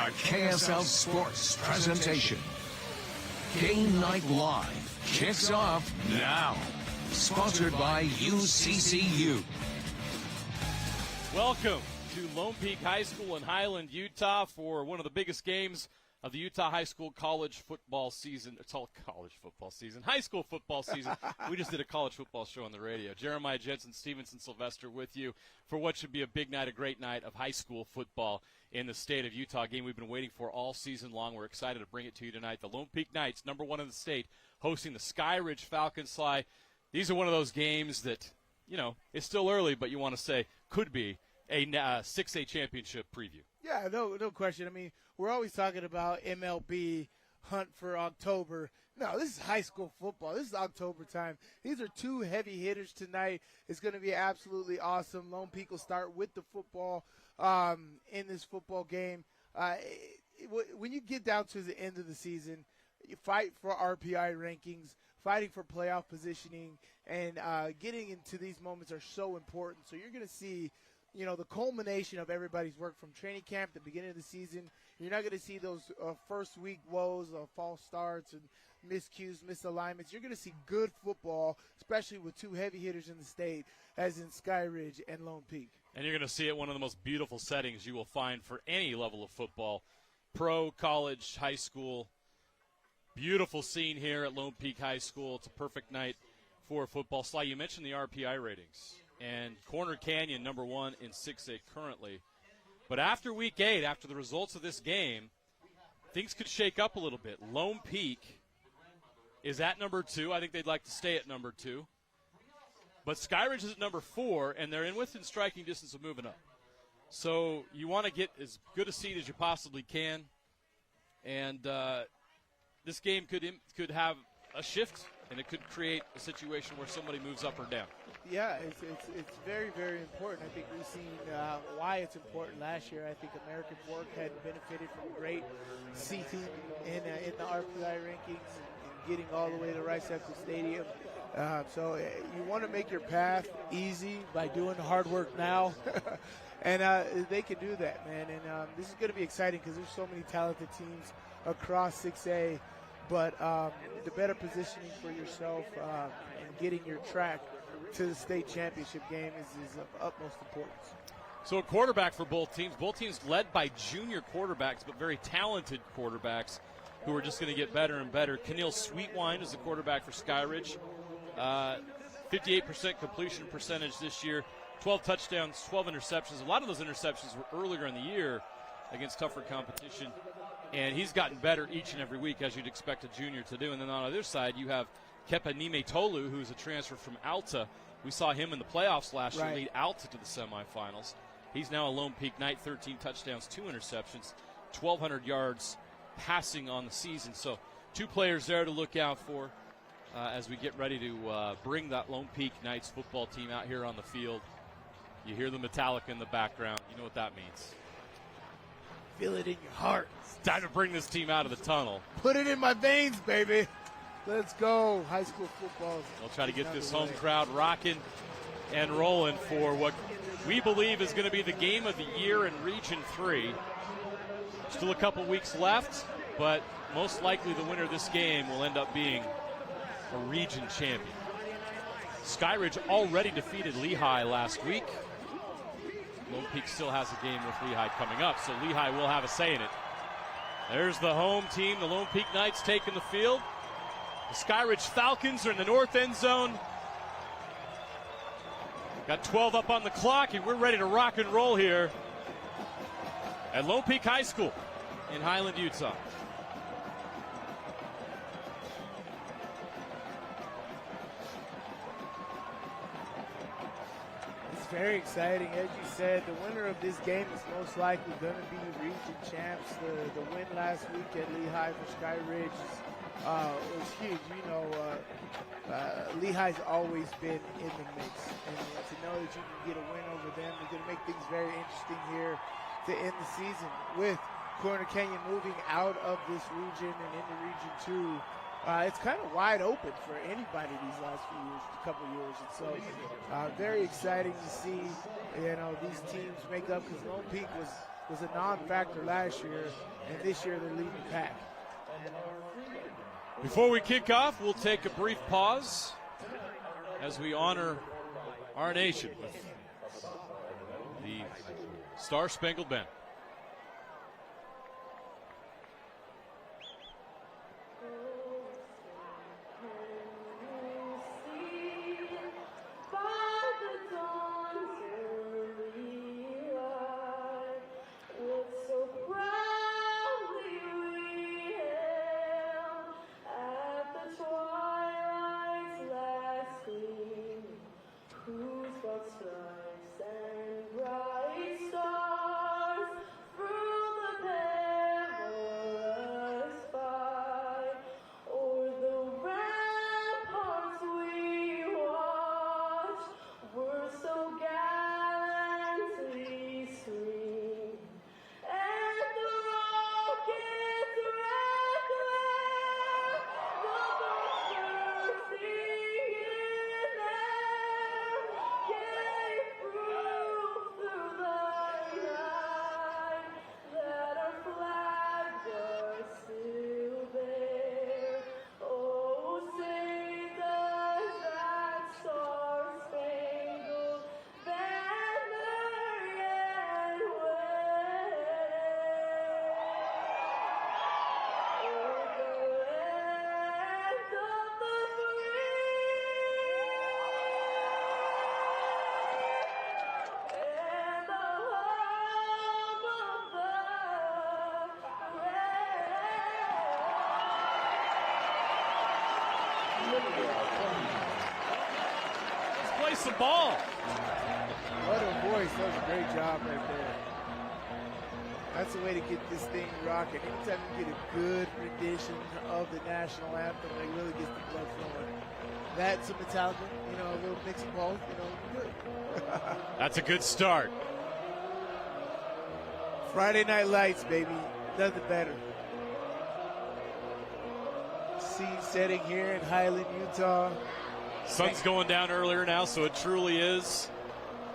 A KSL Sports presentation. Game Night Live kicks off now. Sponsored by UCCU. Welcome to Lone Peak High School in Highland, Utah for one of the biggest games of the Utah High School college football season. It's all college football season. High school football season. We just did a college football show on the radio. Jeremiah Jensen, Stevenson, Sylvester with you for what should be a big night, a great night of high school football in the state of Utah. A game we've been waiting for all season long. We're excited to bring it to you tonight. The Lone Peak Knights, number one in the state, hosting the Skyridge Falcons. Sly. These are one of those games that, you know, it's still early, but you want to say could be a 6A championship preview. Yeah, no question. I mean, we're always talking about MLB hunt for October. No, this is high school football. This is October time. These are two heavy hitters tonight. It's going to be absolutely awesome. Lone Peak will start with the football in this football game. When you get down to the end of the season, you fight for RPI rankings, fighting for playoff positioning, and getting into these moments are so important. So you're going to see, you know, the culmination of everybody's work from training camp, the beginning of the season. You're not going to see those first week woes of false starts and miscues, misalignments. You're going to see good football, especially with two heavy hitters in the state, as in Skyridge and Lone Peak. And you're going to see it one of the most beautiful settings you will find for any level of football, pro, college, high school. Beautiful scene here at Lone Peak High School. It's a perfect night for football. Sly, you mentioned the RPI ratings. And Corner Canyon, number one in 6A currently. But after week 8, after the results of this game, things could shake up a little bit. Lone Peak is at number 2. I think they'd like to stay at number 2. But Skyridge is at number 4, and they're within striking distance of moving up. So you want to get as good a seed as you possibly can. And this game could have a shift, and it could create a situation where somebody moves up or down. Yeah, it's very, very important. I think we've seen why it's important last year. I think American Fork had benefited from great seating in the RPI rankings and getting all the way to Rice Eccles Stadium. So you want to make your path easy by doing the hard work now. And they can do that, man. And this is going to be exciting because there's so many talented teams across 6A. But the better positioning for yourself and getting your track to the state championship game is of utmost importance. So a quarterback for both teams led by junior quarterbacks, but very talented quarterbacks who are just going to get better and better. Keneal Sweetwine is the quarterback for Skyridge. 58% completion percentage this year, 12 touchdowns, 12 interceptions. A lot of those interceptions were earlier in the year against tougher competition. And he's gotten better each and every week, as you'd expect a junior to do. And then on the other side, you have Kepanime Tolu, who's a transfer from Alta. We saw him in the playoffs last year lead Alta to the semifinals. He's now a Lone Peak Knight, 13 touchdowns, 2 interceptions, 1,200 yards passing on the season. So 2 players there to look out for as we get ready to bring that Lone Peak Knights football team out here on the field. You hear the Metallica in the background. You know what that means. Feel it in your heart. It's time to bring this team out of the tunnel. Put it in my veins, baby. Let's go. High school football. We'll try to get this home crowd rocking and rolling for what we believe is going to be the game of the year in Region 3. Still a couple weeks left, but most likely the winner of this game will end up being a region champion. Skyridge already defeated Lehigh last week. Lone Peak still has a game with Lehigh coming up, so Lehigh will have a say in it. There's the home team, the Lone Peak Knights taking the field. The Skyridge Falcons are in the north end zone. Got 12 up on the clock, and we're ready to rock and roll here at Lone Peak High School in Highland, Utah. Very exciting. As you said, the winner of this game is most likely going to be region champs. The win last week at Lehigh for Skyridge was huge. You know, Lehigh's always been in the mix. And to know that you can get a win over them is going to make things very interesting here to end the season with Corner Canyon moving out of this region and into Region 2. It's kind of wide open for anybody these last few years, couple years. And so very exciting to see, you know, these teams make up, because Lone Peak was was a non-factor last year, and this year they're leading the pack. Before we kick off, we'll take a brief pause as we honor our nation with the Star-Spangled Banner. Let's play some ball. What a voice. That was a great job right there. That's the way to get this thing rocking. Anytime you get a good rendition of the national anthem, it really gets the blood flowing. That's a Metallica, a little mix of both, good. That's a good start. Friday Night Lights, baby. Nothing better. Scene setting here in Highland, Utah. Sun's going down earlier now, so it truly is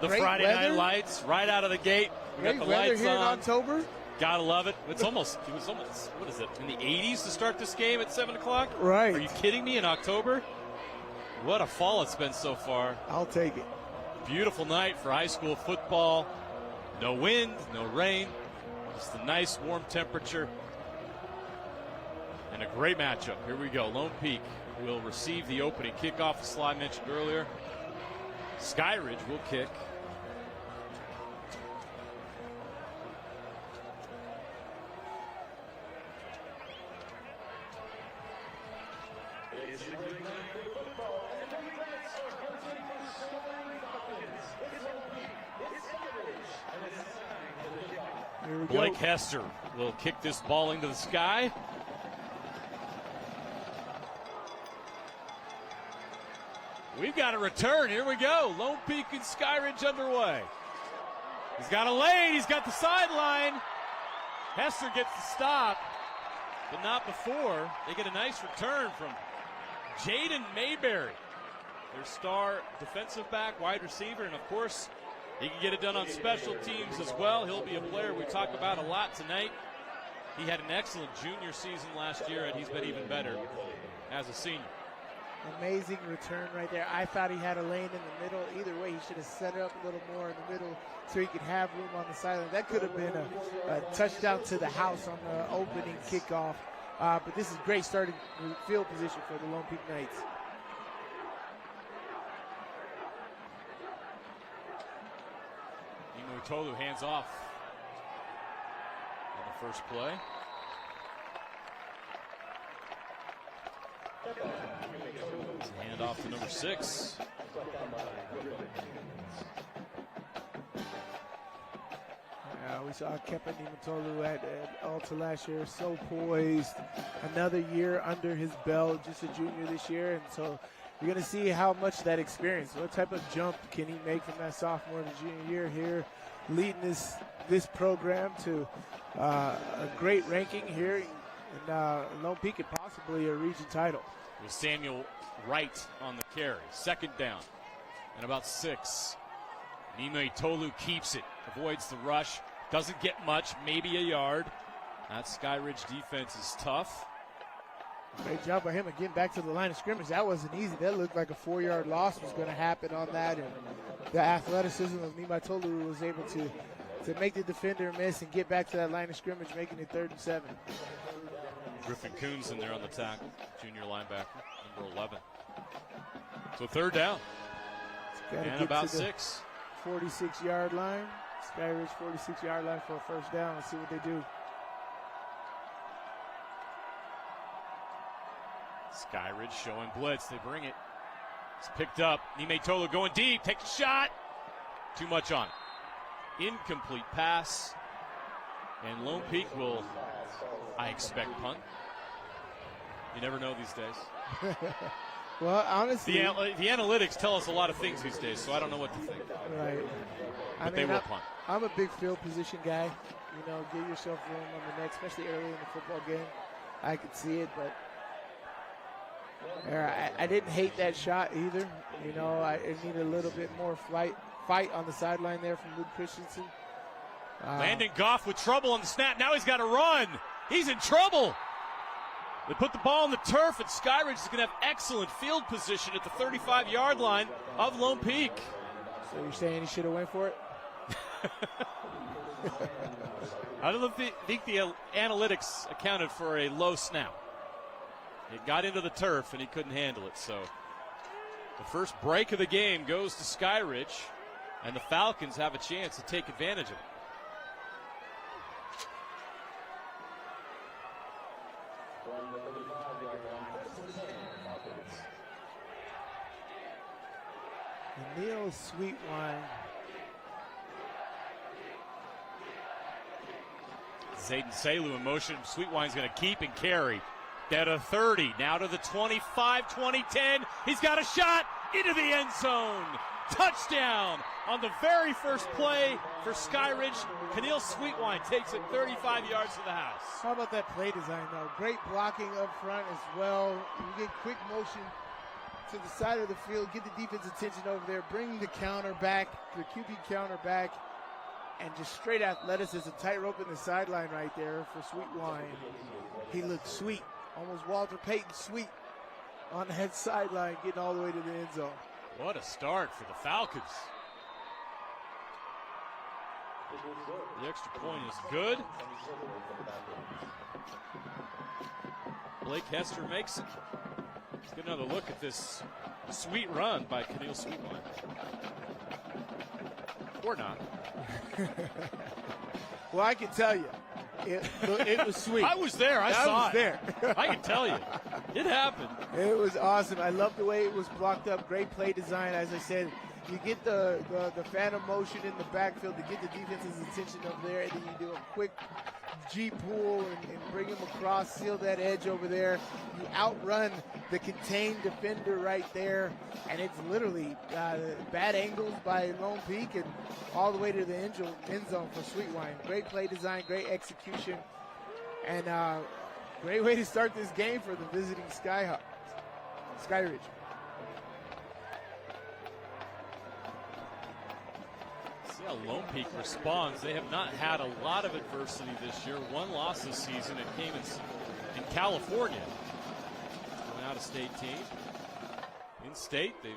the Great Friday weather. Night Lights right out of the gate. We Great got the weather lights here in on. October. Gotta love it. It was almost, what is it, in the 80s to start this game at 7 o'clock? Right. Are you kidding me, in October? What a fall it's been so far. I'll take it. Beautiful night for high school football. No wind, no rain. Just a nice warm temperature. And a great matchup. Here we go. Lone Peak will receive the opening kickoff, as Sly mentioned earlier. Skyridge will kick. Blake Hester will kick this ball into the sky. We've got a return. Here we go. Lone Peak and Skyridge underway. He's got a lane. He's got the sideline. Hester gets the stop, but not before. They get a nice return from Jaden Mayberry, their star defensive back, wide receiver, and of course, he can get it done on special teams as well. He'll be a player we talk about a lot tonight. He had an excellent junior season last year, and he's been even better as a senior. Amazing return right there. I thought he had a lane in the middle. Either way, he should have set it up a little more in the middle so he could have room on the sideline. That could have been a touchdown to the house on the opening kickoff. But this is great starting field position for the Lone Peak Knights. Tolu hands off on the first play. Hand off to number 6. We saw Kepa Nimatolu at Alta last year, so poised. Another year under his belt, just a junior this year, and so you're going to see how much that experience, what type of jump can he make from that sophomore to junior year here, leading this program to a great ranking here in Lone Peak and possibly a region title. With Samuel Wright on the carry. Second down and about 6. Nime Tolu keeps it, avoids the rush, Doesn't get much, maybe a yard. That Skyridge defense is tough. Great job by him of getting back to the line of scrimmage. That wasn't easy. That looked like a 4-yard loss was going to happen on that. And the athleticism of Nimatolu was able to make the defender miss and get back to that line of scrimmage, making it 3rd and 7. Griffin Coons in there on the tackle, junior linebacker, number 11. So 3rd down. And about 6. 46-yard line. Skyridge 46-yard line for a 1st down. Let's see what they do. Skyridge showing blitz. They bring it. It's picked up. Nimatolu going deep. Takes a shot. Too much on it. Incomplete pass. And Lone Peak will, I expect, punt. You never know these days. Well, honestly, the analytics tell us a lot of things these days, so I don't know what to think. Right. But they will punt. I'm a big field position guy. You know, give yourself room on the neck, especially early in the football game. I could see it, but I didn't hate that shot either. You know, I needed a little bit more fight on the sideline there from Luke Christensen. Landon Goff with trouble on the snap. Now he's got to run. He's in trouble. They put the ball on the turf, and Skyridge is going to have excellent field position at the 35-yard line of Lone Peak. So you're saying he should have went for it? I don't think the analytics accounted for a low snap. It got into the turf, and he couldn't handle it. So the first break of the game goes to Skyridge, and the Falcons have a chance to take advantage of it. Neil Sweetwine. Zayden Salu in motion. Sweetwine's going to keep and carry. Down to 30. Now to the 25, 20, 10. He's got a shot into the end zone. Touchdown on the very first play for Skyridge. Keneal Sweetwine takes it 35 yards to the house. How about that play design, though? Great blocking up front as well. You get quick motion to the side of the field, get the defense attention over there, bring the counter back, the QB counter back, and just straight athleticism, tightrope in the sideline right there for Sweetwine. He looked sweet, almost Walter Payton sweet on that sideline, getting all the way to the end zone. What a start for the Falcons. The extra point is good. Blake Hester makes it. Let's get another look at this sweet run by Keneal Sweetwine. Or not. Well, I can tell you, it was sweet. I was there. I saw it. There. I can tell you. It happened. It was awesome. I love the way it was blocked up. Great play design. As I said, you get the phantom motion in the backfield to get the defense's attention up there, and then you do a quick G-pull and bring him across, seal that edge over there. You outrun the contained defender right there, and it's literally bad angles by Lone Peak and all the way to the end zone for Sweetwine. Great play design, great execution, and great way to start this game for the visiting Skyridge. See how Lone Peak responds. They have not had a lot of adversity this year. One loss this season. It came in California. An out-of-state team. In state, they've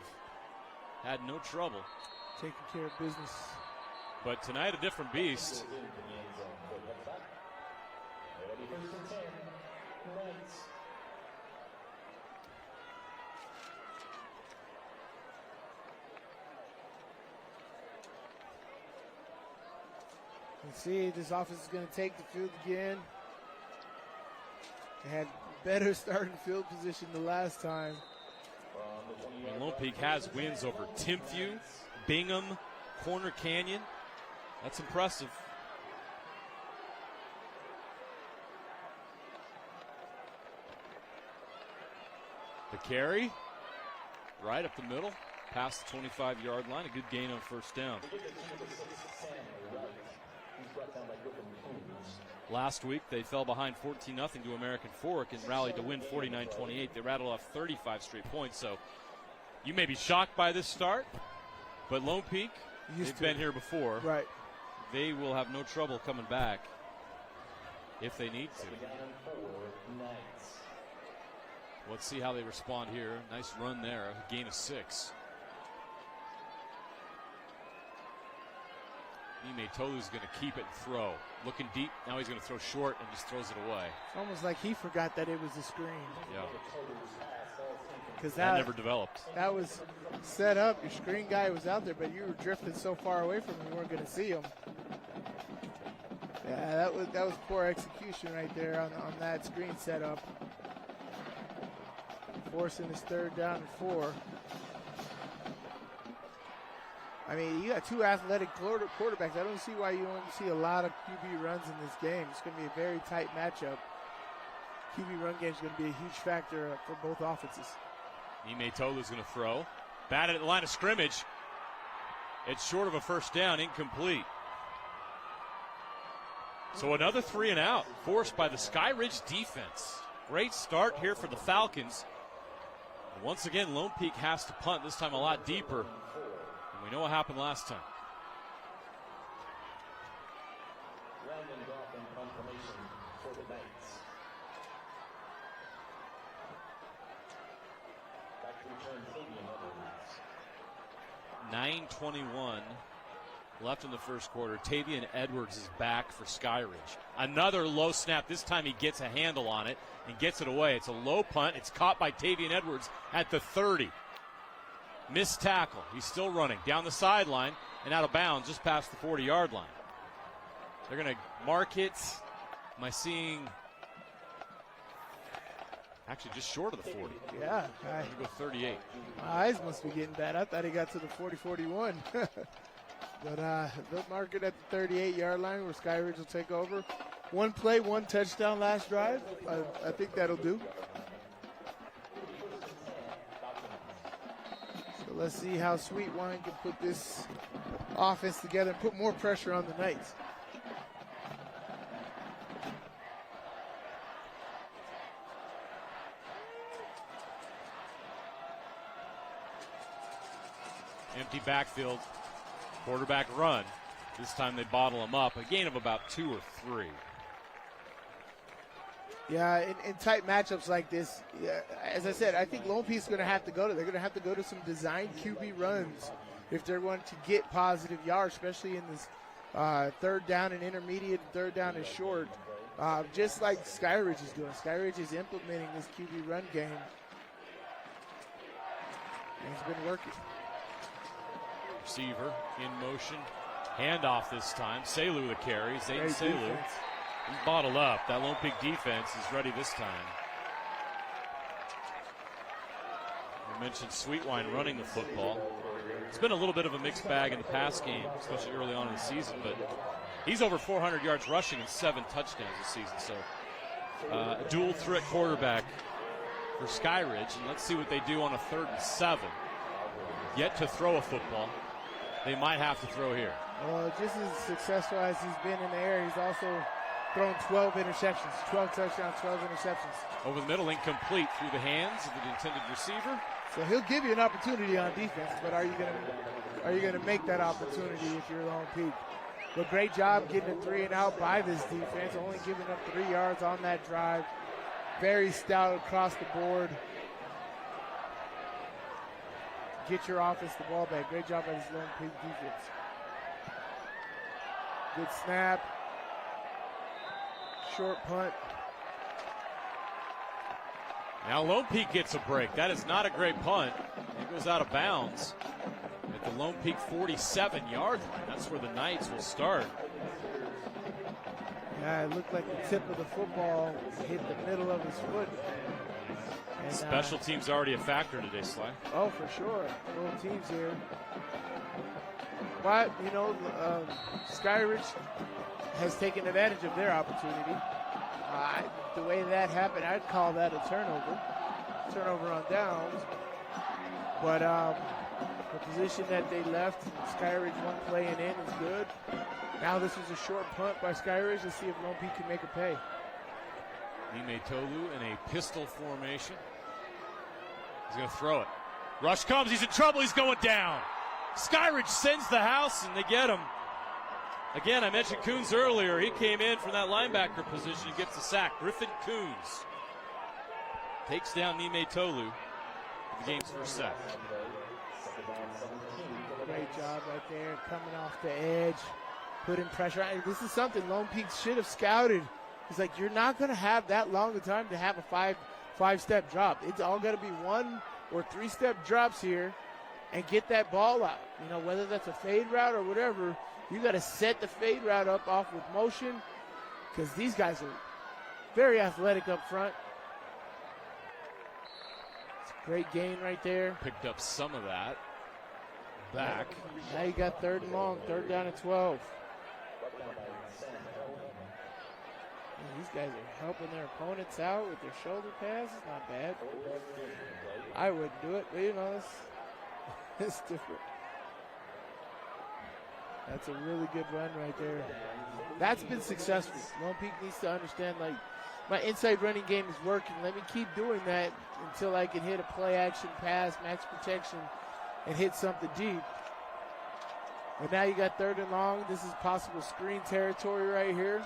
had no trouble. Taking care of business. But tonight, a different beast. Let's see, this offense is going to take the field again. They had better starting field position the last time. And Lone Peak has wins over Timpview, Bingham, Corner Canyon. That's impressive. The carry, right up the middle, past the 25-yard line. A good gain on first down. Last week, they fell behind 14-0 to American Fork and rallied to win 49-28. They rattled off 35 straight points. So you may be shocked by this start, but Lone Peak, they've been here before. Right. they will have no trouble coming back if they need to. Let's see how they respond here. Nice run there, a gain of 6. Ime Tolu's going to keep it and throw. Looking deep, now he's going to throw short and just throws it away. It's almost like he forgot that it was a screen. Yeah. Because that never developed. That was set up. Your screen guy was out there, but you were drifting so far away from him you weren't going to see him. Yeah, that was poor execution right there on that screen setup. Forcing his 3rd down and 4. I mean, you got 2 athletic quarterbacks. I don't see why you don't see a lot of QB runs in this game. It's going to be a very tight matchup. QB run game is going to be a huge factor for both offenses. Ime Tolu's going to throw. Batted at the line of scrimmage. It's short of a 1st down, incomplete. So another 3 and out forced by the Skyridge defense. Great start here for the Falcons. And once again, Lone Peak has to punt, this time a lot deeper. And we know what happened last time. Rounding off in punt formation for the Knights. Back to return, Tavian Edwards. 9:21 left in the 1st quarter. Tavian Edwards is back for Skyridge. Another low snap. This time he gets a handle on it and gets it away. It's a low punt. It's caught by Tavian Edwards at the 30. Missed tackle. He's still running down the sideline and out of bounds just past the 40-yard line. They're going to mark it. Am I seeing? Actually, just short of the 40. Yeah. Go 38. My eyes must be getting bad. I thought he got to the 40-41. But they'll mark it at the 38-yard line where Skyridge will take over. 1 play, 1 touchdown last drive. I think that'll do. So let's see how Sweetwine can put this offense together and put more pressure on the Knights. Empty backfield. Quarterback run. This time they bottle him up. A gain of about 2 or 3. Yeah, in tight matchups like this, as I said, I think Lone Peak's going to have to go to. They're going to have to go to some designed QB runs if they're going to get positive yards, especially in this 3rd down and intermediate, 3rd down and short, just like Skyridge is doing. Skyridge is implementing this QB run game. And it's been working. Receiver in motion. Handoff this time. Selu the carry. Zayden Selu. He's bottled up. That Lone Peak defense is ready this time. We mentioned Sweetwine running the football. It's been a little bit of a mixed bag in the pass game, especially early on in the season, but he's over 400 yards rushing and 7 touchdowns this season. So a dual threat quarterback for Skyridge, and let's see what they do on a 3rd and 7. Yet to throw a football. They might have to throw here. Well, just as successful as he's been in the air, he's also thrown 12 interceptions, 12 touchdowns, 12 interceptions. Over the middle, incomplete through the hands of the intended receiver. So he'll give you an opportunity on defense, but are you gonna make that opportunity if you're Lone Peak? But great job getting a 3 and out by this defense, only giving up 3 yards on that drive. Very stout across the board. Get your offense the ball back. Great job by this Lone Peak defense. Good snap. Short punt. Now Lone Peak gets a break. That is not a great punt. It goes out of bounds at the Lone Peak 47-yard line. That's where the Knights will start. Yeah, it looked like the tip of the football hit the middle of his foot. And, special teams already a factor today, Sly. Oh, for sure. Both teams here. But, Skyridge has taken advantage of their opportunity. The way that happened, I'd call that a turnover. Turnover on downs. But the position that they left, Skyridge 1 play and in is good. Now this is a short punt by Skyridge. Let's see if Lone Peak can make a pay. Ime Tolu in a pistol formation. He's going to throw it. Rush comes. He's in trouble. He's going down. Skyridge sends the house, and they get him. Again, I mentioned Coons earlier. He came in from that linebacker position. He gets the sack. Griffin Coons takes down Nime Tolu for the game's first sack. Great job right there, coming off the edge, putting pressure on. This is something Lone Peak should have scouted. It's like, you're not going to have that long a time to have a five-step drop. It's all got to be 1 or 3-step drops here and get that ball out. You know, whether that's a fade route or whatever, you got to set the fade route up off with motion, because these guys are very athletic up front. It's a great gain right there. Picked up some of that back. Now you got 3rd and long, 3rd down and 12. These guys are helping their opponents out with their shoulder passes. Not bad. I wouldn't do it, but you know, it's different. That's a really good run right there. That's been successful. Lone Peak needs to understand, like, my inside running game is working. Let me keep doing that until I can hit a play action pass, max protection, and hit something deep. But now you got 3rd and long. This is possible screen territory right here.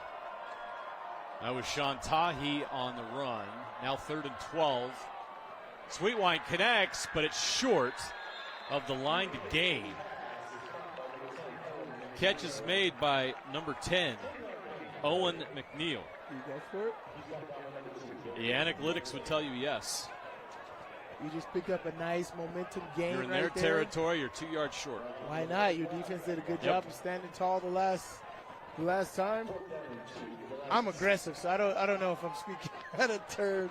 That was Sean Tahi on the run. Now 3rd and 12. Sweetwine connects, but it's short of the line to gain. Catch is made by number 10, Owen McNeil. You go for it? The analytics would tell you yes. You just pick up a nice momentum gain. You're in right their there. territory, you're 2 yards short. Why not? Your defense did a good job of standing tall the last time. I'm aggressive, so I don't know if I'm speaking out of turn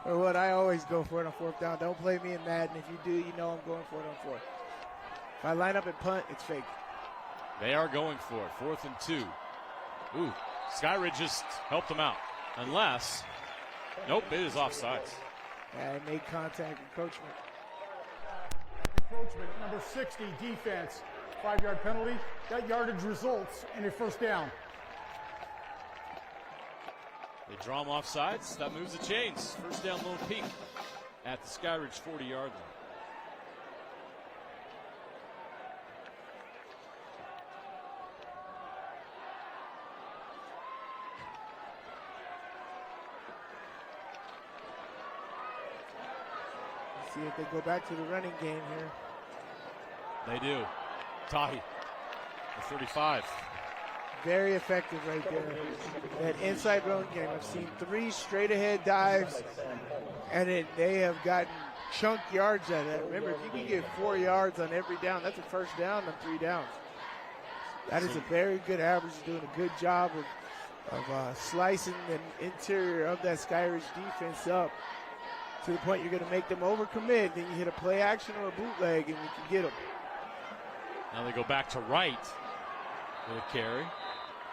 or what. I always go for it on 4th down. Don't play me in Madden. If you do, you know I'm going for it on 4th. If I line up and punt, it's fake. They are going for it. 4th and 2. Ooh, Skyridge just helped them out. Unless, nope, it is offsides. Yeah, I made contact, encroachment. Encroachment, number 60, defense. 5-yard penalty. That yardage results in a 1st down. They draw them offsides. That moves the chains. 1st down, Lone Peak at the Skyridge 40-yard line. See if they go back to the running game here. They do. Tahi, the 35. Very effective right there. That inside run game. I've seen 3 straight ahead dives, and they have gotten chunk yards out of that. Remember, if you can get 4 yards on every down, that's a 1st down on 3 downs. That is a very good average. Doing a good job of slicing the interior of that Skyridge defense up to the point you're going to make them overcommit. Then you hit a play action or a bootleg, and you can get them. Now they go back to Wright with a carry.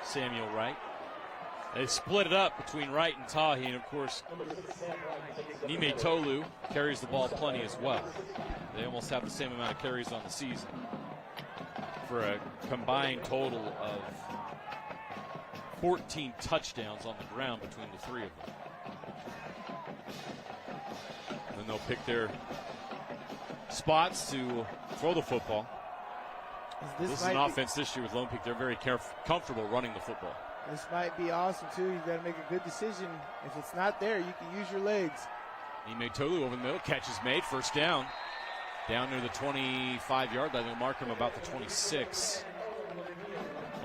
Samuel Wright. They split it up between Wright and Tahi, and of course, Nime Tolu carries the ball plenty as well. They almost have the same amount of carries on the season for a combined total of 14 touchdowns on the ground between the 3 of them. And then they'll pick their spots to throw the football. This is an offense this year with Lone Peak. They're very comfortable running the football. This might be awesome, too. You've got to make a good decision. If it's not there, you can use your legs. Nime Tolu over the middle. Catch is made. 1st down. Down near the 25-yard line. They'll mark him about the 26.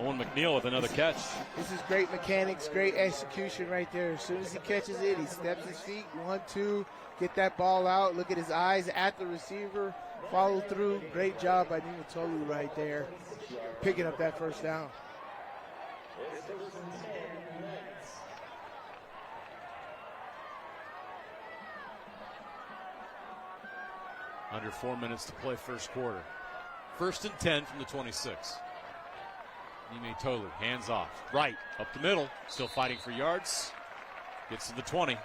Owen McNeil with another catch. This is great mechanics, great execution right there. As soon as he catches it, he steps his feet. 1, 2, get that ball out. Look at his eyes at the receiver. Follow through. Great job by Nime Tolu right there, picking up that 1st down. Under 4 minutes to play 1st quarter. 1st and 10 from the 26. Nime Tolu, hands off. Right, up the middle, still fighting for yards. Gets to the 20.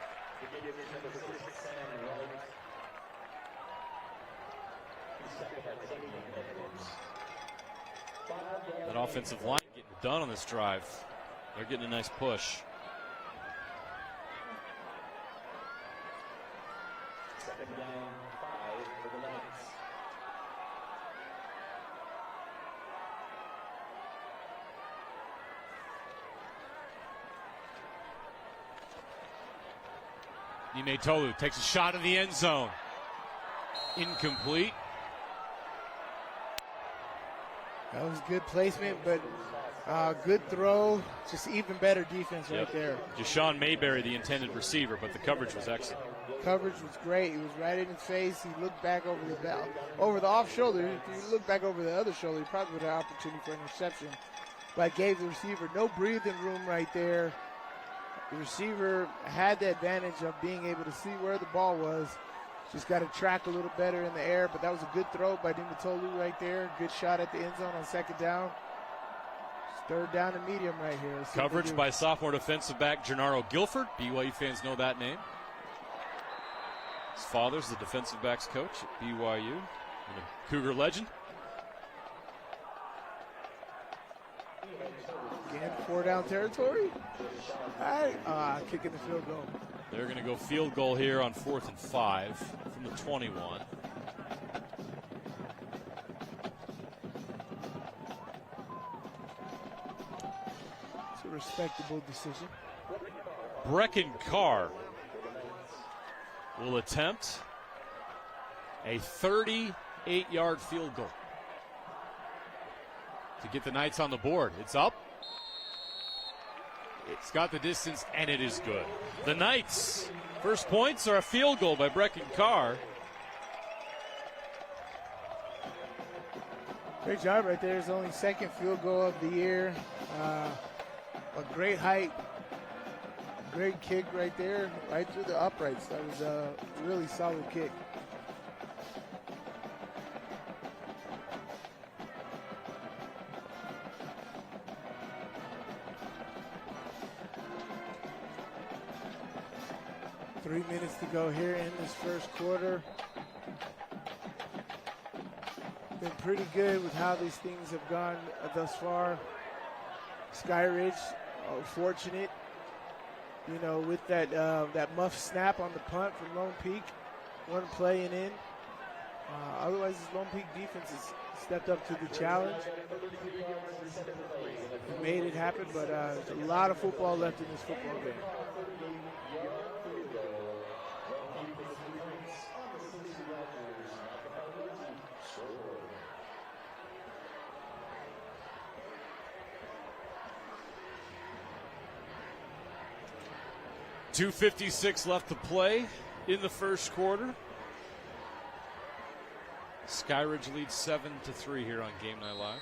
That offensive line getting done on this drive. They're getting a nice push. Tolu takes a shot in the end zone. Incomplete. That was good placement, but good throw. Just even better defense right there. Deshaun Mayberry, the intended receiver, but the coverage was excellent. Coverage was great. He was right in his face. He looked back over the off shoulder. If you look back over the other shoulder, he probably would have an opportunity for an interception. But gave the receiver no breathing room right there. The receiver had the advantage of being able to see where the ball was. Just got to track a little better in the air, but that was a good throw by Nimitolu right there. Good shot at the end zone on second down. Third down and medium right here. Coverage by sophomore defensive back Gennaro Guilford. BYU fans know that name. His father's the defensive backs coach at BYU, and a Cougar legend. Again, 4-down territory. All right, kicking the field goal. They're going to go field goal here on 4th and 5 from the 21. It's a respectable decision. Brecken Carr will attempt a 38-yard field goal to get the Knights on the board. It's up. It's got the distance, and it is good. The Knights' first points are a field goal by Brecken Carr. Great job right there. His only second field goal of the year. A great height. Great kick right there, right through the uprights. That was a really solid kick. Three minutes to go here in this first quarter. Been pretty good with how these things have gone thus far. Skyridge, fortunate, with that muff snap on the punt from Lone Peak. One play and in. Otherwise, this Lone Peak defense has stepped up to the challenge. It made it happen, but there's a lot of football left in this football game. .256 left to play in the first quarter. Skyridge leads 7-3 here on Game Night Live.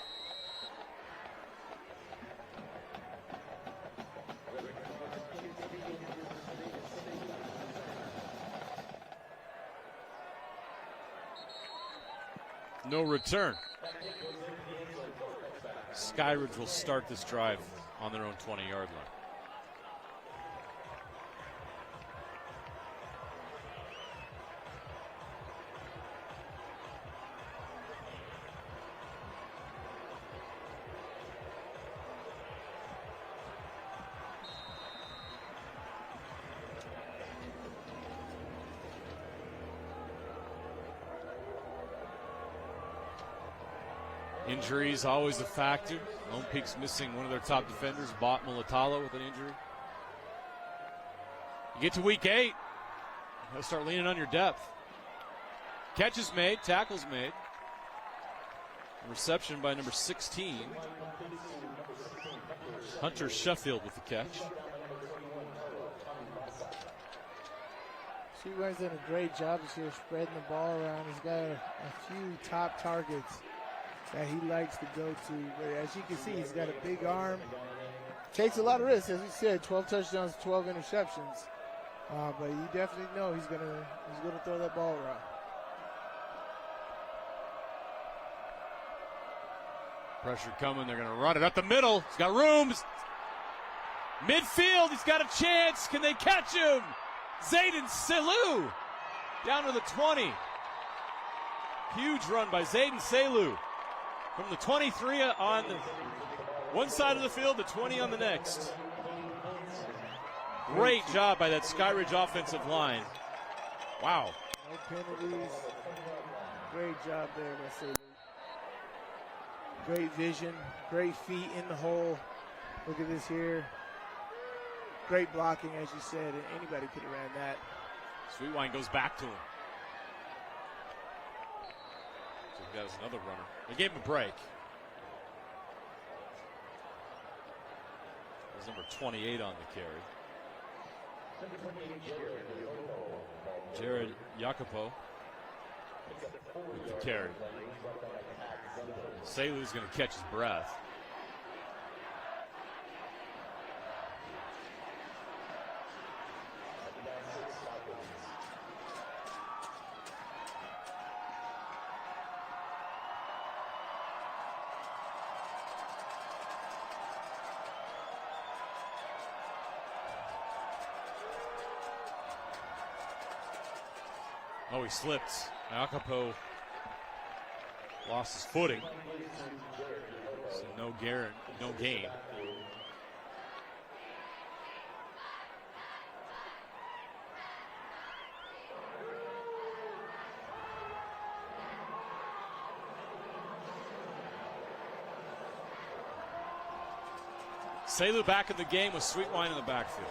No return. Skyridge will start this drive on their own 20-yard line. Injuries always a factor. Lone Peak's missing one of their top defenders, Bot Mulatalo, with an injury. You get to week 8, you gotta start leaning on your depth. Catches made, tackles made. Reception by number 16. Hunter Sheffield with the catch. Seabrand's done a great job this year spreading the ball around. He's got a few top targets that he likes to go to. But as you can see, he's got a big arm. Takes a lot of risks, as we said, 12 touchdowns, 12 interceptions. But you definitely know he's gonna throw that ball around. Pressure coming, they're gonna run it up the middle. He's got room. Midfield, he's got a chance. Can they catch him? Zayden Selou down to the 20. Huge run by Zayden Selou. From the 23 on one side of the field, the 20 on the next. Great job by that Skyridge offensive line. Wow. No penalties. Great job there by Selou. Great vision, great feet in the hole. Look at this here. Great blocking, as you said, and anybody could have ran that. Sweetwine goes back to him. So he has another runner. They gave him a break. There's number 28 on the carry. Jared Jacopo with the carry. Salu's going to catch his breath. Oh, he slipped. Jacopo lost his footing. So no gain. Salu back in the game with Sweetwine in the backfield.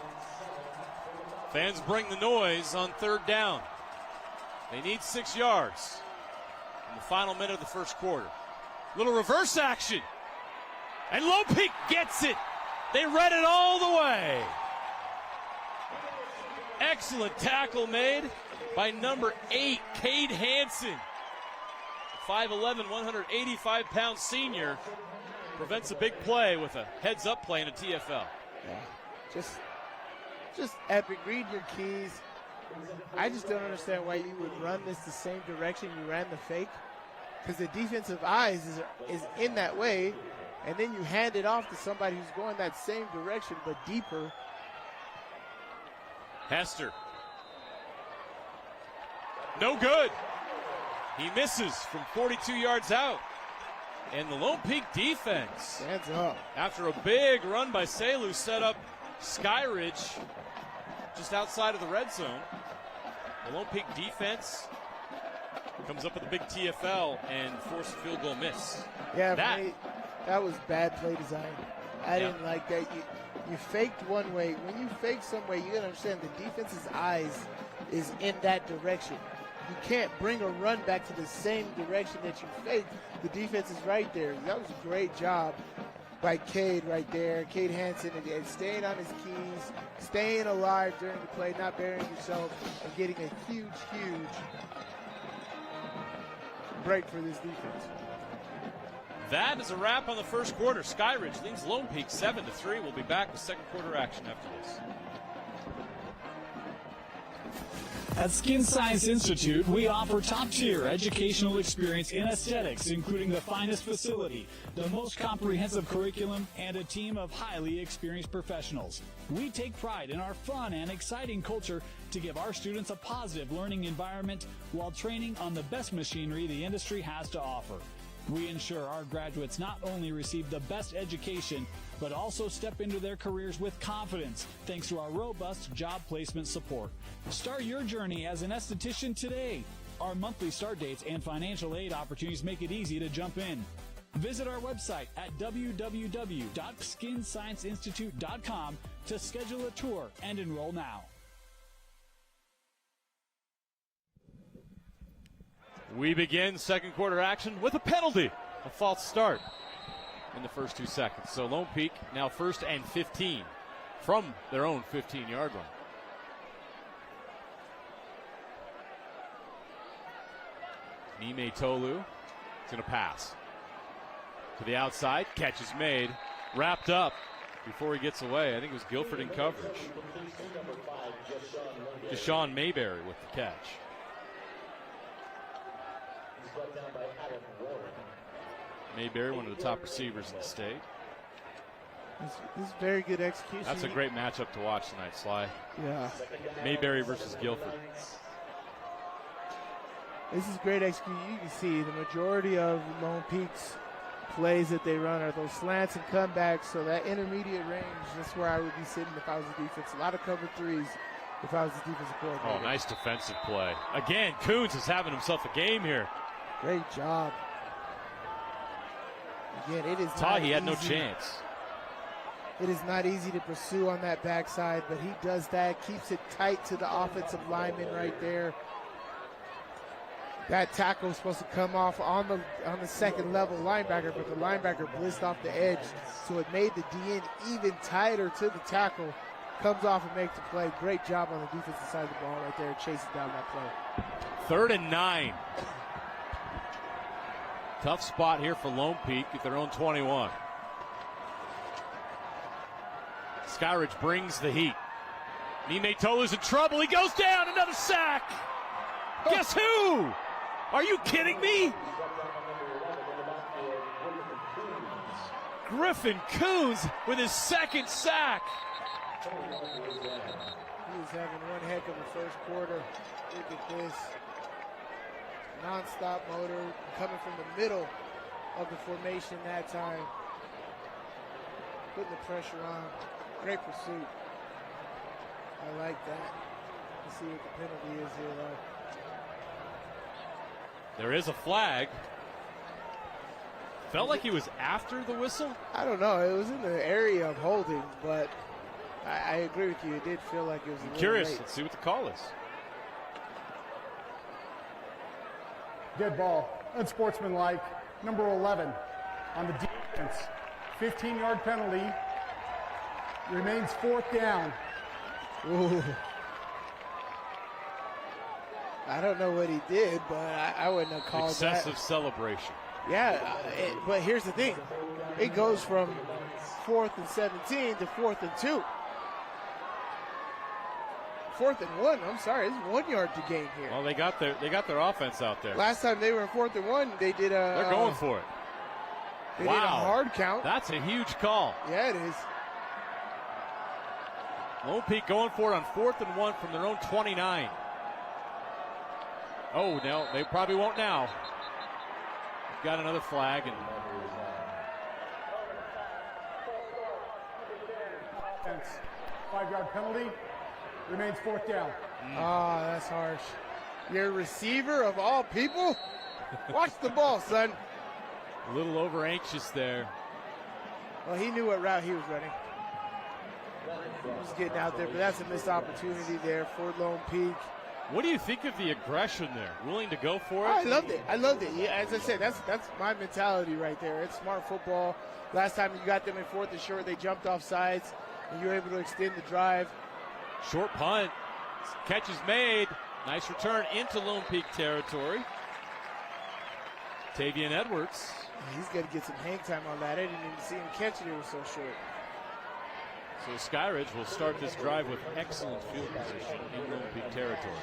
Fans bring the noise on third down. They need 6 yards in the final minute of the first quarter. Little reverse action. And Lone Peak gets it. They read it all the way. Excellent tackle made by number 8, Cade Hansen. 5'11", 185-pound senior. Prevents a big play with a heads-up play in a TFL. Yeah, just epic. Read your keys. I just don't understand why you would run this the same direction you ran the fake, because the defensive eyes is in that way, and then you hand it off to somebody who's going that same direction but deeper. Hester. No good. He misses from 42 yards out. And the Lone Peak defense, stands up. After a big run by Salu, set up Skyridge just outside of the red zone. The Lone Peak defense comes up with a big TFL and forced a field goal miss. Yeah, that was bad play design. I didn't like that. You faked one way. When you fake some way, you got to understand the defense's eyes is in that direction. You can't bring a run back to the same direction that you faked. The defense is right there. That was a great job by Cade right there. Cade Hansen, and staying on his keys, staying alive during the play, not burying yourself, and getting a huge, huge break for this defense. That is a wrap on the first quarter. Skyridge leads Lone Peak 7-3. We'll be back with second quarter action after this. At Skin Science Institute, we offer top-tier educational experience in aesthetics, including the finest facility, the most comprehensive curriculum, and a team of highly experienced professionals. We take pride in our fun and exciting culture to give our students a positive learning environment while training on the best machinery the industry has to offer. We ensure our graduates not only receive the best education, but also step into their careers with confidence, thanks to our robust job placement support. Start your journey as an esthetician today. Our monthly start dates and financial aid opportunities make it easy to jump in. Visit our website at www.skinscienceinstitute.com to schedule a tour and enroll now. We begin second quarter action with a penalty, a false start in the first 2 seconds. So Lone Peak now first and 15 from their own 15-yard line. Nime Tolu is going to pass to the outside. Catch is made, wrapped up before he gets away. I think it was Guilford in coverage. Deshaun Mayberry with the catch. Mayberry, one of the top receivers in the state. This is very good execution. That's a great matchup to watch tonight, Sly. Yeah. Mayberry versus Guilford. This is great execution. You can see the majority of Lone Peak's plays that they run are those slants and comebacks. So that intermediate range, that's where I would be sitting if I was the defense. A lot of cover threes if I was the defensive coordinator. Oh, nice defensive play. Again, Coons is having himself a game here. Great job. Again, it is Tahi had no easy. chance. It is not easy to pursue on that backside, but he does that, keeps it tight to the offensive lineman right there. That tackle was supposed to come off on the second level linebacker, but the linebacker blitzed off the edge, so it made the DN even tighter to the tackle. Comes off and makes the play. Great job on the defensive side of the ball right there, chasing down that play. 3rd and 9. Tough spot here for Lone Peak at their own 21. Skyridge brings the heat. Nime Tolu's in trouble. He goes down. Another sack. Guess who? Are you kidding me? Griffin Coons with his 2nd sack. He was having one heck of a first quarter. Look at this. Non-stop motor coming from the middle of the formation that time. Putting the pressure on. Great pursuit. I like that. Let's see what the penalty is here, though. There is a flag. Felt like he was after the whistle. I don't know. It was in the area of holding, but I agree with you. It did feel like it was a little Curious. late. Let's see what the call is. Dead ball, unsportsmanlike, number 11 on the defense. 15-yard penalty. Remains 4th down. Ooh. I don't know what he did, but I wouldn't have called Excessive that. celebration. Yeah, but here's the thing. It goes from 4th and 17 to 4th and 2. 4th and 1. I'm sorry, it's 1 yard to gain here. Well, they got their offense out there. Last time they were in 4th and 1, they did a. They're going for it. They did a hard count. That's a huge call. Yeah, it is. Lone Peak going for it on 4th and 1 from their own 29. Oh, no, they probably won't now. Got another flag. And 5-yard penalty. Remains 4th down. Oh, that's harsh. Your receiver of all people? Watch the ball, son. a little over anxious there. Well, he knew what route he was running. He was getting out there, but that's a missed opportunity there for Lone Peak. What do you think of the aggression there? Willing to go for it? I loved it. I loved it. Yeah, as I said, that's my mentality right there. It's smart football. Last time you got them in 4th and short, they jumped off sides, and you were able to extend the drive. Short punt. Catch is made. Nice return into Lone Peak territory. Tavian Edwards. He's got to get some hang time on that. I didn't even see him catch it. It was so short. So Skyridge will start this drive with excellent field position in Lone Peak territory.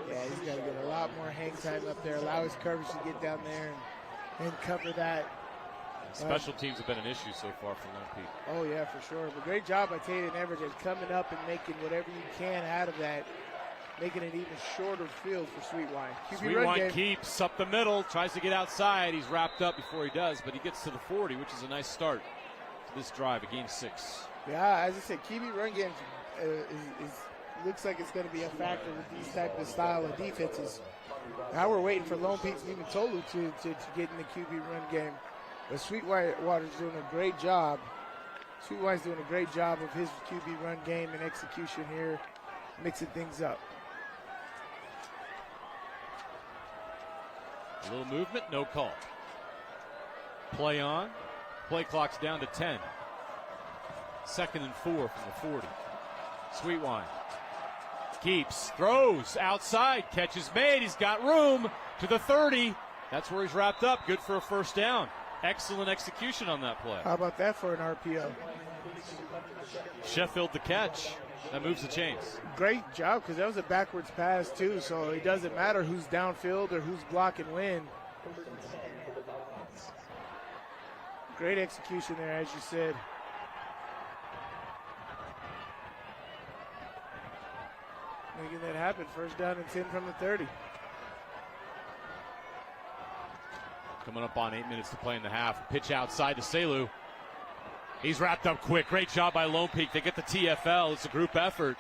Yeah, he's got to get a lot more hang time up there, allow his coverage to get down there and cover that. Special teams have been an issue so far for Lone Peak. Oh, yeah, for sure. But great job by Tavian Edwards at coming up and making whatever you can out of that, making it even shorter field for Sweetwine. Sweetwine keeps up the middle, tries to get outside. He's wrapped up before he does, but he gets to the 40, which is a nice start to this drive, a gain 6. Yeah, as I said, QB run game looks like it's going to be a factor with these type of style of defenses. Now we're waiting for Lone Peak's Nime Tolu to get in the QB run game. But Sweetwater's doing a great job. Sweetwine's doing a great job of his QB run game and execution here, mixing things up. A little movement, no call. Play on. Play clock's down to 10. 2nd and 4 from the 40. Sweetwine keeps, throws outside, catch is made. He's got room to the 30. That's where he's wrapped up. Good for a first down. Excellent execution on that play. How about that for an RPO? Sheffield the catch. That moves the chains. Great job, because that was a backwards pass, too, so it doesn't matter who's downfield or who's blocking when. Great execution there, as you said. Making that happen. First down and 10 from the 30. Coming up on 8 minutes to play in the half. Pitch outside to Selu. He's wrapped up quick. Great job by Lone Peak. They get the TFL. It's a group effort.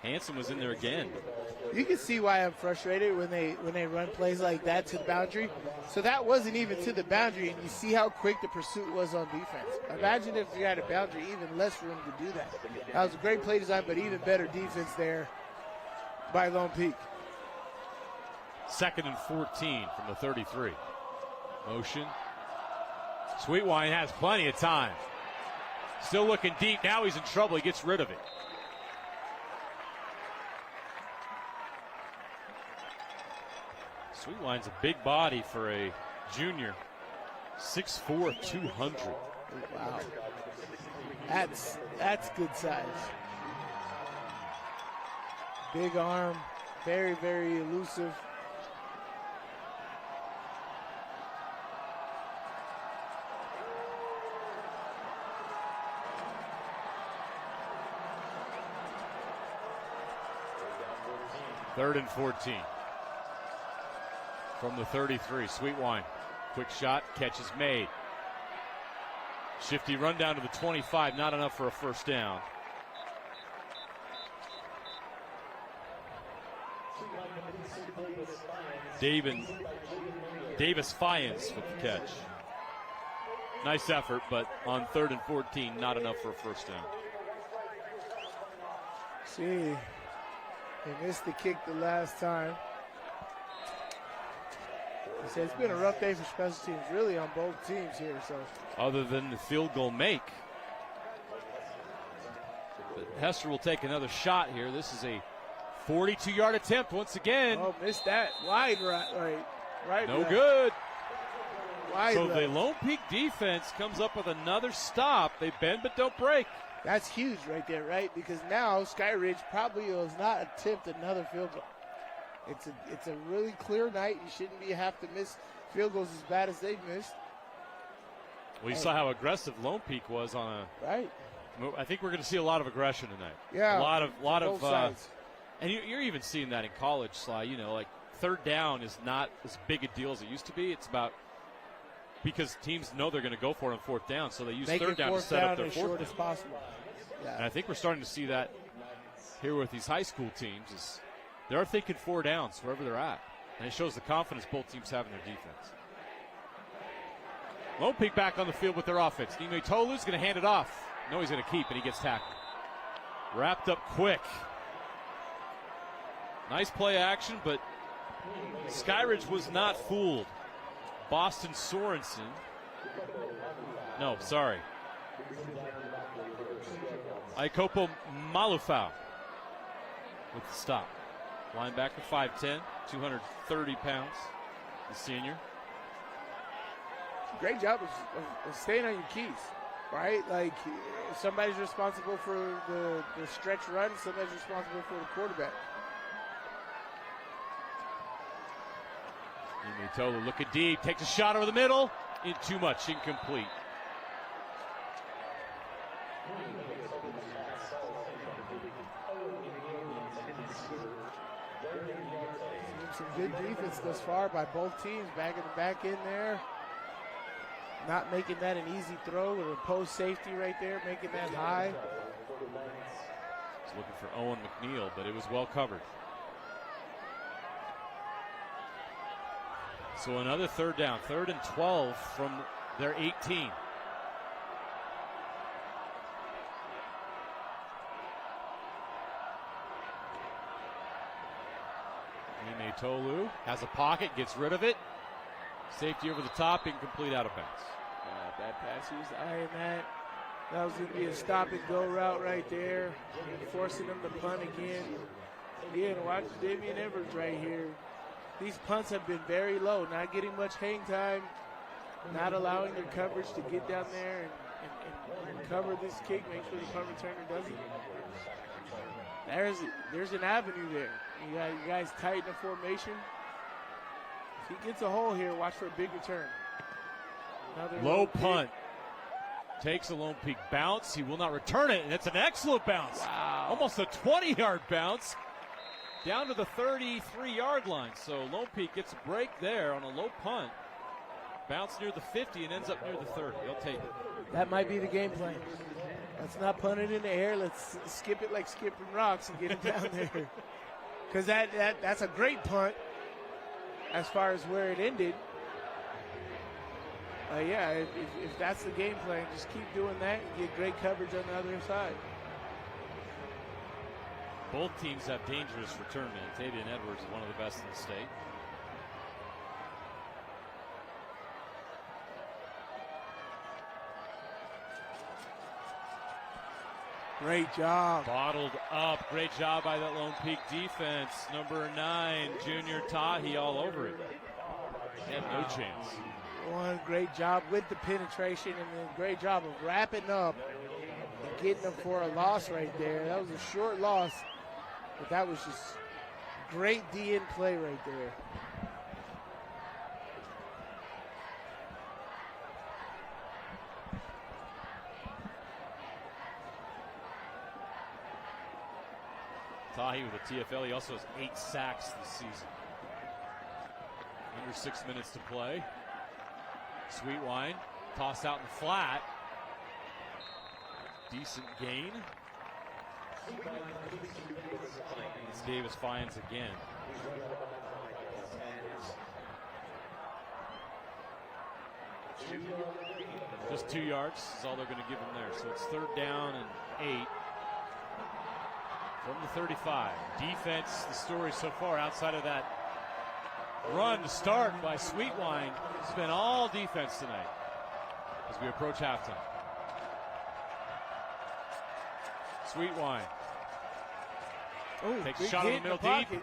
Hanson was in there again. You can see why I'm frustrated when they run plays like that to the boundary. So that wasn't even to the boundary, and you see how quick the pursuit was on defense. Imagine if you had a boundary, even less room to do that. That was a great play design, but even better defense there by Lone Peak. 2nd and 14 from the 33. Motion. Sweetwine has plenty of time. Still looking deep. Now he's in trouble. He gets rid of it. Sweetwine's a big body for a junior. 6'4", 200. Wow. That's good size. Big arm. Very, very elusive. Third and 14 from the 33. Sweetwine, quick shot, catch is made. Shifty run down to the 25, not enough for a first down. Davis Fiennes with the catch. Nice effort, but on 3rd and 14, not enough for a first down. See, they missed the kick the last time. He said it's been a rough day for special teams, really, on both teams here. So, other than the field goal make. But Hester will take another shot here. This is a 42-yard attempt once again. Oh, missed that. Wide right. No good. Wide so right. The Lone Peak defense comes up with another stop. They bend but don't break. That's huge right there, right? Because now Skyridge probably will not attempt another field goal. It's a really clear night. You shouldn't have to miss field goals as bad as they've missed. Well, you saw how aggressive Lone Peak was on a. Right. I think we're going to see a lot of aggression tonight. Yeah. A lot of. Sides. And you're even seeing that in college, Sly. You know, like third down is not as big a deal as it used to be. It's about because teams know they're going to go for it on fourth down, so they use third down to set up their fourth down. As short as possible. Yeah. And I think we're starting to see that here with these high school teams. Is they're thinking 4 downs wherever they're at, and it shows the confidence both teams have in their defense. Lone Peak back on the field with their offense. Nime Tolu's going to hand it off. No, he's going to keep, and he gets tackled. Wrapped up quick. Nice play action, but Skyridge was not fooled. Boston Sorensen. No, sorry. Ikopo Malufau with the stop. Linebacker, 5'10", 230 pounds, the senior. Great job of staying on your keys, right? Like, somebody's responsible for the stretch run, somebody's responsible for the quarterback. Tolu looking deep, takes a shot over the middle, in too much, incomplete. Some good defense thus far by both teams, back in there. Not making that an easy throw with a post safety right there, making that high. He's looking for Owen McNeil, but it was well covered. So another third down, 3rd and 12 from their 18. Ime Tolu has a pocket, gets rid of it. Safety over the top, incomplete, out of bounds. Bad pass, he was eyeing that. That was going to be a stop and go route right there, forcing them to punt again. Again, watch Damian Evers right here. These punts have been very low, not getting much hang time, not allowing their coverage to get down there and cover this kick, make sure the punt returner doesn't. There's an avenue there. You got you guys tighten the formation. If he gets a hole here, watch for a big return. Another low punt. Takes a Lone Peak bounce. He will not return it, and it's an excellent bounce. Wow. Almost a 20-yard bounce down to the 33-yard line. So Lone Peak gets a break there on a low punt. Bounce near the 50 and ends up near the 30. They'll take it. That might be the game plan. Let's not punt it in the air. Let's skip it like skipping rocks and get it down there. because that's a great punt as far as where it ended. Yeah, if that's the game plan, just keep doing that and get great coverage on the other side. Both teams have dangerous return men. Tavian Edwards is one of the best in the state. Great job. Bottled up. Great job by that Lone Peak defense. Number 9, Junior Tahi, all over it. He had no chance. One great job with the penetration, and then great job of wrapping up and getting them for a loss right there. That was a short loss, but that was just great DN play right there. Tahi with a TFL. He also has 8 sacks this season. Under 6 minutes to play. Sweetwine, toss out in the flat. Decent gain. It's Davis Fines again. Just 2 yards is all they're going to give him there. So it's 3rd down and 8 from the 35. Defense, the story so far outside of that run to start by Sweetwine. It's been all defense tonight as we approach halftime. Sweetwine takes a shot in the middle deep.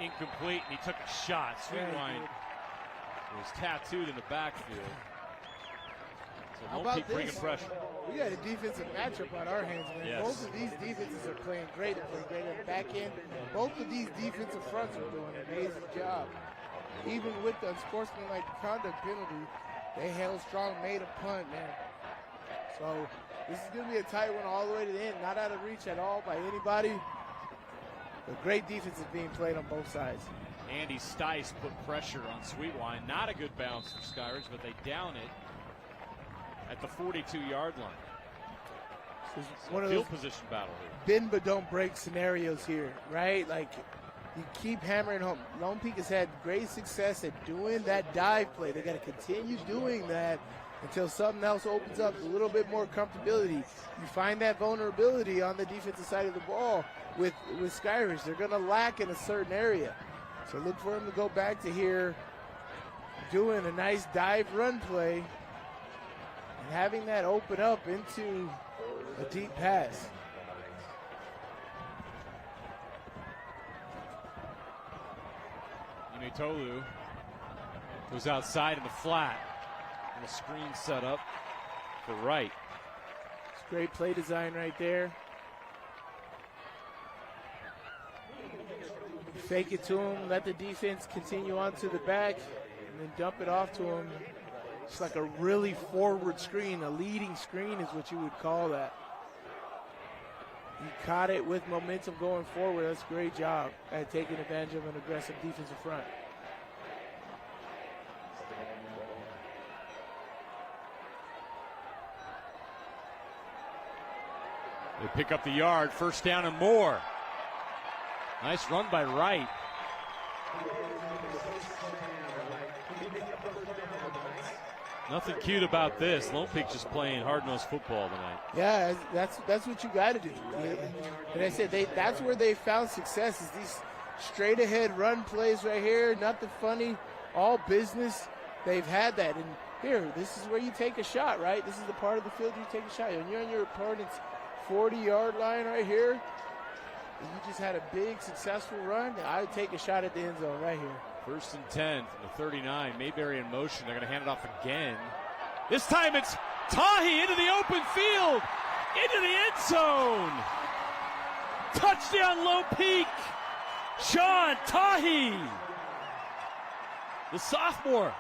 Incomplete, and he took a shot. Sweetwine was tattooed in the backfield. So Lone Peak bringing pressure. We got a defensive matchup on our hands, man. Yes. Both of these defenses are playing great and playing great on the back end. Both of these defensive fronts are doing an amazing job. Even with the unsportsmanlike conduct penalty, they held strong, made a punt, man. So this is going to be a tight one all the way to the end. Not out of reach at all by anybody. But great defense is being played on both sides. Andy Stice put pressure on Sweetwine. Not a good bounce for Skyridge, but they down it at the 42-yard line. So it's one a of field those position battle here. bend but don't break scenarios here, right? Like, you keep hammering home. Lone Peak has had great success at doing that dive play. They got to continue doing that until something else opens up, a little bit more comfortability. You find that vulnerability on the defensive side of the ball with Skyridge. They're going to lack in a certain area. So look for them to go back to here doing a nice dive run play and having that open up into a deep pass. Tolu goes outside in the flat, and a screen set up for Wright. It's great play design right there. Fake it to him, let the defense continue on to the back, and then dump it off to him. It's like a really forward screen, a leading screen is what you would call that. He caught it with momentum going forward. That's a great job at taking advantage of an aggressive defensive front. They pick up the yard, 1st down and more. Nice run by Wright. Nothing cute about this. Lone Peak just playing hard-nosed football tonight. Yeah, that's what you got to do. And I said that's where they found success is these straight-ahead run plays right here. Nothing funny, all business. They've had that. And here, this is where you take a shot, right? This is the part of the field you take a shot. When you're on your opponent's 40-yard line right here, and you just had a big, successful run, I would take a shot at the end zone right here. 1st and 10 from the 39. Mayberry in motion. They're going to hand it off again. This time it's Tahi into the open field, into the end zone. Touchdown Lone Peak. Sean Tahi, the sophomore.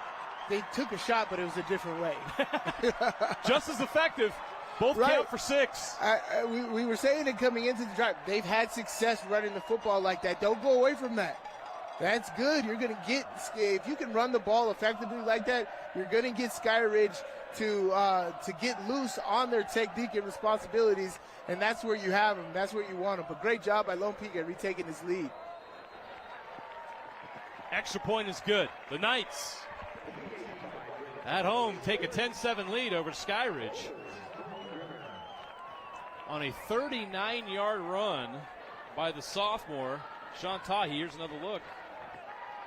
They took a shot, but it was a different way. Just as effective. Both count for 6. We were saying it coming into the drive. They've had success running the football like that. Don't go away from that. That's good. You're going to get, if you can run the ball effectively like that, you're going to get Skyridge to get loose on their technique and responsibilities, and that's where you have them. That's where you want them. But great job by Lone Peak at retaking this lead. Extra point is good. The Knights at home take a 10-7 lead over Skyridge on a 39-yard run by the sophomore, Sean Tahi. Here's another look.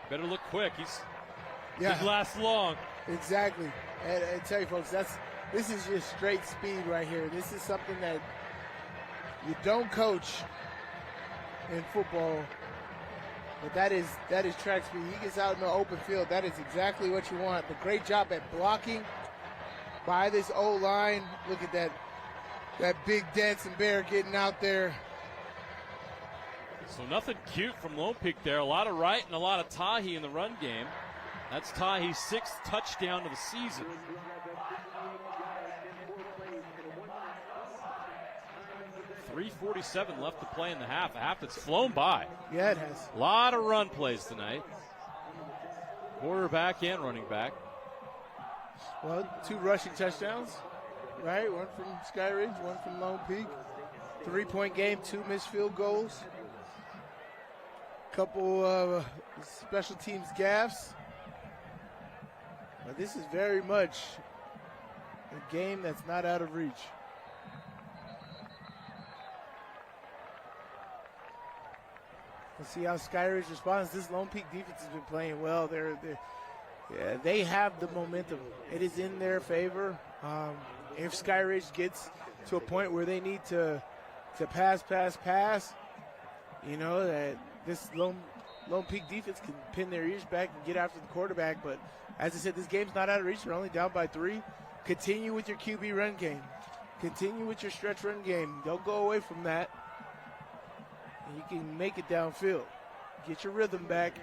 Better look quick. Didn't last long. Exactly. And I tell you, folks, this is just straight speed right here. This is something that you don't coach in football, but that is track speed. He gets out in the open field. That is exactly what you want. The great job at blocking by this O-line. Look at that big dancing bear getting out there. So nothing cute from Lone Peak there. A lot of Wright and a lot of Tahi in the run game. That's Tahi's 6th touchdown of the season. .347 left to play in the half. A half that's flown by. Yeah, it has. A lot of run plays tonight. Quarterback and running back. Well, 2 rushing touchdowns, right? One from Skyridge, one from Lone Peak. 3-point game, 2 missed field goals. Couple special teams gaffes. But this is very much a game that's not out of reach. Let's see how Skyridge responds. This Lone Peak defense has been playing well. They have the momentum. It is in their favor. If Skyridge gets to a point where they need to pass, you know, that this Lone Peak defense can pin their ears back and get after the quarterback. But as I said, this game's not out of reach. They're only down by 3. Continue with your QB run game. Continue with your stretch run game. Don't go away from that. And you can make it downfield. Get your rhythm back.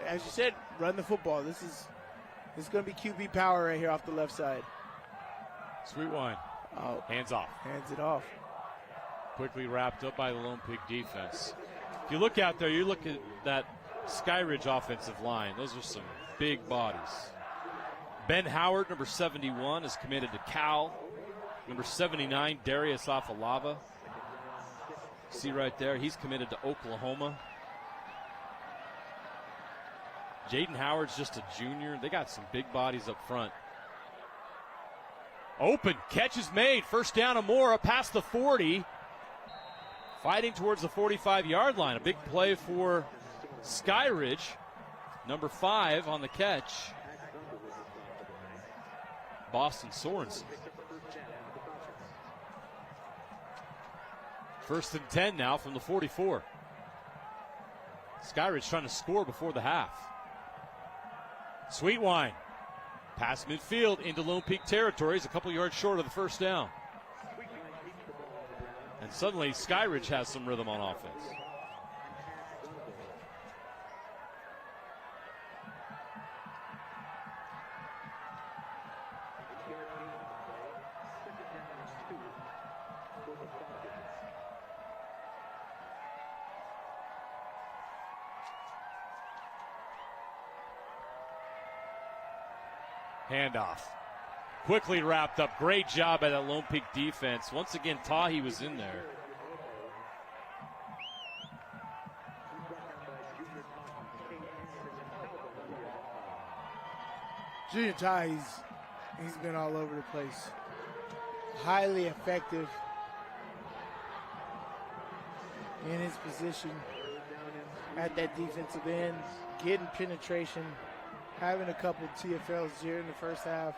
As you said, run the football. This is going to be QB power right here off the left side. Sweetwine. Hands off. Hands it off. Quickly wrapped up by the Lone Peak defense. If you look out there, you look at that Skyridge offensive line. Those are some big bodies. Ben Howard, number 71, is committed to Cal. Number 79, Darius Afalava. See right there, he's committed to Oklahoma. Jaden Howard's just a junior. They got some big bodies up front. Open, catch is made. First down, Amora past the 40. Fighting towards the 45-yard line. A big play for Skyridge. Number 5 on the catch. Boston Sorensen. First and 10 now from the 44. Skyridge trying to score before the half. Sweetwine. Pass midfield into Lone Peak territories, a couple yards short of the first down. And suddenly Skyridge has some rhythm on offense. Handoff. Quickly wrapped up. Great job by that Lone Peak defense. Once again, Tahi was in there. Junior Tahi, he's been all over the place. Highly effective in his position at that defensive end, getting penetration, having a couple TFLs here in the first half.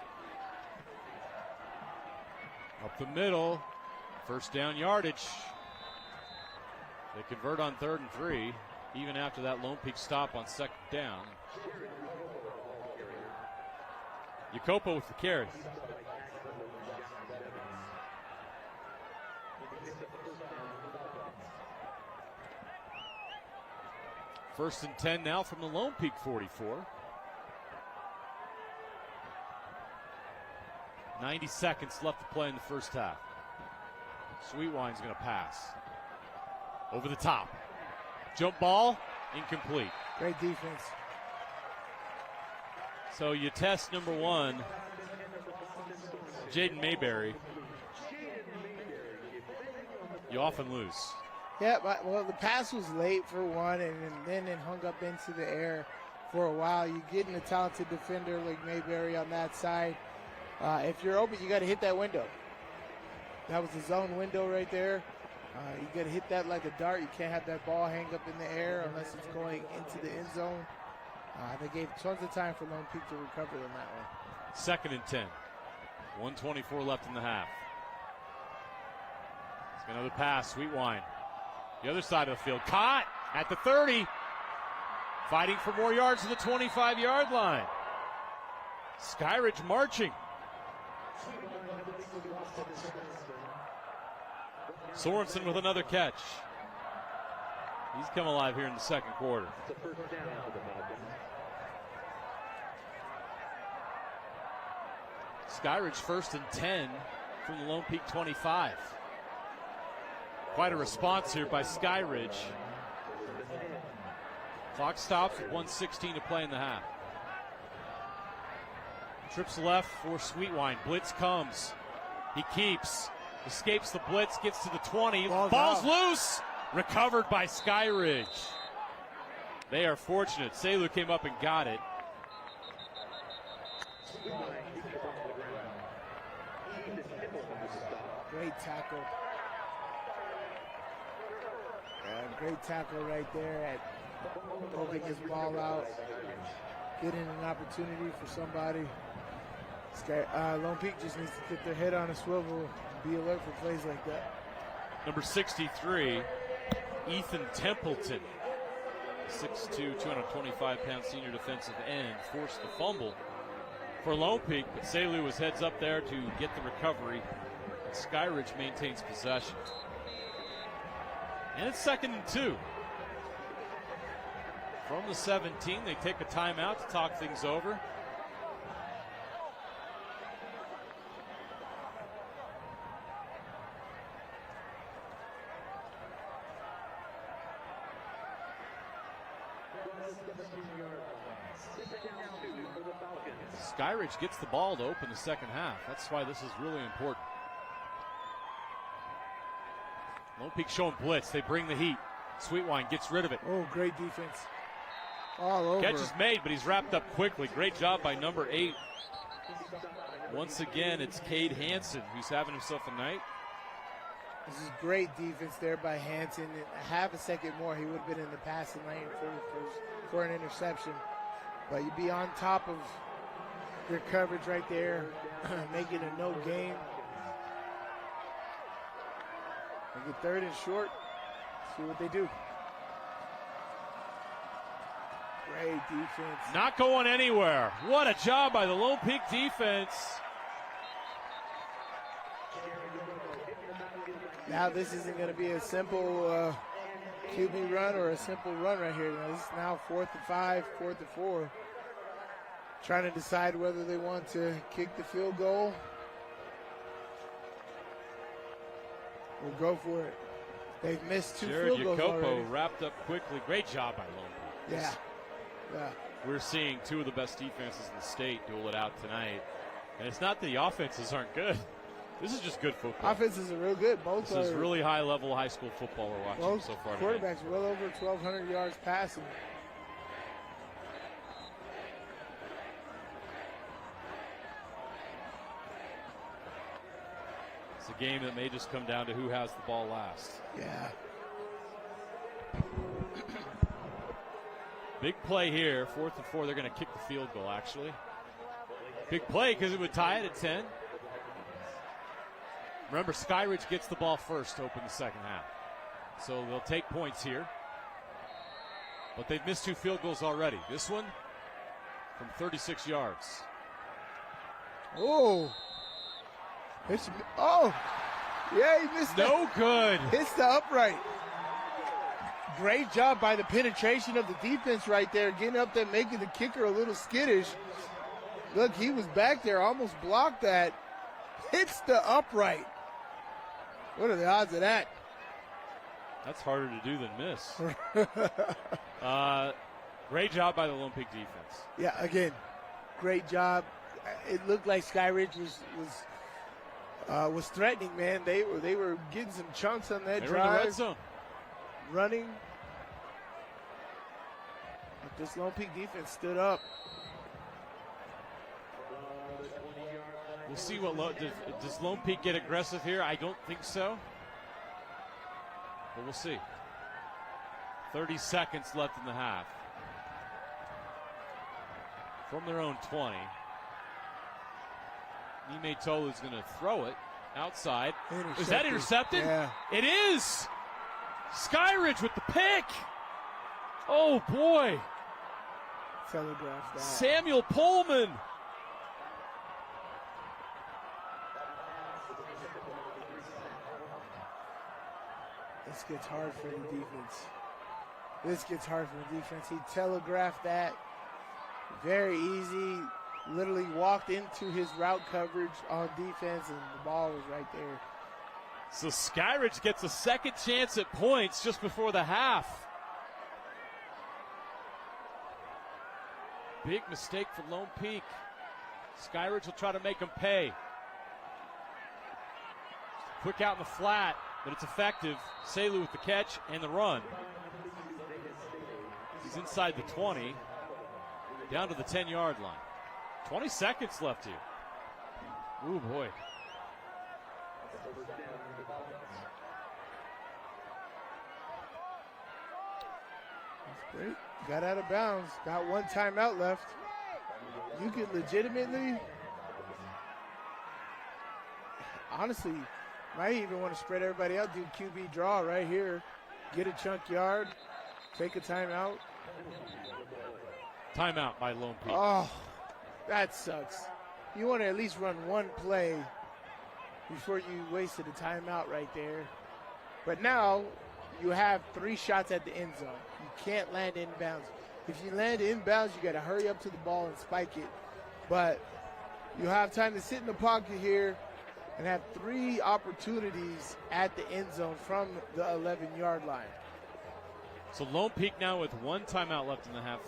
Up the middle, first down yardage. They convert on 3rd and 3, even after that Lone Peak stop on 2nd down. Jacopo with the carry. First and 10 now from the Lone Peak 44. 90 seconds left to play in the first half. Sweetwine's going to pass. Over the top. Jump ball, incomplete. Great defense. So you test number 1, Jaden Mayberry. You often lose. Yeah, well, the pass was late for one, and then it hung up into the air for a while. You're getting a talented defender like Mayberry on that side. If you're open, you got to hit that window. That was the zone window right there. You got to hit that like a dart. You can't have that ball hang up in the air unless it's going into the end zone. They gave tons of time for Lone Peak to recover on that one. 2nd and 10. 1:24 left in the half. It's another pass. Sweetwine. The other side of the field. Caught at the 30. Fighting for more yards to the 25-yard line. Skyridge marching. Sorensen with another catch. He's come alive here in the second quarter. Skyridge 1st and 10 from the Lone Peak 25. Quite a response here by Skyridge. Clock stops with 1:16 to play in the half. Trips left for Sweetwine. Blitz comes. He keeps. Escapes the blitz. Gets to the 20. Ball's loose. Recovered by Skyridge. They are fortunate. Selu came up and got it. Great tackle. Great tackle right there at holding his ball out, getting an opportunity for somebody. Lone Peak just needs to get their head on a swivel and be alert for plays like that. Number 63, Ethan Templeton. 6'2", 225-pound senior defensive end forced the fumble for Lone Peak, but Selu was heads up there to get the recovery. And Skyridge maintains possession. And it's 2nd and 2. From the 17, they take a timeout to talk things over. Skyridge gets the ball to open the second half. That's why this is really important. Lone Peak showing blitz. They bring the heat. Sweetwine gets rid of it. Oh, great defense. All over. Catch is made, but he's wrapped up quickly. Great job by number 8. Once again, it's Cade Hansen who's having himself a night. This is great defense there by Hansen. Half a second more, he would have been in the passing lane for an interception. But you'd be on top of your coverage right there, making a no gain. Make it 3rd and short. See what they do. Great defense. Not going anywhere. What a job by the Lone Peak defense. Now this isn't going to be a simple QB run or a simple run right here. This is now 4th and 5, 4th and 4. Trying to decide whether they want to kick the field goal or go for it. They've missed 2 field goals already. Jared Jacopo wrapped up quickly. Great job by Lone Peak. Yeah. We're seeing 2 of the best defenses in the state duel it out tonight. And it's not that the offenses aren't good. This is just good football. Offenses are real good. Both this is really high-level high school football we're watching both so far quarterbacks tonight. well over 1,200 yards passing. It's a game that may just come down to who has the ball last. Yeah. Big play here. 4th and 4. They're going to kick the field goal, actually. Big play because it would tie it at 10. Remember, Skyridge gets the ball first to open the second half. So they'll take points here. But they've missed 2 field goals already. This one from 36 yards. Oh. Yeah, he missed No good. Hits the upright. Great job by the penetration of the defense right there, getting up there, making the kicker a little skittish. Look, he was back there, almost blocked that. Hits the upright. What are the odds of that? That's harder to do than miss. Great job by the Lone Peak defense. Yeah, again, great job. It looked like Skyridge was threatening, man. They were getting some chunks on that They drive. were in the red zone. running. But this Lone Peak defense stood up. We'll see what does Lone Peak get aggressive here? I don't think so. But we'll see. 30 seconds left in the half. From their own 20. Nime Tolu's going to throw it outside. Is that intercepted? Yeah. It is! Skyridge with the pick! Oh, boy. Telegraph that. Samuel Pullman. This gets hard for the defense. He telegraphed that. Very easy. Literally walked into his route coverage on defense, and the ball was right there. So Skyridge gets a second chance at points just before the half. Big mistake for Lone Peak. Skyridge will try to make him pay. Quick out in the flat, but it's effective. Selu with the catch and the run. He's inside the 20, down to the 10-yard line. 20 seconds left here. Ooh, boy. That's great. Got out of bounds. Got one timeout left. You could legitimately, honestly, might even want to spread everybody out, do QB draw right here. Get a chunk yard. Take a timeout. Timeout by Lone Peak. Oh, that sucks. You want to at least run one play before you wasted a timeout right there. But now you have 3 shots at the end zone. You can't land inbounds. If you land inbounds, you got to hurry up to the ball and spike it. But you have time to sit in the pocket here and have 3 opportunities at the end zone from the 11-yard line. So Lone Peak now with 1 timeout left in the half.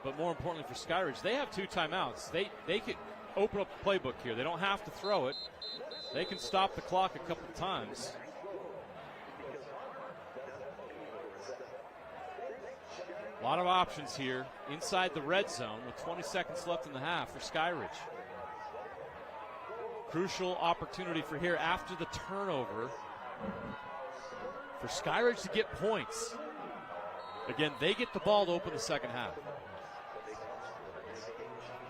But more importantly for Skyridge, they have 2 timeouts. They could open up the playbook here. They don't have to throw it. They can stop the clock a couple of times. A lot of options here inside the red zone with 20 seconds left in the half for Skyridge. Crucial opportunity for here after the turnover for Skyridge to get points. Again, they get the ball to open the second half.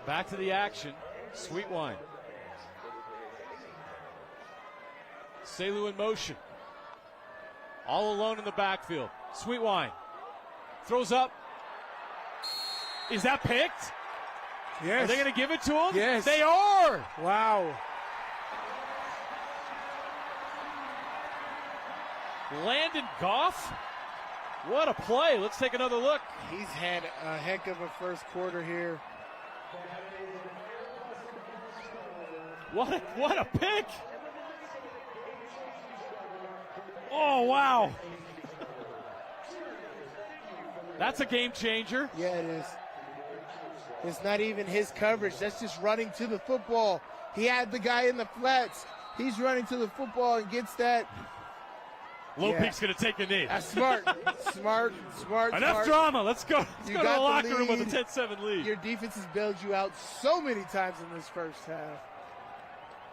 Back to the action. Sweetwine. Selu in motion. All alone in the backfield. Sweetwine throws up. Is that picked? Yes. Are they going to give it to him? Yes. They are. Wow. Landon Goff. What a play. Let's take another look. He's had a heck of a first quarter here. What a pick. Oh, wow. That's a game changer. Yeah, it is. It's not even his coverage. That's just running to the football. He had the guy in the flats. He's running to the football and gets that. Lone Peak's going to take a knee. That's smart. smart. Enough drama. Let's go. Let's go to the locker room with a 10-7 lead. Your defense has bailed you out so many times in this first half.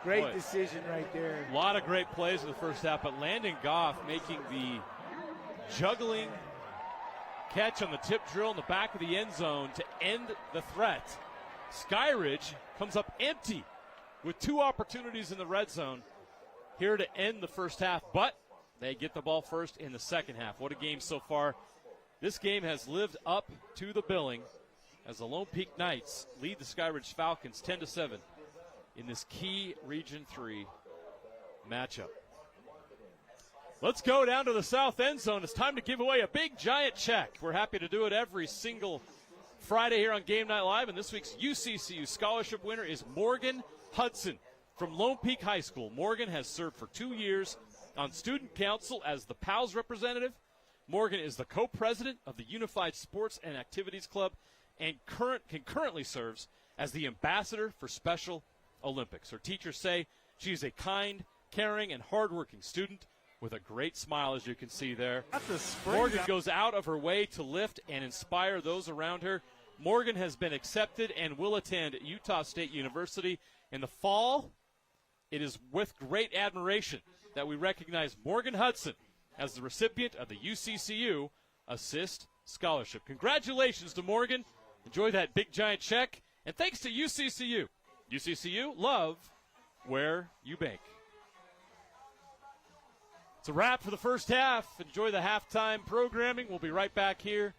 Great decision right there. A lot of great plays in the first half, but Landon Goff making the juggling catch on the tip drill in the back of the end zone to end the threat. Skyridge comes up empty with 2 opportunities in the red zone here to end the first half, but they get the ball first in the second half. What a game so far. This game has lived up to the billing as the Lone Peak Knights lead the Skyridge Falcons 10-7 in this key Region 3 matchup. Let's go down to the south end zone. It's time to give away a big, giant check. We're happy to do it every single Friday here on Game Night Live, and this week's UCCU scholarship winner is Morgan Hudson from Lone Peak High School. Morgan has served for 2 years on student council as the PALS representative. Morgan is the co-president of the Unified Sports and Activities Club and concurrently serves as the ambassador for Special Olympics. Her teachers say she is a kind, caring, and hardworking student with a great smile, as you can see there. That's a spring. Morgan goes out of her way to lift and inspire those around her. Morgan has been accepted and will attend Utah State University in the fall. It is with great admiration that we recognize Morgan Hudson as the recipient of the UCCU Assist Scholarship. Congratulations to Morgan. Enjoy that big giant check. And thanks to UCCU. UCCU, love where you bank. It's a wrap for the first half. Enjoy the halftime programming. We'll be right back here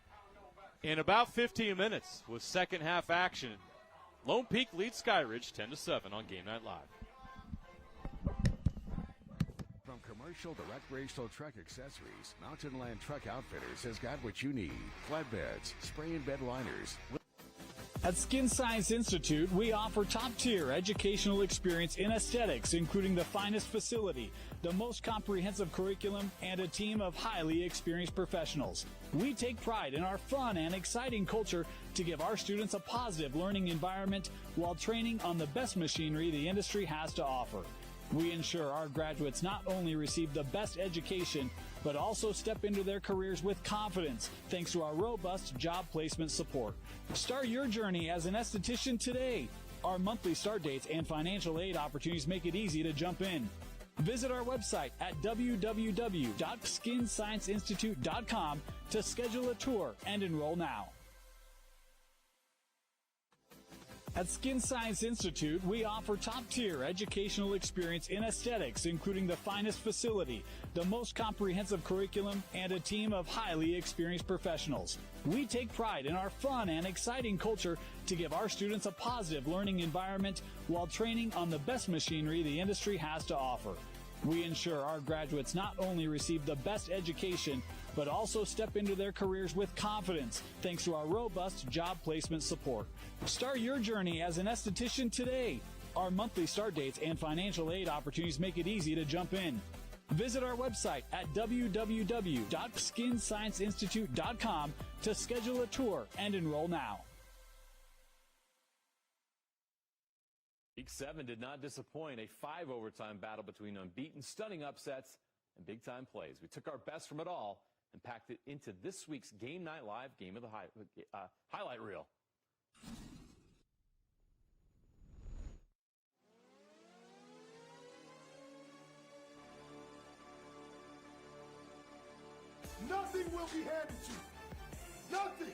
in about 15 minutes with second half action. Lone Peak leads Skyridge 10-7 on Game Night Live. From commercial to recreational truck accessories, Mountain Land Truck Outfitters has got what you need. Flatbeds, spray and bed liners. At Skin Science Institute, we offer top-tier educational experience in aesthetics, including the finest facility, the most comprehensive curriculum, and a team of highly experienced professionals. We take pride in our fun and exciting culture to give our students a positive learning environment while training on the best machinery the industry has to offer. We ensure our graduates not only receive the best education, but also step into their careers with confidence thanks to our robust job placement support. Start your journey as an esthetician today. Our monthly start dates and financial aid opportunities make it easy to jump in. Visit our website at www.skinscienceinstitute.com to schedule a tour and enroll now. At Skin Science Institute, we offer top-tier educational experience in aesthetics, including the finest facility, the most comprehensive curriculum, and a team of highly experienced professionals. We take pride in our fun and exciting culture to give our students a positive learning environment while training on the best machinery the industry has to offer. We ensure our graduates not only receive the best education, but also step into their careers with confidence thanks to our robust job placement support. Start your journey as an esthetician today. Our monthly start dates and financial aid opportunities make it easy to jump in. Visit our website at www.skinscienceinstitute.com to schedule a tour and enroll now. Week 7 did not disappoint. A 5-overtime battle between unbeaten, stunning upsets and big-time plays. We took our best from it all and packed it into this week's Game Night Live Game of the Highlight Reel. Nothing will be handed to you. Nothing.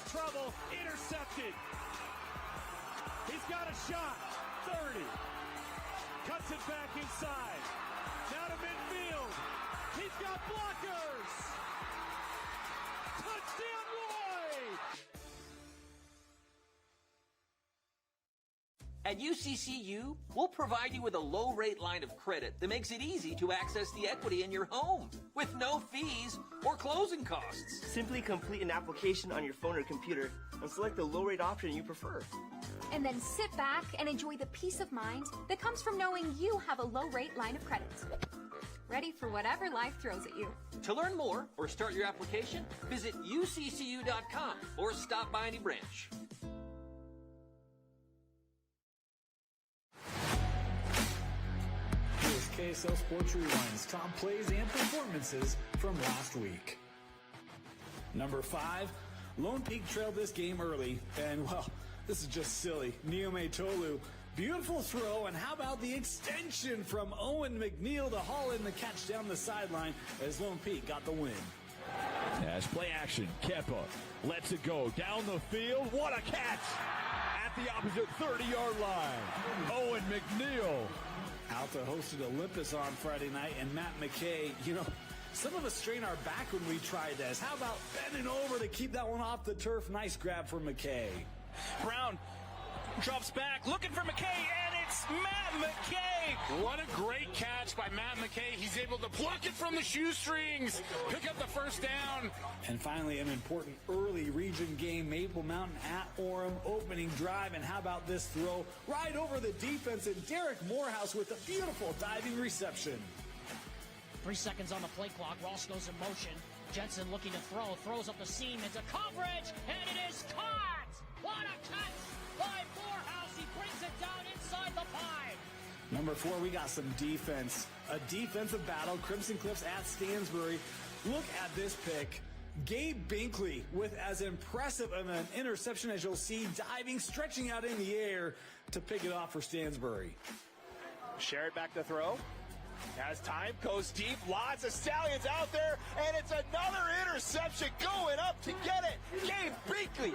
Trouble, intercepted. He's got a shot. 30. Cuts it back inside. Now to midfield. He's got blockers. Touchdown, Roy! At UCCU, we'll provide you with a low-rate line of credit that makes it easy to access the equity in your home with no fees or closing costs. Simply complete an application on your phone or computer and select the low-rate option you prefer. And then sit back and enjoy the peace of mind that comes from knowing you have a low-rate line of credit. Ready for whatever life throws at you. To learn more or start your application, visit uccu.com or stop by any branch. Here's KSL Sports Rewind's top plays and performances from last week. Number 5, Lone Peak trailed this game early, and, well, this is just silly. Niome Tolu Beautiful throw, and how about the extension from Owen McNeil to haul in the catch down the sideline as Lone Peak got the win. As play action, Kepa lets it go down the field. What a catch at the opposite 30-yard line. Owen McNeil. Alta hosted Olympus on Friday night, and Matt McKay, some of us strain our back when we try this. How about bending over to keep that one off the turf? Nice grab for McKay. Brown drops back, looking for McKay, and it's Matt McKay. What a great catch by Matt McKay. He's able to pluck it from the shoestrings, pick up the first down. And finally, an important early region game, Maple Mountain at Orem, opening drive. And how about this throw right over the defense, and Derek Morehouse with a beautiful diving reception. 3 seconds on the play clock. Ross goes in motion. Jensen looking to throw, throws up the seam into coverage, and it is caught! What a catch by Morehouse. He brings it down inside the 5. Number 4, we got some defense. A defensive battle. Crimson Cliffs at Stansbury. Look at this pick. Gabe Binkley with as impressive of an interception as you'll see, diving, stretching out in the air to pick it off for Stansbury. Sherrod back to throw. As time goes deep, lots of Stallions out there, and it's another interception going up to get it. Gabe Binkley.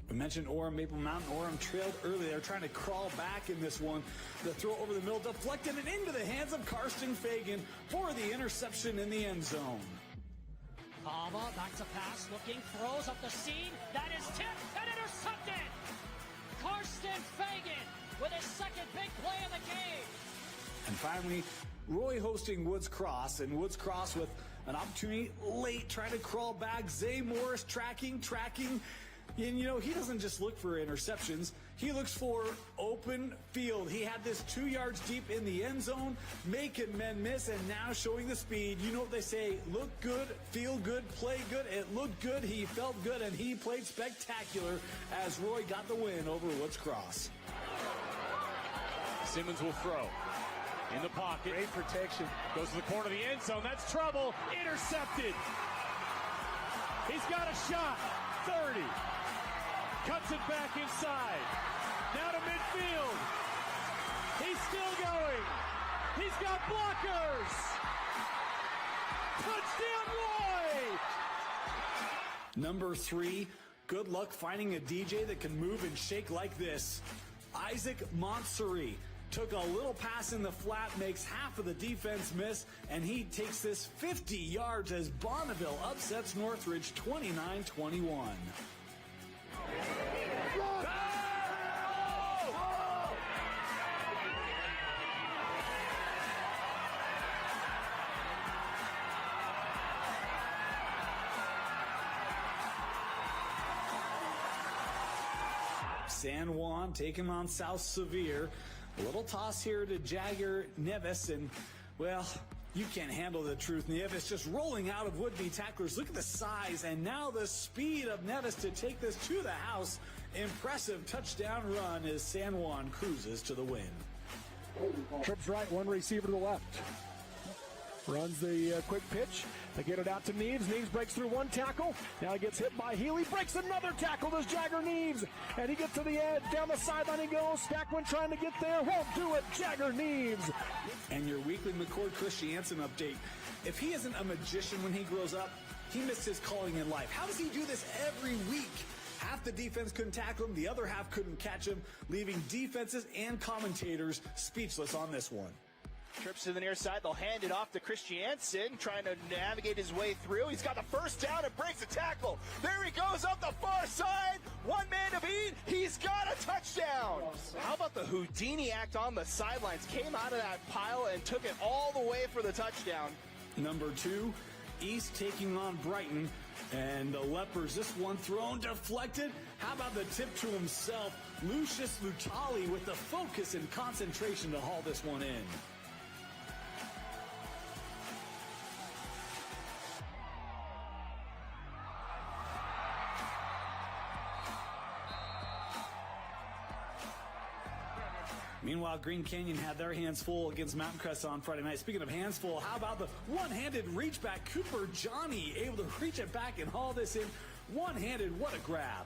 We mentioned Orem, Maple Mountain. Orem trailed early. They're trying to crawl back in this one. The throw over the middle, deflected and into the hands of Karsten Fagan for the interception in the end zone. Kava back to pass, looking, throws up the seam. That is tipped and intercepted. Karsten Fagan with his second big play of the game. And finally, Roy hosting Woods Cross, and Woods Cross with an opportunity late, trying to crawl back. Zay Morris tracking, and he doesn't just look for interceptions. He looks for open field. He had this 2 yards deep in the end zone, making men miss, and now showing the speed. You know what they say, look good, feel good, play good. It looked good, he felt good, and he played spectacular as Roy got the win over Woods Cross. Simmons will throw. In the pocket. Great protection. Goes to the corner of the end zone. That's trouble. Intercepted. He's got a shot. 30. Cuts it back inside. Now to midfield. He's still going. He's got blockers. Touchdown, Roy! Number 3, good luck finding a DJ that can move and shake like this. Isaac Montsuri took a little pass in the flat, makes half of the defense miss, and he takes this 50 yards as Bonneville upsets Northridge 29-21. San Juan taking on South Sevier. A little toss here to Jagger Nevis, and, well, you can't handle the truth. Nevis just rolling out of would-be tacklers. Look at the size, and now the speed of Nevis to take this to the house. Impressive touchdown run as San Juan cruises to the win. Trips right, one receiver to the left. Runs the quick pitch. They get it out to Neves. Neves breaks through one tackle. Now he gets hit by Healy. Breaks another tackle. There's Jagger Neves. And he gets to the edge. Down the sideline he goes. Stackman trying to get there. Won't do it. Jagger Neves. And your weekly McCord Christiansen update. If he isn't a magician when he grows up, he missed his calling in life. How does he do this every week? Half the defense couldn't tackle him. The other half couldn't catch him, leaving defenses and commentators speechless on this one. Trips to the near side. They'll hand it off to Christiansen, trying to navigate his way through. He's got the first down and breaks a tackle. There he goes up the far side. One man to beat. He's got a touchdown. How about the Houdini act on the sidelines? Came out of that pile and took it all the way for the touchdown. Number 2, East taking on Brighton. And the Lepers, this one thrown, deflected. How about the tip to himself? Lucius Lutali with the focus and concentration to haul this one in. Meanwhile, Green Canyon had their hands full against Mountain Crest on Friday night. Speaking of hands full, how about the one-handed reach back? Cooper Johnny able to reach it back and haul this in one-handed. What a grab.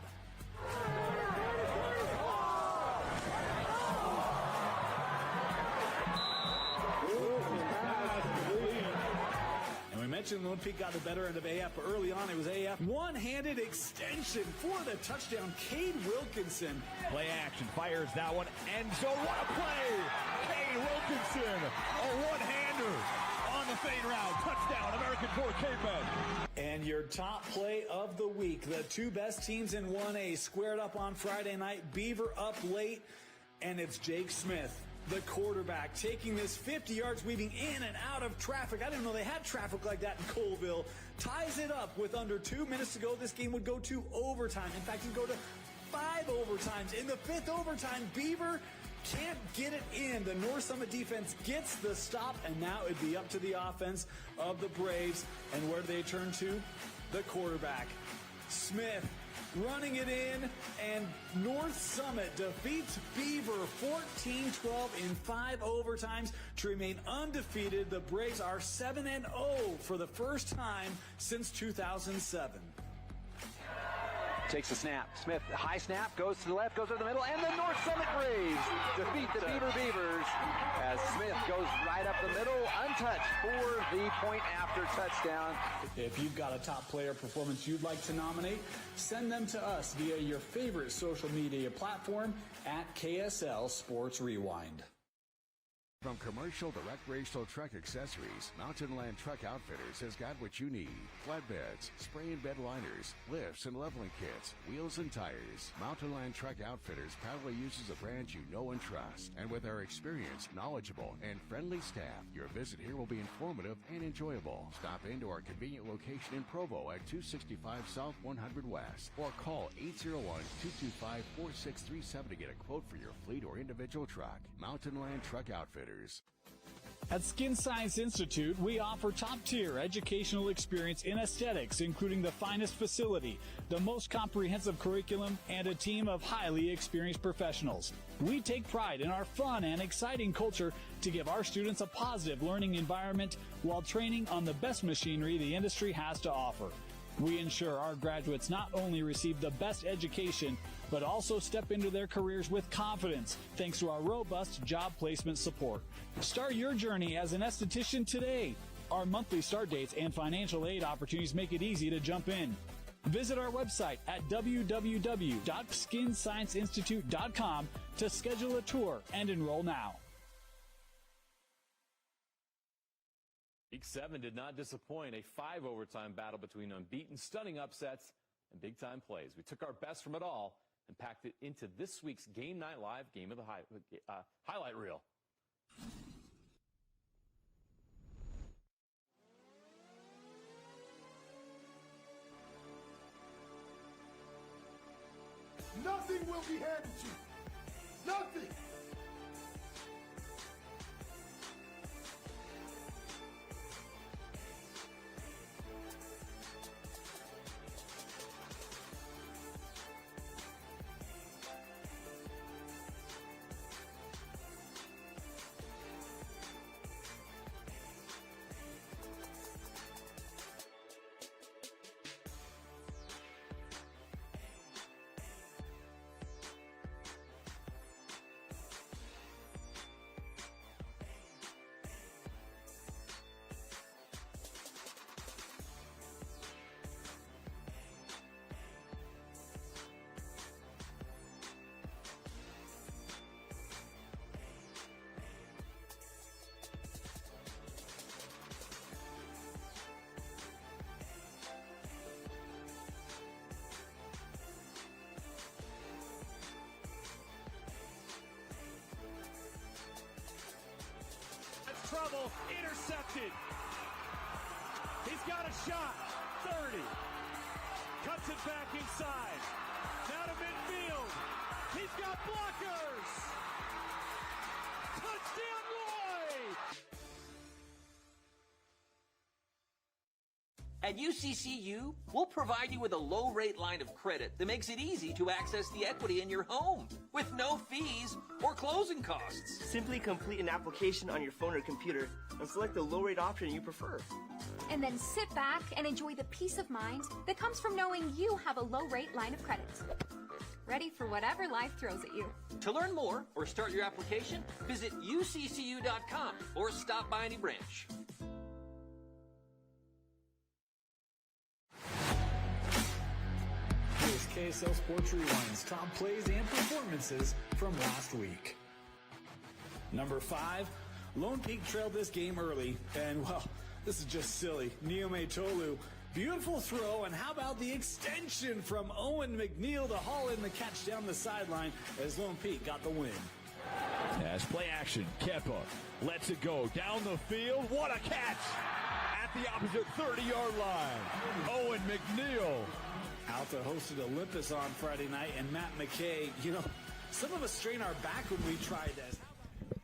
possession. Lone Peak got the better end of AF, but early on it was AF. One-handed extension for the touchdown. Cade Wilkinson. Play action, fires that one, end zone. What a play! Cade Wilkinson, a one-hander on the fade route. Touchdown, American Fork Cavemen. And your top play of the week. The two best teams in 1A squared up on Friday night. Beaver up late, and it's Jake Smith, the quarterback, taking this 50 yards, weaving in and out of traffic. I didn't know they had traffic like that in Colville. Ties it up with under 2 minutes to go. This game would go to overtime. In fact, it'd go to 5 overtimes. In the 5th overtime, Beaver can't get it in. The North Summit defense gets the stop, and now it'd be up to the offense of the Braves. And where do they turn to? The quarterback, Smith, running it in, and North Summit defeats Beaver 14-12 in 5 overtimes to remain undefeated. The Braves are 7-0 for the first time since 2007. Takes the snap. Smith, high snap, goes to the left, goes to the middle, and the North Summit Braves defeat the Beaver Beavers as Smith goes right up the middle, untouched for the point after touchdown. If you've got a top player performance you'd like to nominate, send them to us via your favorite social media platform at KSL Sports Rewind. From commercial to recreational truck accessories, Mountain Land Truck Outfitters has got what you need. Flatbeds, spray and bed liners, lifts and leveling kits, wheels and tires. Mountain Land Truck Outfitters proudly uses a brand you know and trust. And with our experienced, knowledgeable, and friendly staff, your visit here will be informative and enjoyable. Stop into our convenient location in Provo at 265 South 100 West or call 801-225-4637 to get a quote for your fleet or individual truck. Mountain Land Truck Outfitters. At Skin Science Institute, we offer top-tier educational experience in aesthetics, including the finest facility, the most comprehensive curriculum, and a team of highly experienced professionals. We take pride in our fun and exciting culture to give our students a positive learning environment while training on the best machinery the industry has to offer. We ensure our graduates not only receive the best education, but also step into their careers with confidence, thanks to our robust job placement support. Start your journey as an esthetician today. Our monthly start dates and financial aid opportunities make it easy to jump in. Visit our website at www.skinscienceinstitute.com to schedule a tour and enroll now. Week 7 did not disappoint. A 5 overtime battle between unbeaten, stunning upsets and big-time plays. We took our best from it all and packed it into this week's Game Night Live Game of the Highlight Reel. Nothing will be handed to you. Nothing. Trouble, intercepted. He's got a shot. 30. Cuts it back inside. Now to midfield. He's got blockers. Touchdown, Roy! At UCCU, we'll provide you with a low-rate line of credit that makes it easy to access the equity in your home with no fees or closing costs. Simply complete an application on your phone or computer and select the low-rate option you prefer. And then sit back and enjoy the peace of mind that comes from knowing you have a low-rate line of credit. Ready for whatever life throws at you. To learn more or start your application, visit uccu.com or stop by any branch. KSL Sports Rewind's top plays and performances from last week. Number 5, Lone Peak trailed this game early, and well, this is just silly. Niome Tolu, beautiful throw, and how about the extension from Owen McNeil to haul in the catch down the sideline as Lone Peak got the win. As play action, Kepa lets it go down the field. What a catch! At the opposite 30-yard line, Owen McNeil. Alta hosted Olympus on Friday night, and Matt McKay, some of us strain our back when we tried this.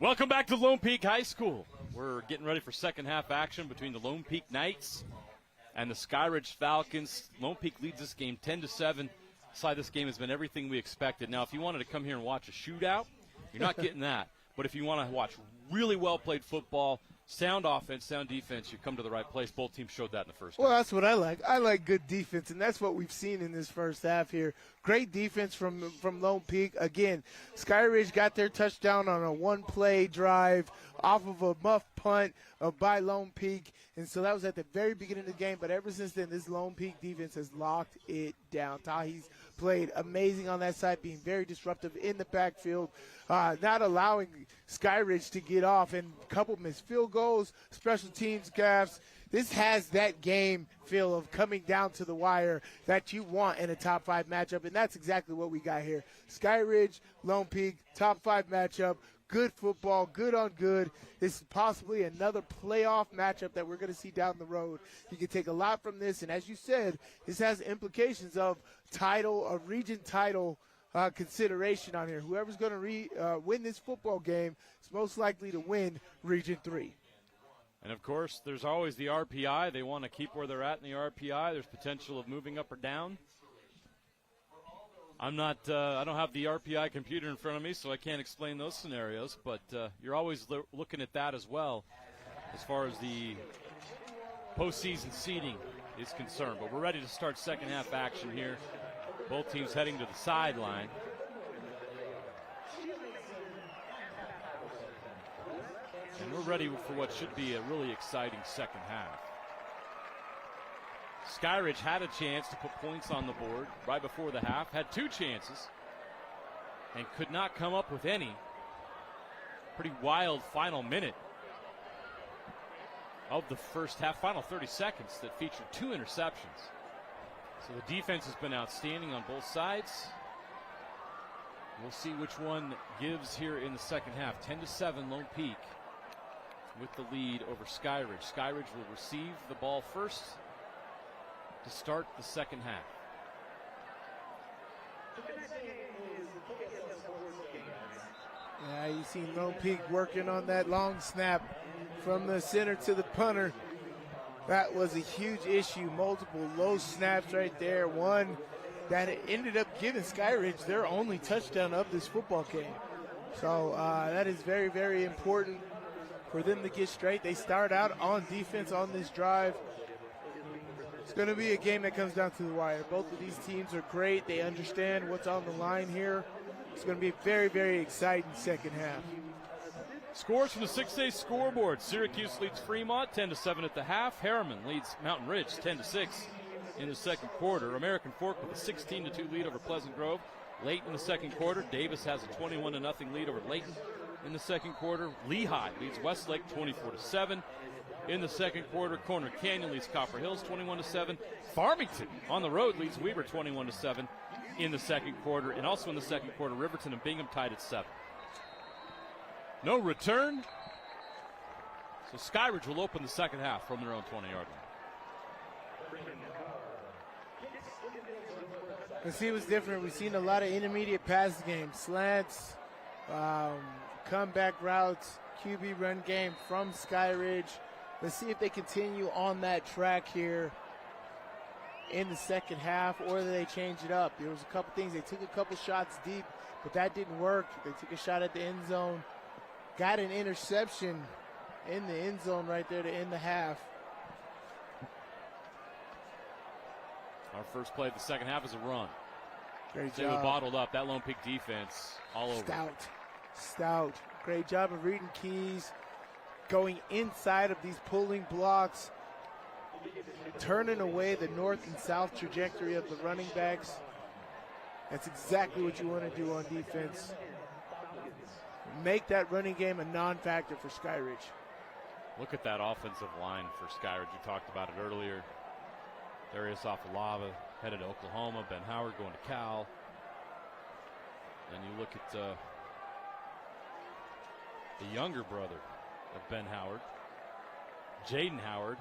Welcome back to Lone Peak High School. We're getting ready for second half action between the Lone Peak Knights and the Skyridge Falcons. Lone Peak leads this game 10-7. This game has been everything we expected. Now, if you wanted to come here and watch a shootout, you're not getting that. But if you want to watch really well-played football, sound offense, sound defense, you come to the right place. Both teams showed that in the first half. Well, that's what I like. I like good defense, and that's what we've seen in this first half here. Great defense from Lone Peak. Again, Skyridge got their touchdown on a one-play drive off of a muff punt by Lone Peak, and so that was at the very beginning of the game. But ever since then, this Lone Peak defense has locked it down. Tahi's played amazing on that side, being very disruptive in the backfield, not allowing Skyridge to get off, and a couple missed field goals, special teams gaffes. This has that game feel of coming down to the wire that you want in a top 5 matchup, and that's exactly what we got here. Skyridge, Lone Peak, top 5 matchup, good football, good on good. This is possibly another playoff matchup that we're going to see down the road. You can take a lot from this, and as you said, this has implications of region title consideration on here. Whoever's going to win this football game is most likely to win Region 3. And, of course, there's always the RPI. They want to keep where they're at in the RPI. There's potential of moving up or down. I don't have the RPI computer in front of me, so I can't explain those scenarios, but you're always looking at that as well as far as the postseason seeding is concerned. But we're ready to start second half action here. Both teams heading to the sideline. And we're ready for what should be a really exciting second half. Skyridge had a chance to put points on the board right before the half, had 2 chances, and could not come up with any. Pretty wild final minute of the first half, final 30 seconds that featured 2 interceptions. So the defense has been outstanding on both sides. We'll see which one gives here in the second half. 10-7 Lone Peak with the lead over Skyridge. Skyridge will receive the ball first to start the second half. Yeah, you see Lone Peak working on that long snap from the center to the punter. That was a huge issue. Multiple low snaps right there. One that ended up giving Skyridge their only touchdown of this football game. So that is very, very important for them to get straight. They start out on defense on this drive. It's going to be a game that comes down to the wire. Both of these teams are great. They understand what's on the line here. It's going to be a very, very exciting second half. Scores from the 6A scoreboard. Syracuse leads Fremont 10-7 at the half. Harriman leads Mountain Ridge 10-6 in the second quarter. American Fork with a 16-2 lead over Pleasant Grove late in the second quarter. Davis has a 21-0 lead over Layton in the second quarter. Lehigh leads Westlake 24-7 in the second quarter. Corner Canyon leads Copper Hills 21-7. Farmington on the road leads Weber 21-7 in the second quarter. And also in the second quarter, Riverton and Bingham tied at 7. No return. So Skyridge will open the second half from their own 20-yard line. Let's see what's different. We've seen a lot of intermediate pass games, slants, comeback routes, QB run game from Skyridge. Let's see if they continue on that track here in the second half, or they change it up. There was a couple things. They took a couple shots deep, but that didn't work. They took a shot at the end zone. Got an interception in the end zone right there to end the half. Our first play of the second half is a run. Great They job. were bottled up. That Lone Peak defense all over. Stout. Great job of reading keys, going inside of these pulling blocks, turning away the north and south trajectory of the running backs. That's exactly what you want to do on defense. Make that running game a non-factor for Skyridge. Look at that offensive line for Skyridge. You talked about it earlier. Darius Afalava headed to Oklahoma. Ben Howard going to Cal. And you look at the younger brother of Ben Howard, Jaden Howard,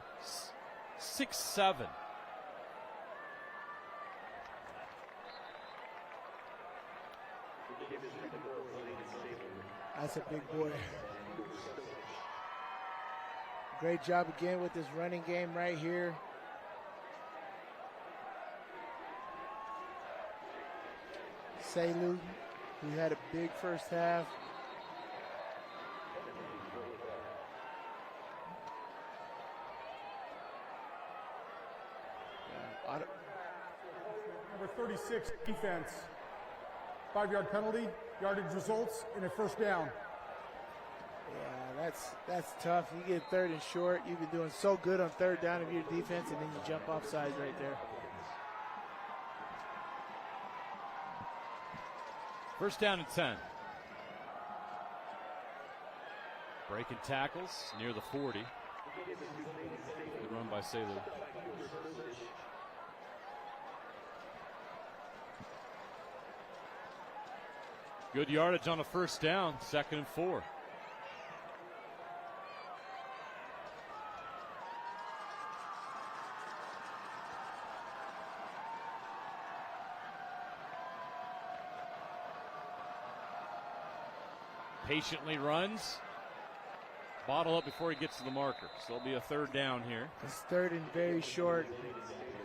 6'7". That's a big boy. Great job again with this running game right here. Selu, who had a big first half. Number 36, defense. 5-yard penalty, yardage results, and a first down. Yeah, that's tough. You get 3rd and short. You've been doing so good on 3rd down of your defense, and then you jump off sides right there. First down and 10. Breaking tackles near the 40. Good run by Selu. Good yardage on a first down, 2nd and 4. Patiently runs. Bottle up before he gets to the marker. So it'll be a 3rd down here. It's 3rd and very short.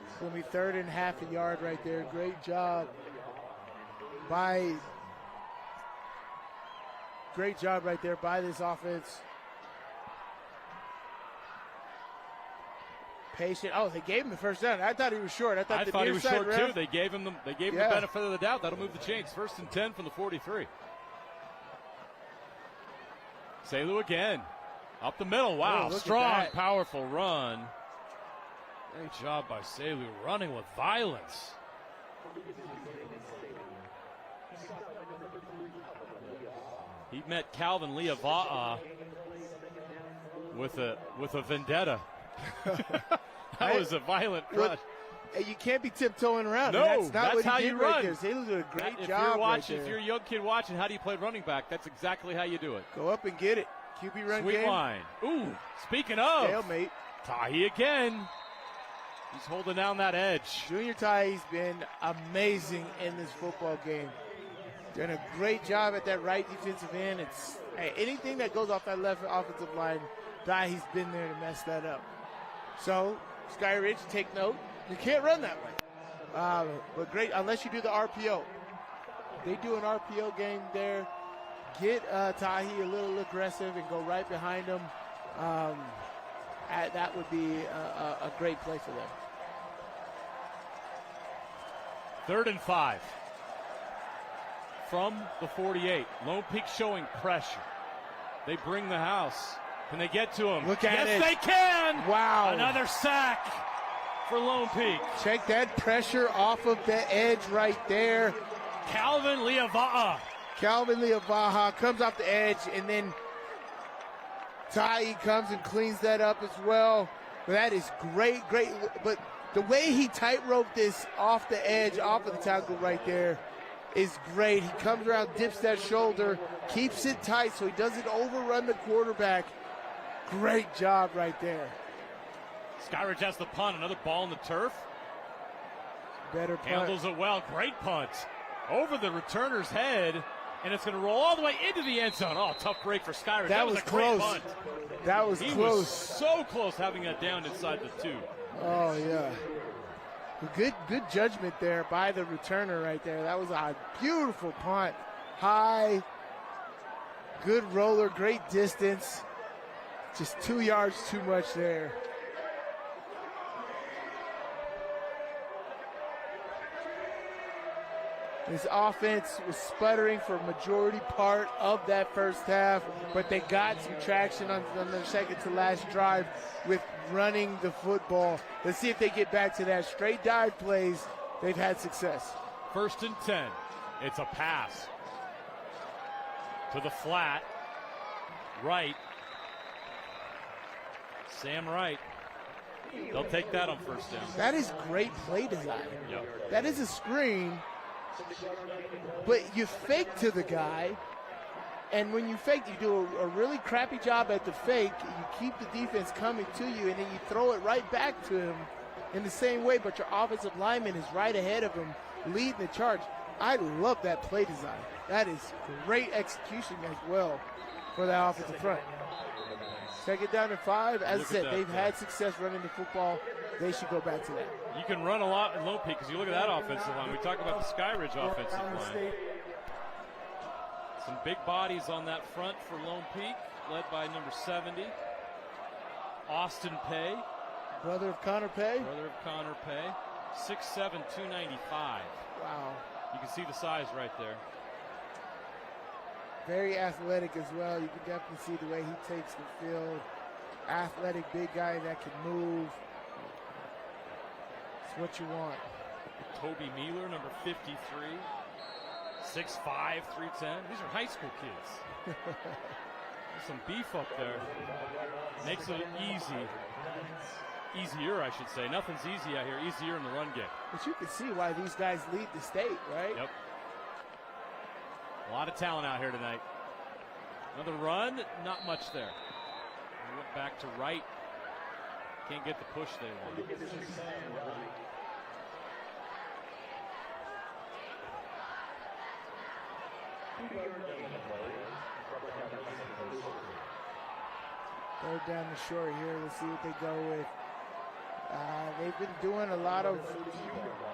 It's going to be 3rd and half a yard right there. Great job by this offense. Patient. Oh, they gave him the first down. I thought he was short. I thought he was short too. They gave him the benefit of the doubt. That'll move the chains. 1st and 10 from the 43. Selu again. Up the middle. Wow. Strong, powerful run. Great job by Selu running with violence. He met Calvin Leava'a with a vendetta. That was a violent rush. Hey, you can't be tiptoeing around. No, that's how you run. Right there. Selu did a great job. If you're a young kid watching, how do you play running back? That's exactly how you do it. Go up and get it. QB run Sweet game. line. Ooh, speaking of. Stalemate. Tahi again. He's holding down that edge. Junior Tahi's been amazing in this football game. Doing a great job at that right defensive end. Anything that goes off that left offensive line, Tahi's been there to mess that up. So, Skyridge, take note. You can't run that way. But great, unless you do the RPO. They do an RPO game there. Get Tahi a little aggressive and go right behind him. That would be a great play for them. 3rd and 5. From the 48. Lone Peak showing pressure. They bring the house. Can they get to him? Look at it. Yes, they can. Wow. Another sack for Lone Peak. Check that pressure off of the edge right there. Calvin Leava'a comes off the edge, and then Tahi comes and cleans that up as well. But that is great. But the way he tightrope this off the edge, off of the tackle right there, is great. He comes around, dips that shoulder, keeps it tight so he doesn't overrun the quarterback. Great job right there. Skyridge has the punt. Another ball in the turf. Better punt. Handles it well. Great punt. Over the returner's head, and it's going to roll all the way into the end zone. Oh, tough break for Skyridge. That was a close. Great punt. That was close. He was so close having that down inside the 2. Oh, yeah. Good judgment there by the returner right there. That was a beautiful punt. High, good roller, great distance. Just 2 yards too much there. This offense was sputtering for a majority part of that first half, but they got some traction on their second to last drive with running the football. Let's see if they get back to that. Straight dive plays, they've had success. 1st and 10. It's a pass to the flat. Wright. Sam Wright. They'll take that on 1st down. That is great play design. Yep. That is a screen, but you fake to the guy, and when you fake, you do a really crappy job at the fake. You keep the defense coming to you, and then you throw it right back to him in the same way, but your offensive lineman is right ahead of him, leading the charge. I love that play design. That is great execution as well for that offensive front. Take it down to 5. As I said, they've had success running the football. They should go back to that. You can run a lot in Lone Peak because you look at that offensive line. We talk about the Skyridge offensive line. Some big bodies on that front for Lone Peak, led by number 70, Austin Pay. Brother of Connor Pay? Brother of Connor Pay. 6'7", 295. Wow. You can see the size right there. Very athletic as well. You can definitely see the way he takes the field. Athletic, big guy that can move. It's what you want. Toby Mealer, number 53. 6'5", 310. These are high school kids. There's some beef up there. Makes it easier, I should say. Nothing's easy out here. Easier in the run game. But you can see why these guys lead the state, right? Yep. A lot of talent out here tonight. Another run, not much there. We went back to right. Can't get the push they want. Third down the short here. Let's see what they go with. They've been doing a lot of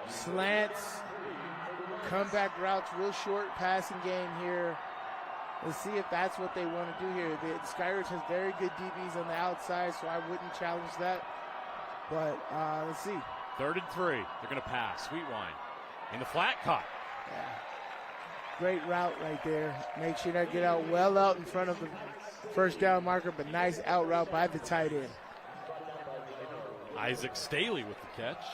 slants, comeback routes, real short passing game here. Let's see if that's what they want to do here. Skyridge has very good DBs on the outside, so I wouldn't challenge that. But let's see. 3rd and 3. They're going to pass. Sweetwine. In the flat caught. Yeah. Great route right there. Make sure that get out well out in front of the first down marker, but nice out route by the tight end. Isaac Staley with the catch.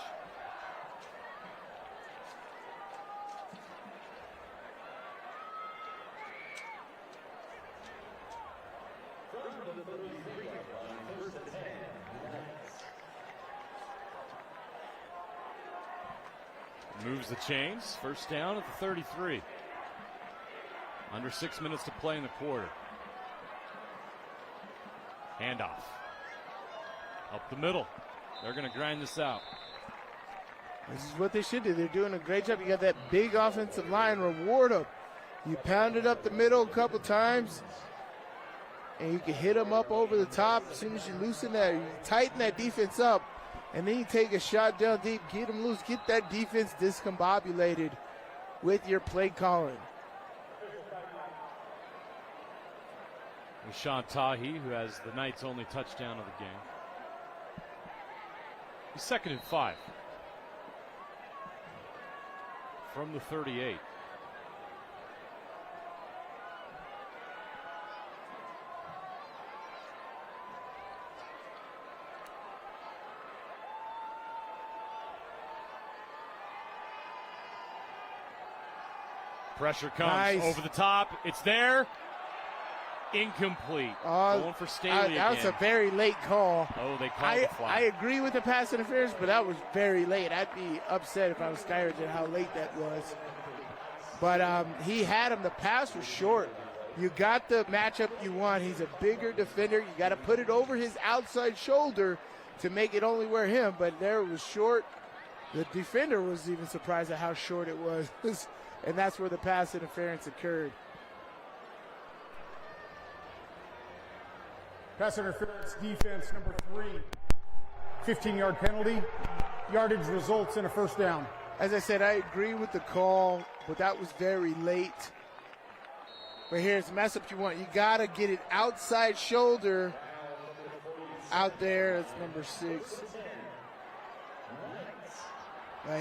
Moves the chains. 1st down at the 33. Under 6 minutes to play in the quarter. Handoff. Up the middle. They're going to grind this out. This is what they should do. They're doing a great job. You got that big offensive line. Reward them. You pound it up the middle a couple times, and you can hit them up over the top. As soon as you loosen that, you tighten that defense up, and then you take a shot down deep, get them loose, get that defense discombobulated with your play calling. Rashawn Tahi, who has the night's only touchdown of the game. He's 2nd and 5. From the 38. Pressure comes over the top. It's there. Incomplete. Going for Staley that was again. a very late call. Oh, they called the flag. I agree with the pass interference, but that was very late. I'd be upset if I was Skyridge at how late that was. But he had him. The pass was short. You got the matchup you want. He's a bigger defender. You got to put it over his outside shoulder to make it only wear him. But there it was short. The defender was even surprised at how short it was. And that's where the pass interference occurred. Pass interference defense number 3. 15-yard penalty. Yardage results in a 1st down. As I said, I agree with the call, but that was very late. But here's the matchup you want. You got to get it outside shoulder out there. That's number 6.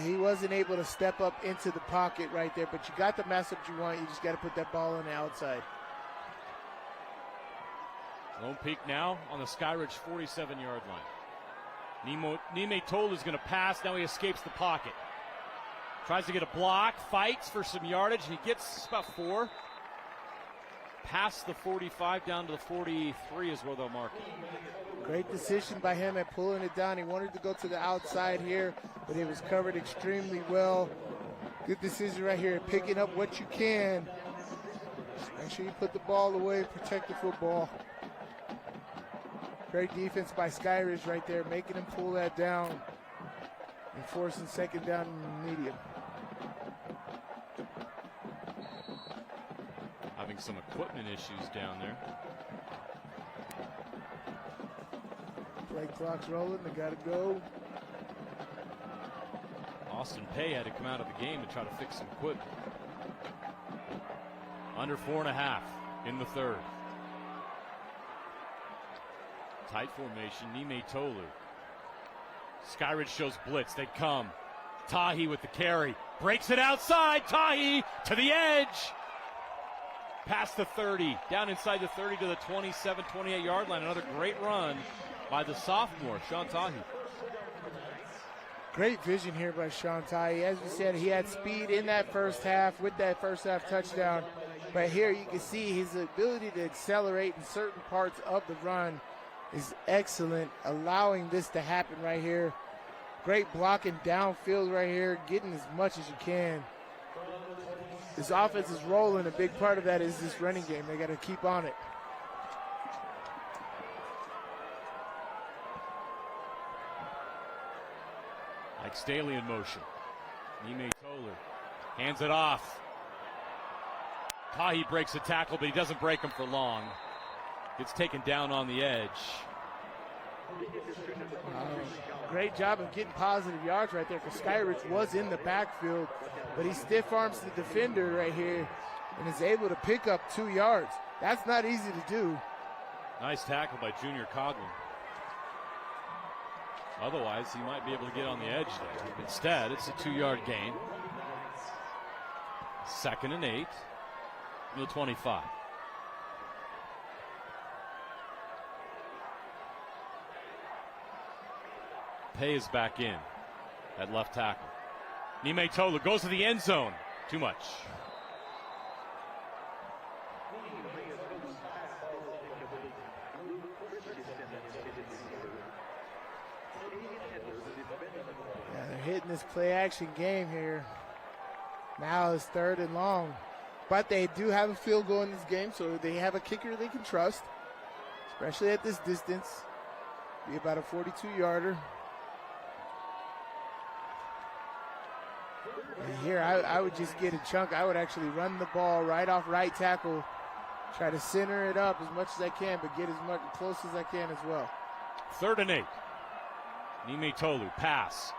He wasn't able to step up into the pocket right there, but you got the matchup you want. You just got to put that ball on the outside. Lone Peak now on the Skyridge 47-yard line. Nime Tolu is going to pass. Now he escapes the pocket. Tries to get a block, fights for some yardage. He gets about 4. Past the 45 down to the 43 is where they'll mark it. Great decision by him at pulling it down. He wanted to go to the outside here, but it was covered extremely well. Good decision right here, picking up what you can. Make sure you put the ball away, protect the football. Great defense by Skyridge right there, making him pull that down and forcing second down in the medium. Having some equipment issues down there. Play clock's rolling, they gotta go. Austin Pay had to come out of the game to try to fix some equipment. Under 4.5 in the third. Tight formation, Nime Tolu. Skyridge shows blitz, they come. Tahi with the carry, breaks it outside, Tahi to the edge. Past the 30, down inside the 30 to the 27, 28-yard line. Another great run by the sophomore, Sean Tahi. Great vision here by Sean Tahi. As we said, he had speed in that first half with that first half touchdown. But here you can see his ability to accelerate in certain parts of the run is excellent, allowing this to happen right here. Great blocking downfield right here, getting as much as you can. This offense is rolling. A big part of that is this running game. They got to keep on it. Like Staley in motion. Nime Toler hands it off. Tahi breaks the tackle, but he doesn't break him for long. Gets taken down on the edge. Great job of getting positive yards right there because Skyridge was in the backfield, but he stiff arms the defender right here and is able to pick up 2 yards. That's not easy to do. Nice tackle by Junior Coughlin. Otherwise, he might be able to get on the edge there. Instead, it's a 2-yard gain. 2nd and 8 from the 25. Pay is back in at left tackle. Nime Tolu goes to the end zone. Too much. Yeah, they're hitting this play action game here. Now it's 3rd and long. But they do have a field goal in this game, so they have a kicker they can trust, especially at this distance. Be about a 42-yarder. And here, I would just get a chunk. I would actually run the ball right off right tackle, try to center it up as much as I can, but get as much close as I can as well. 3rd and 8. Nime Tolu, pass.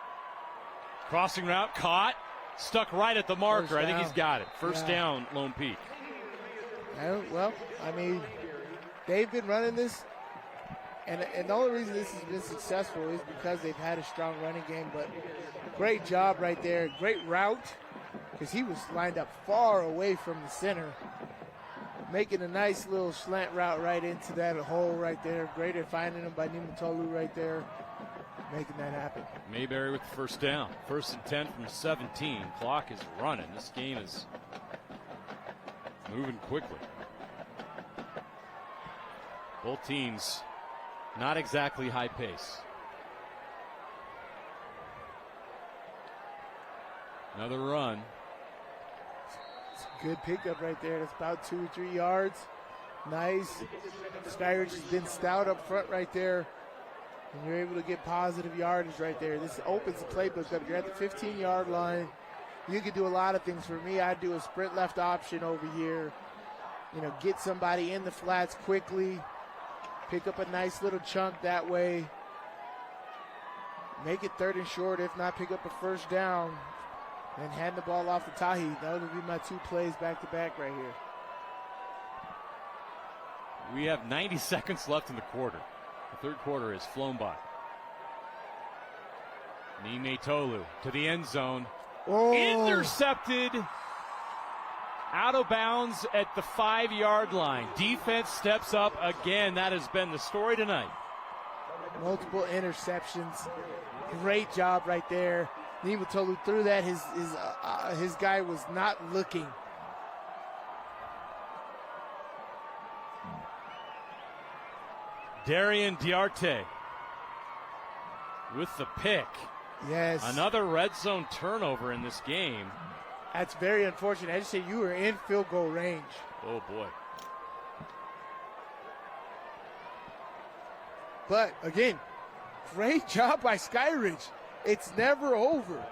Crossing route, caught. Stuck right at the marker. I think he's got it. First down, Lone Peak. Well, I mean, they've been running this, and the only reason this has been successful is because they've had a strong running game, but great job right there. Great route, because he was lined up far away from the center, making a nice little slant route right into that hole right there. Great at finding him by Nime Tolu right there, making that happen. Mayberry with the first down. 1st and 10 from 17. Clock is running. This game is moving quickly. Both teams not exactly high pace. Another run. It's a good pickup right there. That's about 2 or 3 yards. Nice. Skyridge has been stout up front right there. And you're able to get positive yardage right there. This opens the playbook up. You're at the 15-yard line. You can do a lot of things. For me, I do a sprint left option over here. You know, get somebody in the flats quickly. Pick up a nice little chunk that way. Make it 3rd and short. If not, pick up a first down. And hand the ball off to Tahi. That would be my 2 plays back-to-back right here. We have 90 seconds left in the quarter. The 3rd quarter has flown by. Nime Tolu to the end zone. Oh. Intercepted. Out of bounds at the 5-yard line. Defense steps up again. That has been the story tonight. Multiple interceptions. Great job right there. Niumatalou threw that. His guy was not looking. Darian Diarte with the pick. Yes. Another red zone turnover in this game. That's very unfortunate. I just say you were in field goal range. Oh, boy. But, again, great job by Skyridge. It's never over.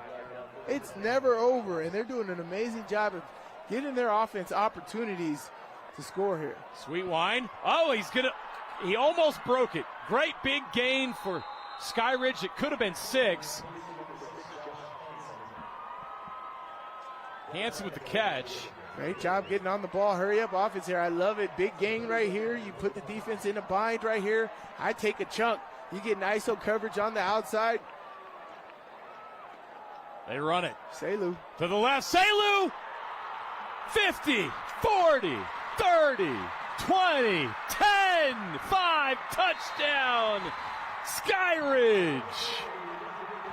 It's never over. And they're doing an amazing job of getting their offense opportunities to score here. Sweet wine. Oh, he almost broke it. Great big gain for Skyridge. It could have been 6. Hanson with the catch. Great job getting on the ball. Hurry up offense here. I love it. Big gain right here. You put the defense in a bind right here. I take a chunk. You get an ISO coverage on the outside. They run it. Selu. To the left. Selu! 50, 40, 30, 20, 10, 5, touchdown! Skyridge!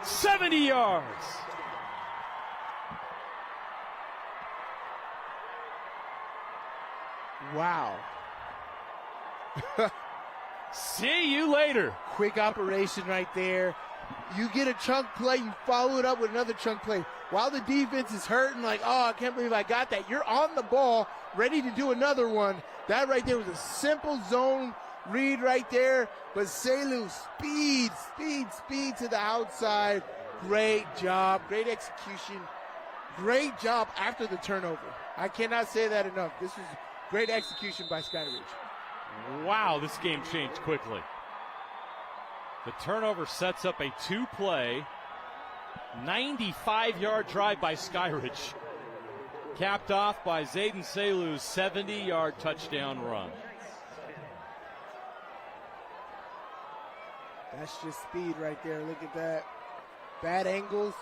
70 yards. Wow. See you later. Quick operation right there. You get a chunk play, you follow it up with another chunk play. While the defense is hurting, like, oh, I can't believe I got that. You're on the ball, ready to do another one. That right there was a simple zone read right there. But Selu, speed to the outside. Great job, great execution. Great job after the turnover. I cannot say that enough. This was great execution by Skyridge. Wow, this game changed quickly. The turnover sets up a 2-play, 95-yard drive by Skyridge, capped off by Zayden Selu's 70-yard touchdown run. That's just speed right there. Look at that. Bad angles.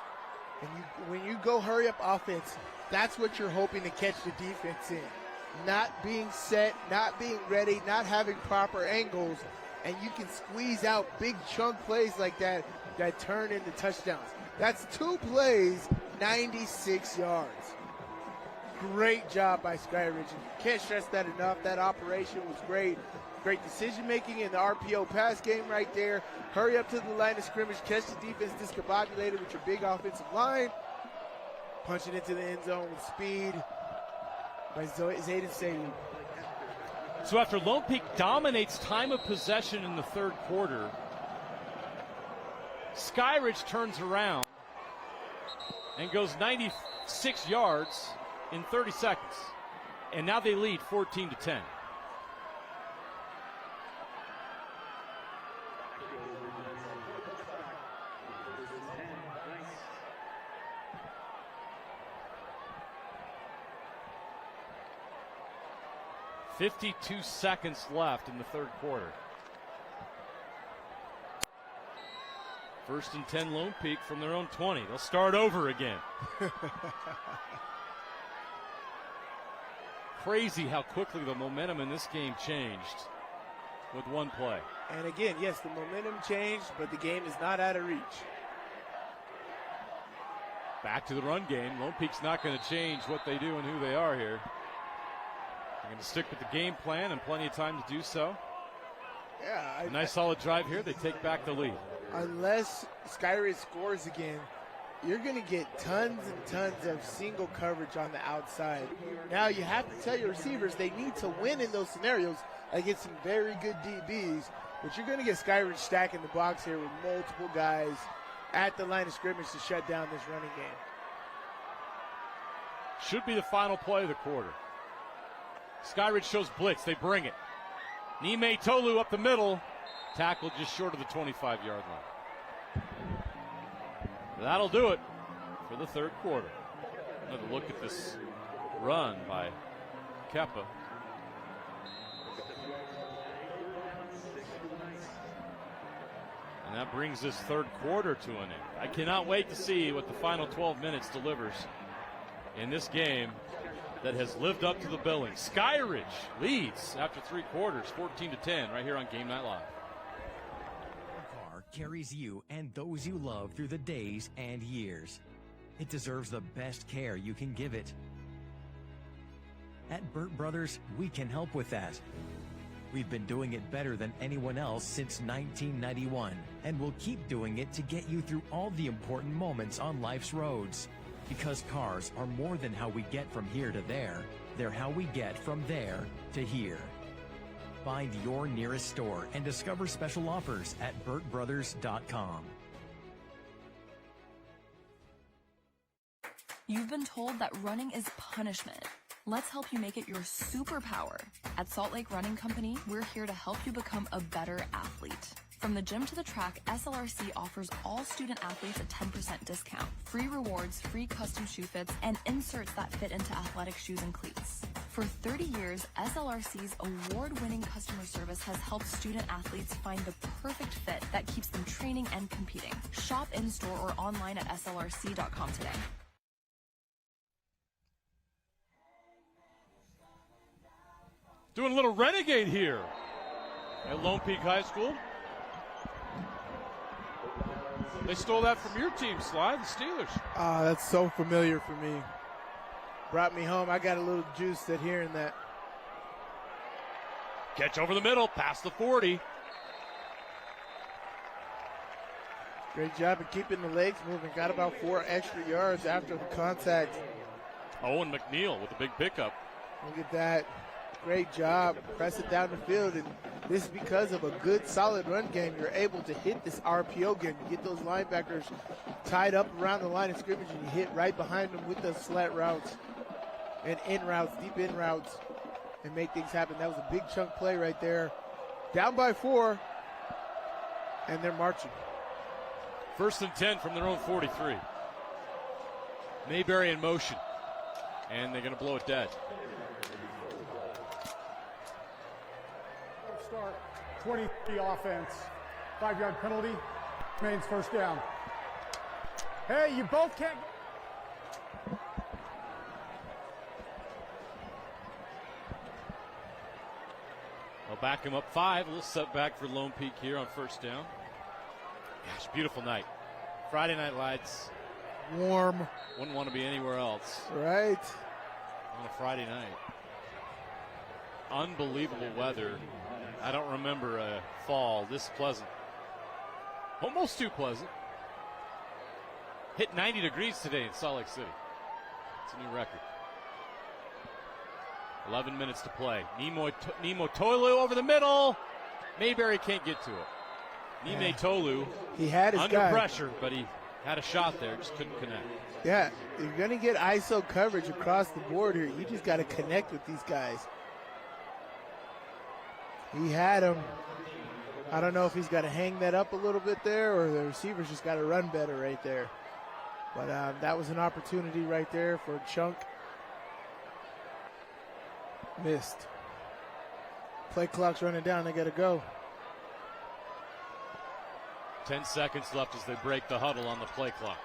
And when you go hurry up offense, that's what you're hoping to catch the defense in. Not being set, not being ready, not having proper angles, and you can squeeze out big chunk plays like that turn into touchdowns. That's 2 plays, 96 yards. Great job by Skyridge. Can't stress that enough. That operation was great. Great decision-making in the RPO pass game right there. Hurry up to the line of scrimmage, catch the defense discombobulated with your big offensive line. Punch it into the end zone with speed by Zayden Selu. So after Lone Peak dominates time of possession in the third quarter, Skyridge turns around and goes 96 yards in 30 seconds. And now they lead 14-10. .52 seconds left in the third quarter. 1st and 10 Lone Peak from their own 20. They'll start over again. Crazy how quickly the momentum in this game changed with one play. And again, yes, the momentum changed, but the game is not out of reach. Back to the run game. Lone Peak's not going to change what they do and who they are here. They're going to stick with the game plan and plenty of time to do so. Yeah. A nice solid drive here. They take back the lead. Unless Skyridge scores again, you're going to get tons and tons of single coverage on the outside. Now you have to tell your receivers they need to win in those scenarios against some very good DBs, but you're going to get Skyridge stacking the box here with multiple guys at the line of scrimmage to shut down this running game. Should be the final play of the quarter. Skyridge shows blitz. They bring it. Niumatalou up the middle. Tackled just short of the 25-yard line. That'll do it for the third quarter. Another look at this run by Kepa. And that brings this third quarter to an end. I cannot wait to see what the final 12 minutes delivers in this game that has lived up to the billing. Skyridge leads after 3 quarters, 14-10, right here on Game Night Live. Car carries you and those you love through the days and years. It deserves the best care you can give it. At Burt Brothers, we can help with that. We've been doing it better than anyone else since 1991, and we'll keep doing it to get you through all the important moments on life's roads. Because cars are more than how we get from here to there. They're how we get from there to here. Find your nearest store and discover special offers at burtbrothers.com. You've been told that running is punishment. Let's help you make it your superpower. At Salt Lake Running Company, we're here to help you become a better athlete. From the gym to the track, SLRC offers all student athletes a 10% discount, free rewards, free custom shoe fits, and inserts that fit into athletic shoes and cleats. For 30 years, SLRC's award-winning customer service has helped student athletes find the perfect fit that keeps them training and competing. Shop in-store or online at slrc.com today. Doing a little renegade here at Lone Peak High School. They stole that from your team, Sly, the Steelers. Ah, that's so familiar for me. Brought me home. I got a little juiced at hearing that. Catch over the middle, past the 40. Great job of keeping the legs moving. Got about 4 extra yards after the contact. Owen McNeil with a big pickup. Look at that. Great job. Press it down the field. And this is because of a good, solid run game. You're able to hit this RPO game. You get those linebackers tied up around the line of scrimmage, and you hit right behind them with those slant routes and in routes, deep in routes, and make things happen. That was a big chunk play right there. Down by 4, and they're marching. 1st and 10 from their own 43. Mayberry in motion, and they're going to blow it dead. Start 23 offense. 5-yard penalty. Remains first down. Hey, you both can't. They'll back him up 5. A little setback for Lone Peak here on first down. Gosh, beautiful night. Friday night lights. Warm. Wouldn't want to be anywhere else. Right. On a Friday night. Unbelievable weather. I don't remember a fall this pleasant. Almost too pleasant. Hit 90 degrees today in Salt Lake City. It's a new record. 11 minutes to play. Nemo Tolu over the middle. Mayberry can't get to it. Nime Tolu, he had his under guy. pressure, but he had a shot there, just couldn't connect. Yeah, you're going to get ISO coverage across the board here. You just got to connect with these guys. He had him. I don't know if he's got to hang that up a little bit there, or the receivers just got to run better right there. But that was an opportunity right there for Chunk. Missed. Play clock's running down. They got to go. 10 seconds left as they break the huddle on the play clock.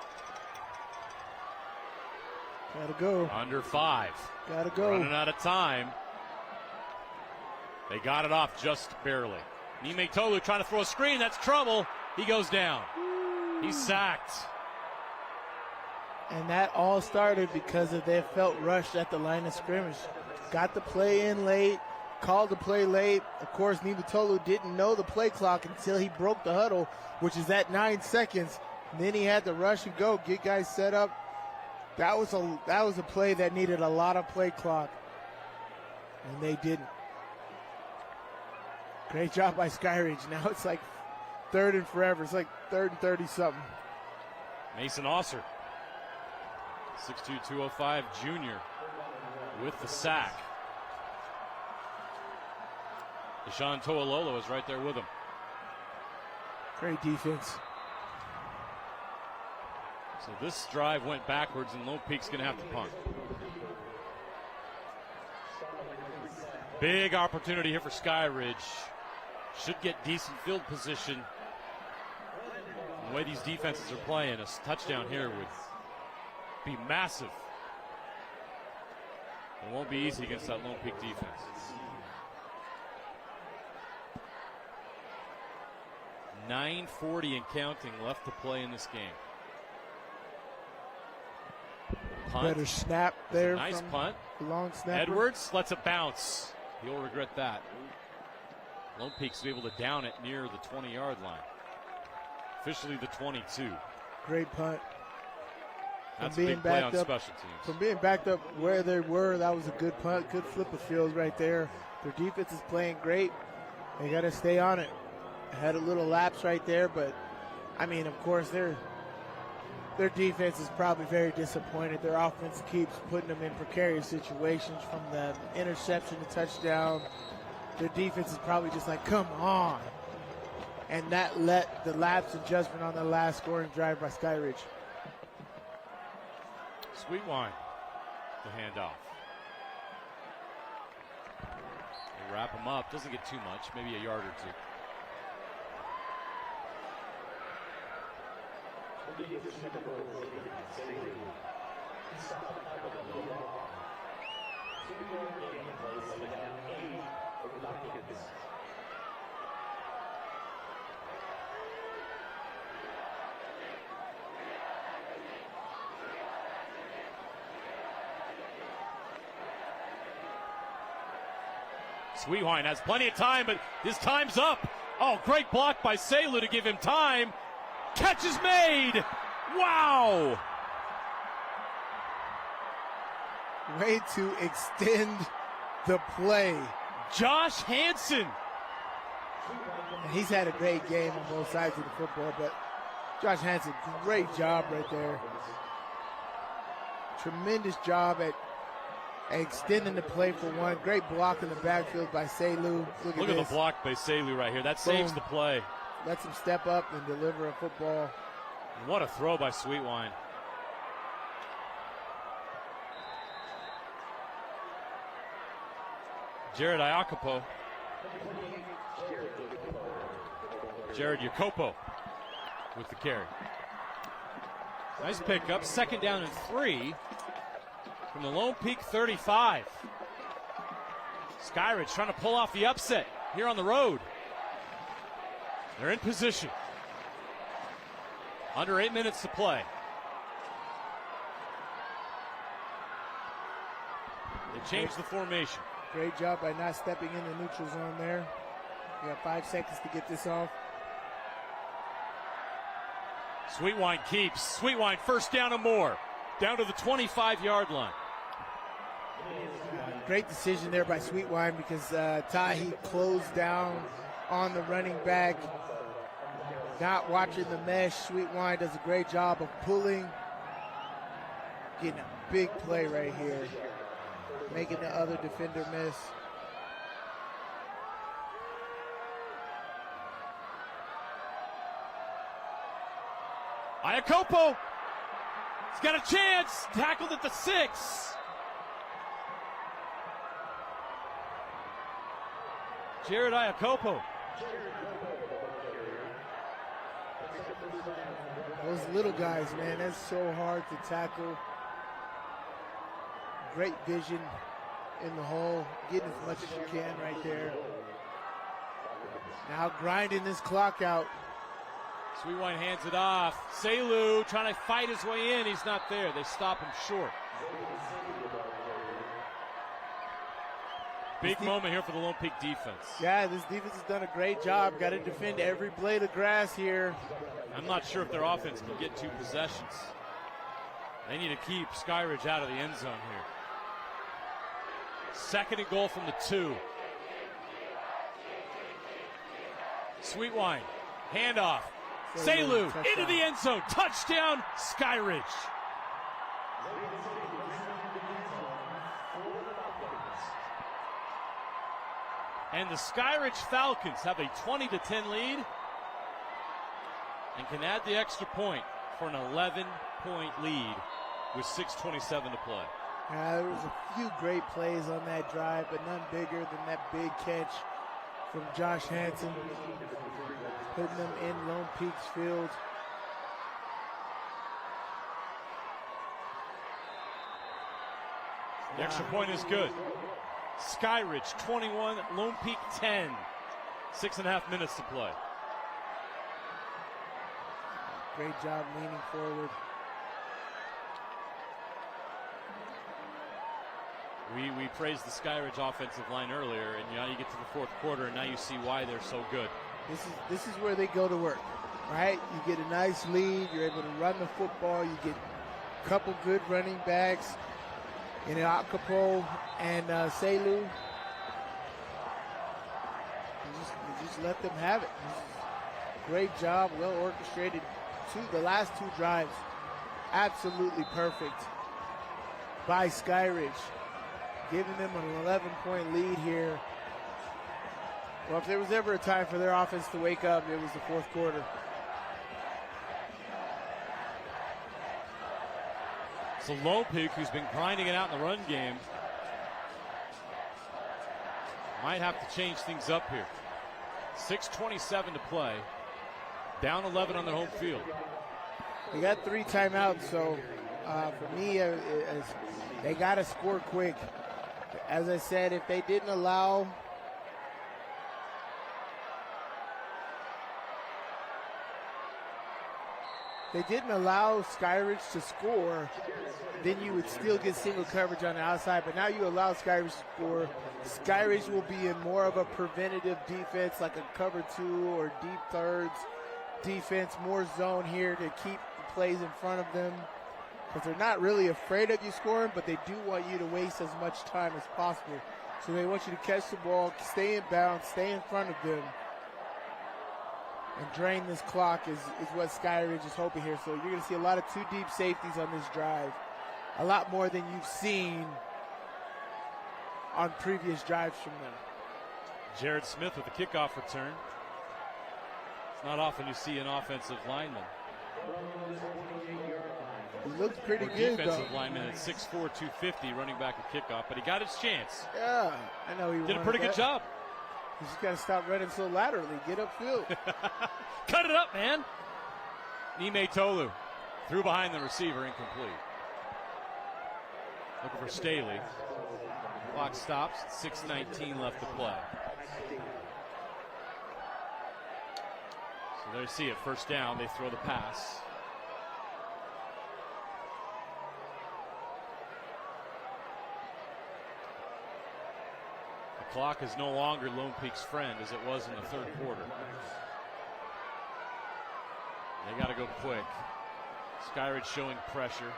Got to go. Under 5. Got to go. Running out of time. They got it off just barely. Nime Tolu trying to throw a screen. That's trouble. He goes down. He's sacked. And that all started because of they felt rushed at the line of scrimmage. Got the play in late, called the play late. Of course, Nimitolu didn't know the play clock until he broke the huddle, which is at 9 seconds. And then he had to rush and go, get guys set up. That was a play that needed a lot of play clock, and they didn't. Great job by Skyridge. Now it's like 3rd and forever. It's like 3rd and 30-something. Mason Osser, 6'2", 205 junior, with the sack. Deshaun Toalolo is right there with him. Great defense. So this drive went backwards, and Lone Peak's going to have to punt. Big opportunity here for Skyridge. Should get decent field position. The way these defenses are playing, a touchdown here would be massive. It won't be easy against that Lone Peak defense. .940 and counting left to play in this game. punt. Better snap there. Nice from punt. the long snapper. Edwards lets it bounce. He'll regret that. Lone Peak's able to down it near the 20-yard line. Officially the 22. Great punt. That's a big play on special teams. From being backed up where they were, that was a good punt. Good flip of field right there. Their defense is playing great. They got to stay on it. Had a little lapse right there, but, I mean, of course, their defense is probably very disappointed. Their offense keeps putting them in precarious situations from the interception to touchdown. Their defense is probably just like, come on. And that let the lapse in judgment on the last scoring drive by Skyridge. Sweetwine, the handoff. They wrap him up. Doesn't get too much, maybe a yard or two. Sweetwine has plenty of time, but his time's up. Oh, great block by Selu to give him time. Catch is made. Wow. Way to extend the play. Josh Hansen. And he's had a great game on both sides of the football, but Josh Hansen, great job right there. Tremendous job at extending the play for one. Great block in the backfield by Selu. Look at the block by Selu right here. That saves the play. Lets him step up and deliver a football. And what a throw by Sweetwine. Jared Iacopo. Jared Iacopo with the carry. Nice pickup. Second down and 3 from the Lone Peak 35. Skyridge trying to pull off the upset here on the road. They're in position. Under 8 minutes to play. They changed the formation. Great job by not stepping in the neutral zone there. You got 5 seconds to get this off. Sweetwine keeps. Sweetwine first down and more. Down to the 25-yard line. Great decision there by Sweetwine because Tahi closed down on the running back. Not watching the mesh. Sweetwine does a great job of pulling. Getting a big play right here. Making the other defender miss. Iacopo. He's got a chance. Tackled at the 6. Jared Iacopo. Those little guys, man, that's so hard to tackle. Great vision in the hole. Getting as much as you can right there. Now grinding this clock out. Sweetwine hands it off. Selu trying to fight his way in. He's not there. They stop him short. Big moment here for the Lone Peak defense. Yeah, this defense has done a great job. Got to defend every blade of grass here. I'm not sure if their offense can get 2 possessions. They need to keep Skyridge out of the end zone here. Second and goal from the 2. Sweetwine, handoff. Selu into the end zone. Touchdown, Skyridge. And the Skyridge Falcons have a 20-10 lead and can add the extra point for an 11-point lead with 6:27 to play. There was a few great plays on that drive, but none bigger than that big catch from Josh Hansen, putting them in Lone Peak's field. The extra point is good. Skyridge 21, Lone Peak 10. 6.5 minutes to play. Great job leaning forward. We praised the Skyridge offensive line earlier, and now you get to the fourth quarter, and now you see why they're so good. This is where they go to work, right? You get a nice lead. You're able to run the football. You get a couple good running backs in Akapo and Selu. You just let them have it. Great job, well orchestrated. The last two drives, absolutely perfect by Skyridge, giving them an 11-point lead here. Well, if there was ever a time for their offense to wake up, it was the fourth quarter. So Lone Peak, who's been grinding it out in the run game, might have to change things up here. 6:27 to play. Down 11 on their home field. They got 3 timeouts, so for me, they got to score quick. As I said, if they didn't allow Skyridge to score, then you would still get single coverage on the outside. But now you allow Skyridge to score. Skyridge will be in more of a preventative defense, like a cover 2 or deep thirds defense, more zone here to keep the plays in front of them. Because they're not really afraid of you scoring, but they do want you to waste as much time as possible. So they want you to catch the ball, stay in bounds, stay in front of them, and drain this clock is what Skyridge is hoping here. So you're going to see a lot of 2 deep safeties on this drive. A lot more than you've seen on previous drives from them. Jared Smith with the kickoff return. It's not often you see an offensive lineman. He looks pretty good, defensive though. lineman at 6'4", 250, running back a kickoff, but he got his chance. Yeah, I know he did a pretty good job. You just got to stop running so laterally. Get upfield. Cut it up, man. Nime Tolu threw behind the receiver, incomplete. Looking for Staley. Clock stops. 6:19 left to play. So there you see it. First down. They throw the pass. The clock is no longer Lone Peak's friend as it was in the third quarter. They got to go quick. Skyridge showing pressure.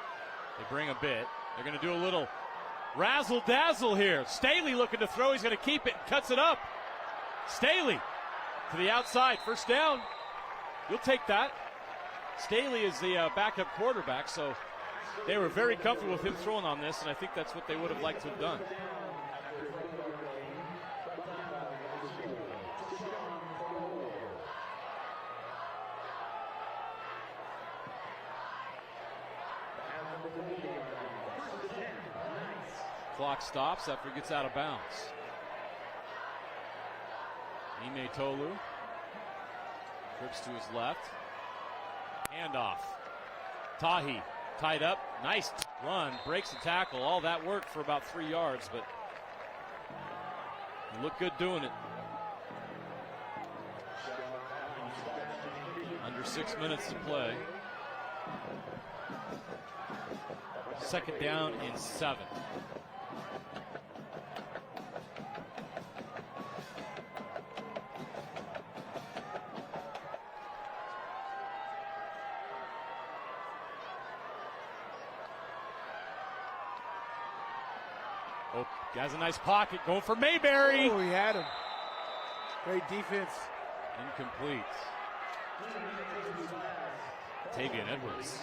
They bring a bit. They're going to do a little razzle-dazzle here. Staley looking to throw. He's going to keep it. Cuts it up. Staley to the outside. First down. You'll take that. Staley is the backup quarterback, so they were very comfortable with him throwing on this, and I think that's what they would have liked to have done. Clock stops after he gets out of bounds. Nime Tolu trips to his left. Handoff. Tahi tied up. Nice run. Breaks the tackle. All that work for about 3 yards, but he looked good doing it. Under 6 minutes to play. Second down and 7. Oh, has a nice pocket. Going for Mayberry. Oh, he had him. Great defense. Incomplete. Tavian Edwards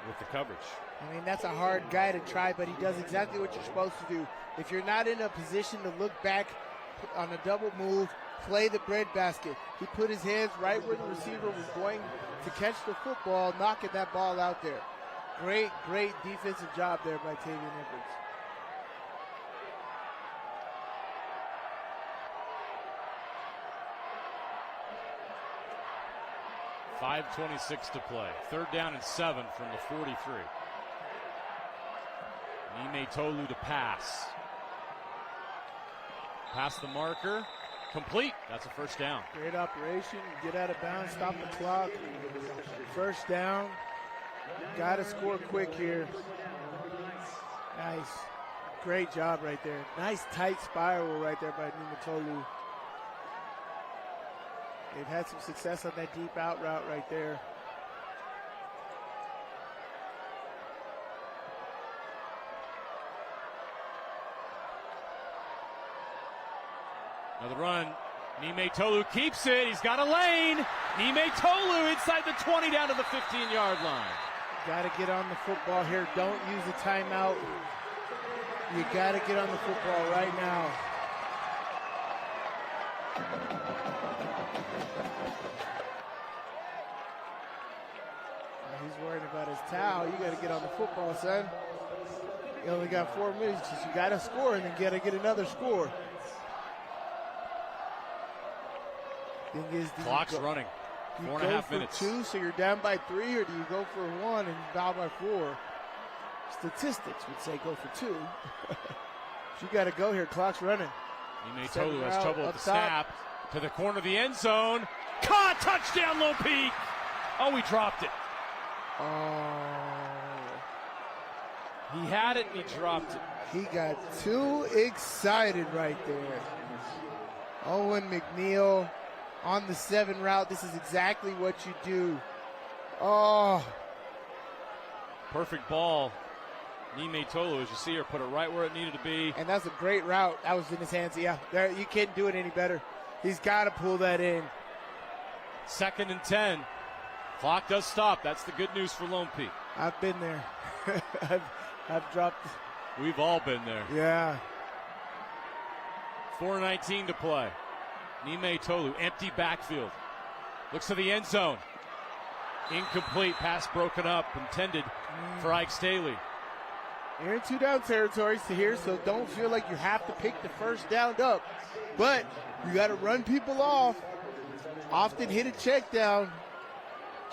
with the coverage. I mean, that's a hard guy to try, but he does exactly what you're supposed to do. If you're not in a position to look back on a double move, play the breadbasket. He put his hands right where the receiver was going to catch the football, knocking that ball out there. Great, great defensive job there by Tavian Edwards. .5:26 to play. Third down and 7 from the 43. Nime Tolu to pass. Pass the marker. Complete. That's a first down. Great operation. Get out of bounds. Stop the clock. First down. Got to score quick here. Nice. Great job right there. Nice tight spiral right there by Niumatalou. They've had some success on that deep out route right there. Another run. Niumatalou keeps it. He's got a lane. Niumatalou inside the 20 down to the 15-yard line. Got to get on the football here. Don't use a timeout. You got to get on the football right now. He's worried about his towel. You got to get on the football, son. You only got 4 minutes. You got to score and then got to get another score. Thing is, Clock's running. 4.5 minutes. 2, so you're down by 3, or do you go for 1 and down by 4? Statistics would say go for 2. You got to go here. Clock's running. Niumatalou has trouble with the snap. To the corner of the end zone. Caught! Touchdown, Lone Peak! Oh, he dropped it. He had it and he dropped it. He got too excited right there. Owen McNeil on the 7 route. This is exactly what you do. Oh. Perfect ball. Niumatalou, as you see her, put it right where it needed to be. And that's a great route. That was in his hands. Yeah, there, you can't do it any better. He's got to pull that in. 2nd and 10. Clock does stop. That's the good news for Lone Peak. I've been there. I've dropped. We've all been there. Yeah. 4:19 to play. Niumatalou, empty backfield. Looks to the end zone. Incomplete. Pass broken up. Intended for Ike Staley. You're in 2-down territories to here, so don't feel like you have to pick the first down up. But you got to run people off. Often hit a check down.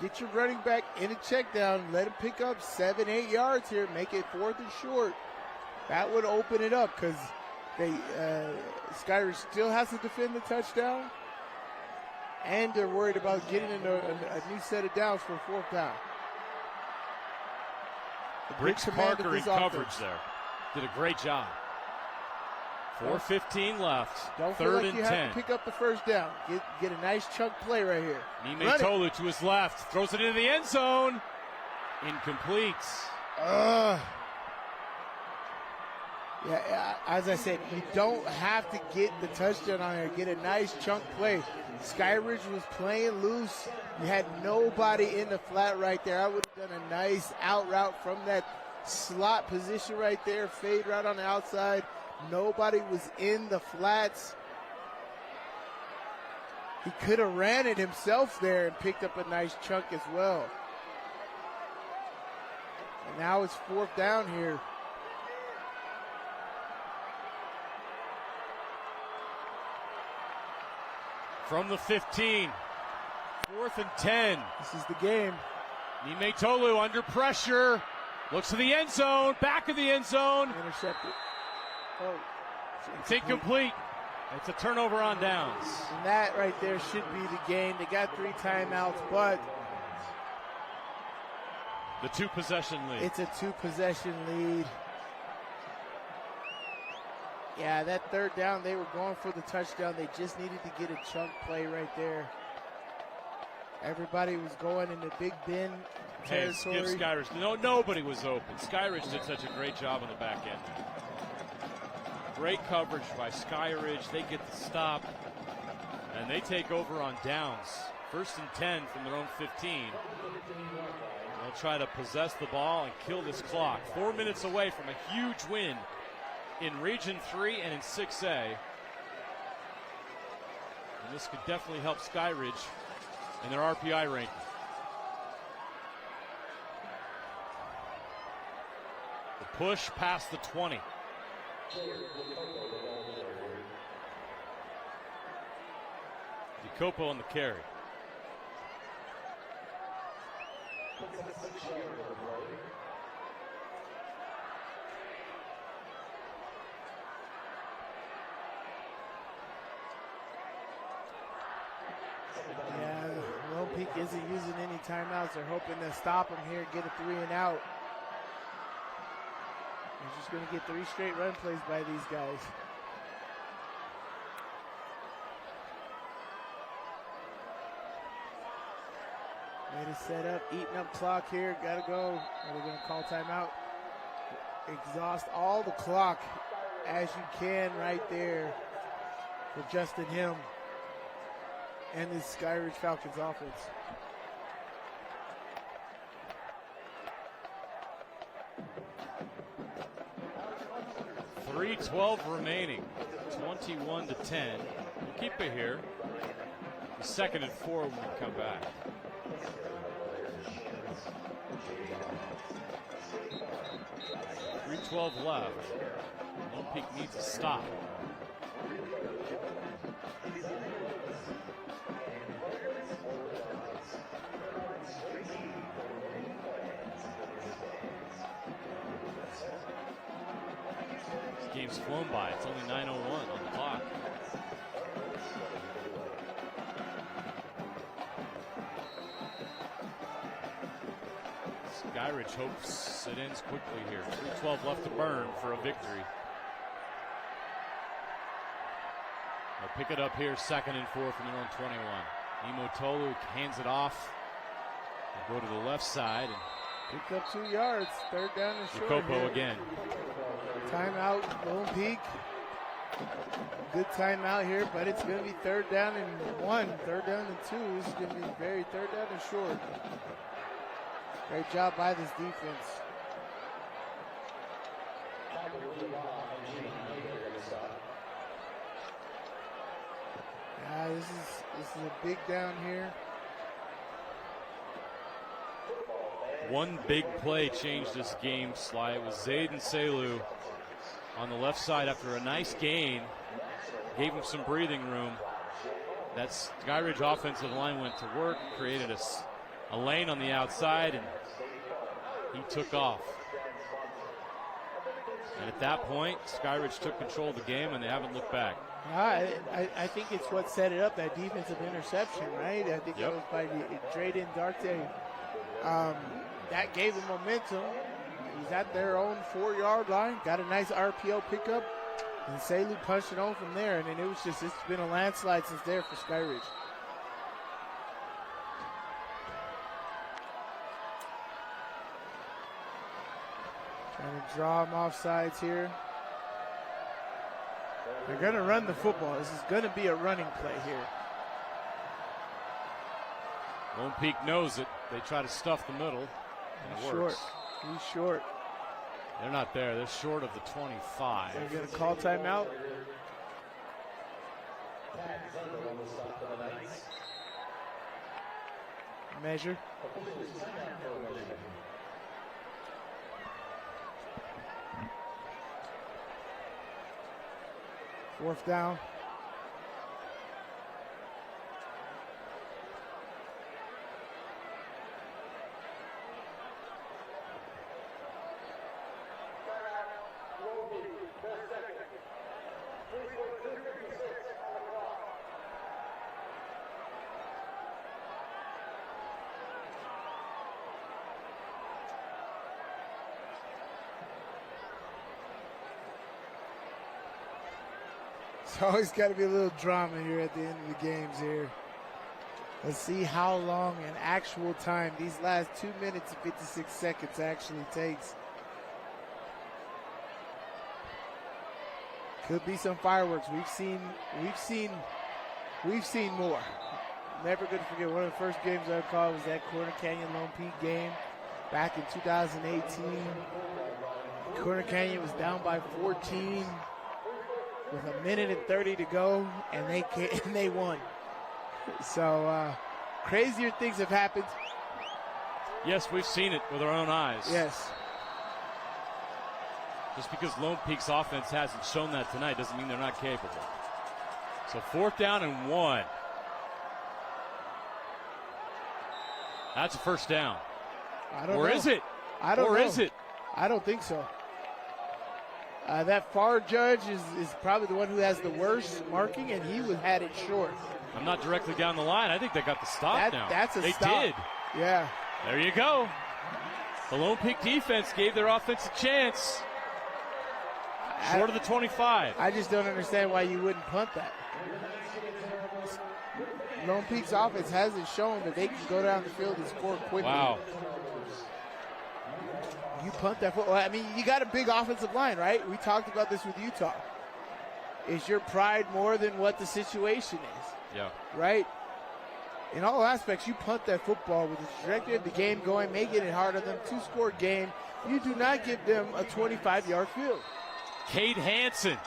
Get your running back in a check down. Let him pick up 7-8 yards here. Make it 4th and short. That would open it up because Skyridge still has to defend the touchdown. And they're worried about getting in a new set of downs for a 4th down. Briggs Parker in coverage there. Did a great job. 4:15 left. Don't feel 3rd like and you 10. have to pick up the first down. Get a nice chunk play right here. Niumatalou to his left. Throws it into the end zone. Incomplete. Yeah, as I said, you don't have to get the touchdown on there. Get a nice chunk play. Skyridge was playing loose. You had nobody in the flat right there. I would have done a nice out route from that slot position right there. Fade route on the outside. Nobody was in the flats. He could have ran it himself there and picked up a nice chunk as well. And now it's 4th down here. From the 15. 4th and 10. This is the game. Niumatalou under pressure. Looks to the end zone. Back of the end zone. Intercepted. Oh. It's incomplete. It's a turnover on downs. And that right there should be the game. They got 3 timeouts, but the 2-possession lead. It's a 2-possession lead. Yeah, that 3rd down, they were going for the touchdown. They just needed to get a chunk play right there. Everybody was going in the Big Ben territory. Give Skyridge. Nobody was open. Skyridge did such a great job on the back end. Great coverage by Skyridge. They get the stop, and they take over on downs. 1st and 10 from their own 15. They'll try to possess the ball and kill this clock. 4 minutes away from a huge win in Region 3 and in 6A. And this could definitely help Skyridge in their RPI ranking. The push past the 20. DeCopo on the carry. Yeah, Lone Peak isn't using any timeouts. They're hoping to stop him here, get a 3 and out. just going to get 3 straight run plays by these guys. Ready to set up, eating up clock here. Got to go. We're going to call timeout. Exhaust all the clock as you can right there for Justin Hill and this Skyridge Falcons offense. 3:12 remaining, 21-10. We'll keep it here. The 2nd and 4 when we come back. .312 left. Lone Peak needs a stop. This game's flown by. It's only 9:01 on the clock. Skyridge hopes it ends quickly here. 3:12 left to burn for a victory. They'll pick it up here, 2nd and 4 from their own 21. Imotolu hands it off. They'll go to the left side. And pick up 2 yards. 3rd down and short. Jacopo again. Timeout, Lone Peak. Good timeout here, but it's going to be 3rd down and 1. 3rd down and 2. This is going to be very 3rd down and short. Great job by this defense. Yeah, this is a big down here. One big play changed this game, Sly. It was Zayden Selu on the left side after a nice gain. Gave him some breathing room. That Skyridge offensive line went to work, created a lane on the outside, and he took off. And at that point, Skyridge took control of the game, and they haven't looked back. I think it's what set it up, that defensive interception, right? I think that was by Drayden Darte. That gave him momentum. He's at their own 4-yard line. Got a nice RPO pickup. And Selu punched it on from there. And then it's been a landslide since there for Skyridge. Trying to draw him off sides here. They're going to run the football. This is going to be a running play here. Lone Peak knows it. They try to stuff the middle, and it works. He's short. They're not there. They're short of the 25. They're going to call timeout. Measure. Fourth down. It's always got to be a little drama here at the end of the games here. Let's see how long in actual time these last 2 minutes and 56 seconds actually takes. Could be some fireworks. We've seen more. Never going to forget, one of the first games I recall was that Corner Canyon Lone Peak game back in 2018. Corner Canyon was down by 14 with 1:30 to go, and they won. So crazier things have happened. Yes, we've seen it with our own eyes. Yes. Just because Lone Peak's offense hasn't shown that tonight doesn't mean they're not capable. So 4th down and 1. That's a first down. I don't know. Or is it? I don't know. Or is it? I don't think so. That far judge is probably the one who has the worst marking, and he had it short. I'm not directly down the line. I think they got the stop now. That's a they stop. Did. Yeah. There you go. The Lone Peak defense gave their offense a chance. Short of the 25. I just don't understand why you wouldn't punt that. Lone Peak's offense hasn't shown that they can go down the field and score quickly. Wow. You punt that football. I mean, you got a big offensive line, right? We talked about this with Utah. Is your pride more than what the situation is? Yeah. Right? In all aspects, you punt that football with the trajectory of the game going, making it hard on them, 2-score game. You do not give them a 25-yard field. Cade Hansen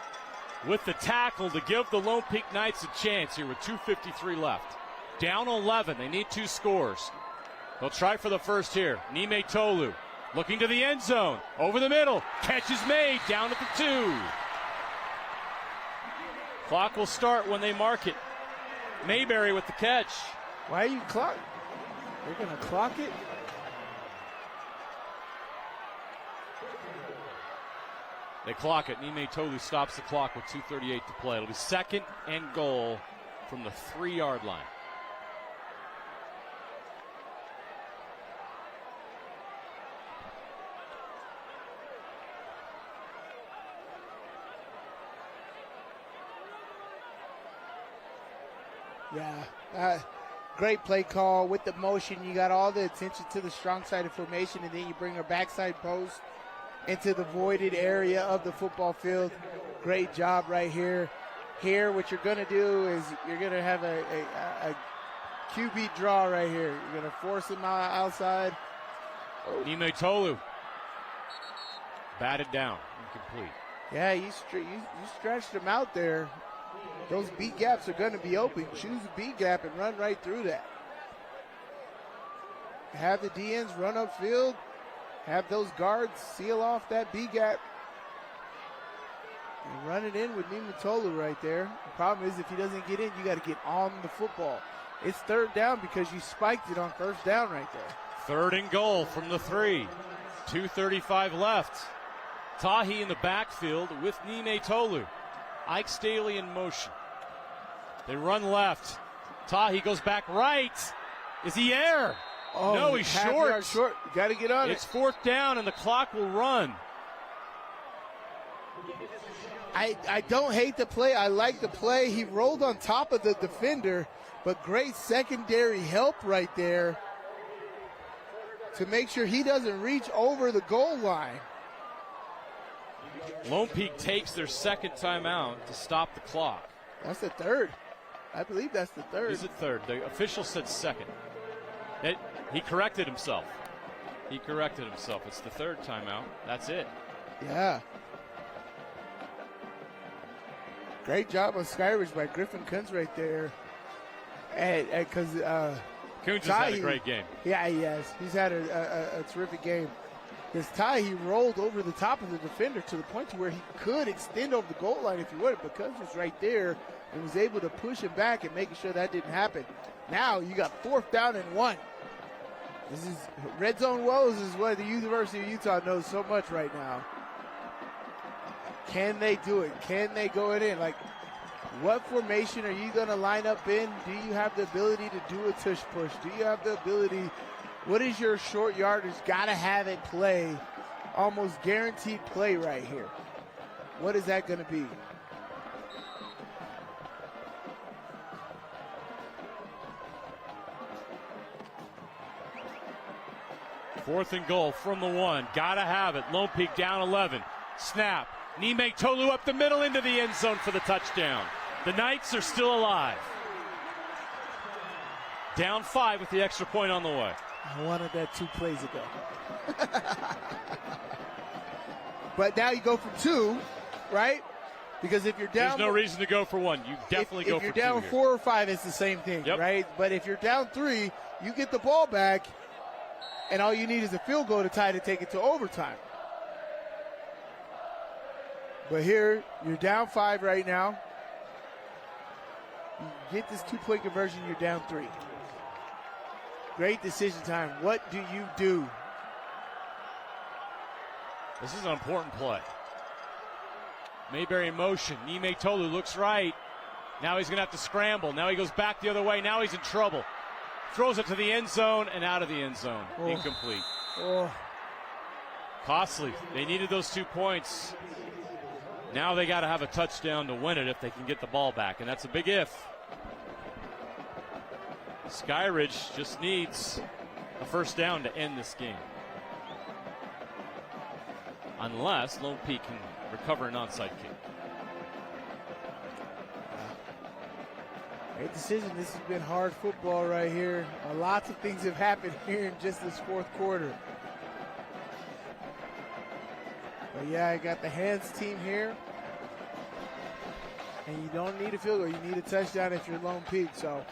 with the tackle to give the Lone Peak Knights a chance here with 2:53 left. Down 11. They need 2 scores. They'll try for the first here. Nime Tolu looking to the end zone. Over the middle. Catch is made. Down at the 2. Clock will start when they mark it. Mayberry with the catch. Why are you clocking? They're going to clock it? They clock it. Nime Tolu stops the clock with 2:38 to play. It'll be 2nd and goal from the 3-yard line. Yeah, great play call with the motion. You got all the attention to the strong side of formation, and then you bring a backside post into the voided area of the football field. Great job right here. Here, what you're going to do is you're going to have a QB draw right here. You're going to force him outside. Nime Tolu batted down, incomplete. Yeah, you stretched him out there. Those B gaps are going to be open. Choose a B gap and run right through that. Have the DNs run upfield. Have those guards seal off that B gap. And run it in with Nime Tolu right there. The problem is if he doesn't get in, you got to get on the football. It's 3rd down because you spiked it on 1st down right there. 3rd and goal from the 3. 2:35 left. Tahi in the backfield with Nime Tolu. Ike Staley in motion. They run left. Tahi goes back right. Is he there? Oh, no, he's short. You got to get on It's 4th down, and the clock will run. I don't hate the play. I like the play. He rolled on top of the defender, but great secondary help right there to make sure he doesn't reach over the goal line. Lone Peak takes their 2nd timeout to stop the clock. That's the 3rd. I believe that's the 3rd. Is it 3rd? The official said 2nd. He corrected himself. It's the 3rd timeout. That's it. Yeah. Great job on Skyridge by Griffin Kunz right there. Because Kunz has had a great game. Yeah, he has. He's had a terrific game. This tie, he rolled over the top of the defender to the point to where he could extend over the goal line if he would, but Kunz was right there and was able to push him back and making sure that didn't happen. Now you got 4th down and 1. This is red zone woes is what the University of Utah knows so much right now. Can they do it? Can they go it in? Like, what formation are you going to line up in? Do you have the ability to do a tush push? Do you have the ability? What is your short yardage? Got to have it play. Almost guaranteed play right here. What is that going to be? Fourth and goal from the 1. Gotta have it. Lone Peak down 11. Snap. Nime Tolu up the middle into the end zone for the touchdown. The Knights are still alive. Down 5 with the extra point on the way. I wanted that 2 plays ago. But now you go for 2, right? Because if you're down, there's no reason to go for 1. You definitely go for 2. If you're down 4 or 5, it's the same thing, right? But if you're down 3, you get the ball back, and all you need is a field goal to tie to take it to overtime. But here, you're down 5 right now. You get this 2-point conversion, you're down 3. Great decision time. What do you do? This is an important play. Mayberry in motion. Nime Tolu looks right. Now he's going to have to scramble. Now he goes back the other way. Now he's in trouble. Throws it to the end zone and out of the end zone. Oh. Incomplete. Oh. Costly. They needed those 2 points. Now they got to have a touchdown to win it if they can get the ball back, and that's a big if. Skyridge just needs a first down to end this game. Unless Lone Peak can recover an onside kick. Great decision. This has been hard football right here. Lots of things have happened here in just this fourth quarter. But yeah, I got the hands team here. And you don't need a field goal. You need a touchdown if you're Lone Peak. So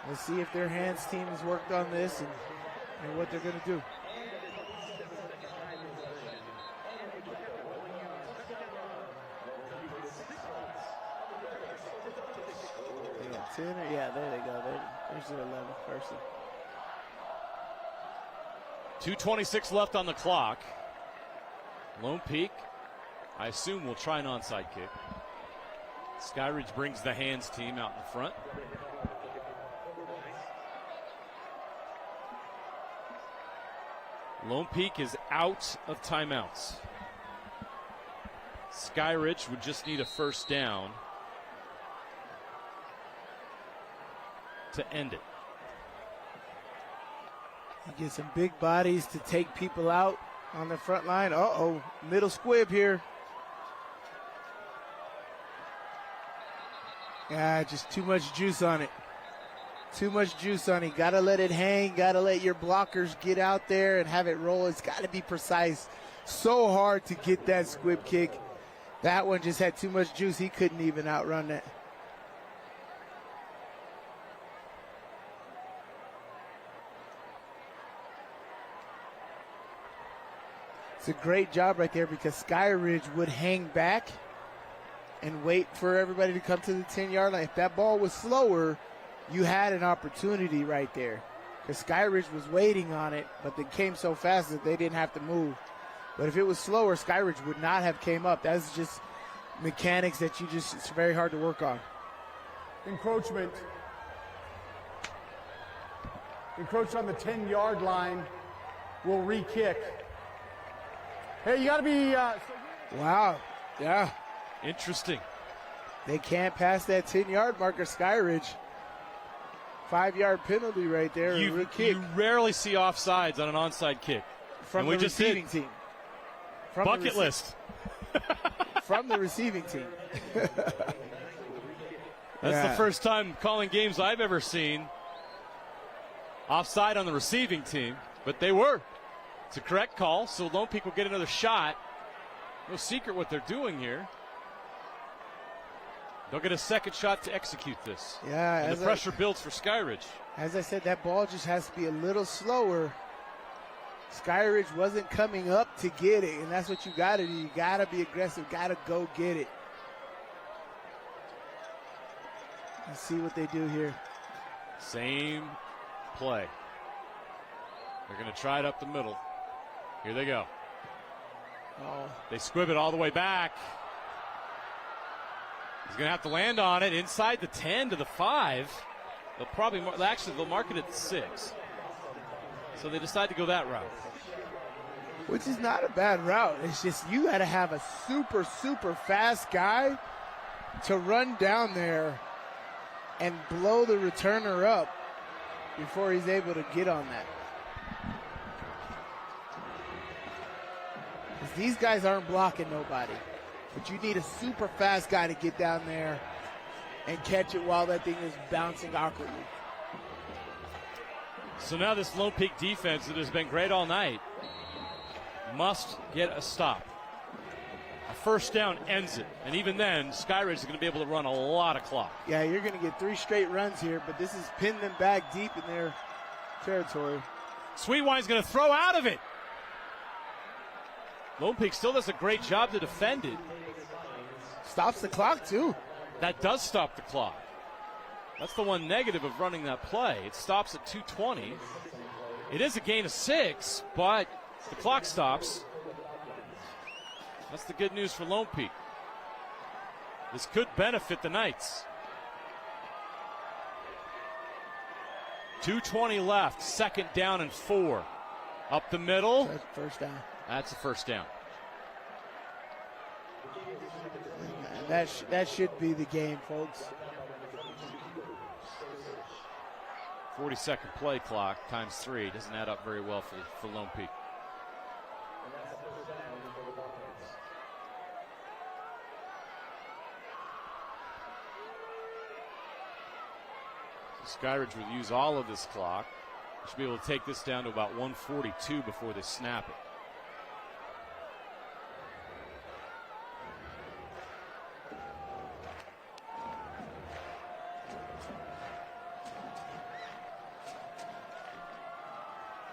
let's see if their hands team has worked on this and what they're going to do. Yeah, there they go. There's the 11th person. 2:26 left on the clock. Lone Peak, I assume, will try an onside kick. Skyridge brings the hands team out in front. Lone Peak is out of timeouts. Skyridge would just need a first down to end it. You get some big bodies to take people out on the front line. Uh-oh, middle squib here. Yeah, just too much juice on it. Too much juice on it. Got to let it hang. Got to let your blockers get out there and have it roll. It's got to be precise. So hard to get that squib kick. That one just had too much juice. He couldn't even outrun that. It's a great job right there because Skyridge would hang back and wait for everybody to come to the 10-yard line. If that ball was slower, you had an opportunity right there because Skyridge was waiting on it, but they came so fast that they didn't have to move. But if it was slower, Skyridge would not have came up. That's just mechanics that it's very hard to work on. Encroachment. Encroach on the 10-yard line will re-kick. Hey, you got to be... Wow. Yeah. Interesting. They can't pass that 10-yard marker, Skyridge. 5-yard penalty right there. You rarely see offsides on an onside kick. From the receiving team. Bucket list. From the receiving team. That's the first time calling games I've ever seen offside on the receiving team, but they were. It's a correct call, so Lone Peak will get another shot. No secret what they're doing here. They'll get a second shot to execute this. Yeah, and the pressure builds for Skyridge. As I said, that ball just has to be a little slower. Skyridge wasn't coming up to get it, and that's what you got to do. You got to be aggressive, got to go get it. Let's see what they do here. Same play. They're going to try it up the middle. Here they go. Oh. They squib it all the way back. He's going to have to land on it inside the 10 to the 5. They'll mark it at the 6. So they decide to go that route. Which is not a bad route. It's just you got to have a super, super fast guy to run down there and blow the returner up before he's able to get on that. These guys aren't blocking nobody. But you need a super fast guy to get down there and catch it while that thing is bouncing awkwardly. So now this Lone Peak defense that has been great all night must get a stop. A first down ends it. And even then, Skyridge is going to be able to run a lot of clock. Yeah, you're going to get 3 straight runs here, but this is pinning them back deep in their territory. Sweetwine's going to throw out of it. Lone Peak still does a great job to defend it. Stops the clock, too. That does stop the clock. That's the one negative of running that play. It stops at 2:20. It is a gain of 6, but the clock stops. That's the good news for Lone Peak. This could benefit the Knights. 2:20 left, 2nd down and 4. Up the middle. That's first down. That's a first down. That should be the game, folks. 40-second play clock times 3 doesn't add up very well for Lone Peak. Skyridge will use all of this clock. They should be able to take this down to about 1:42 before they snap it.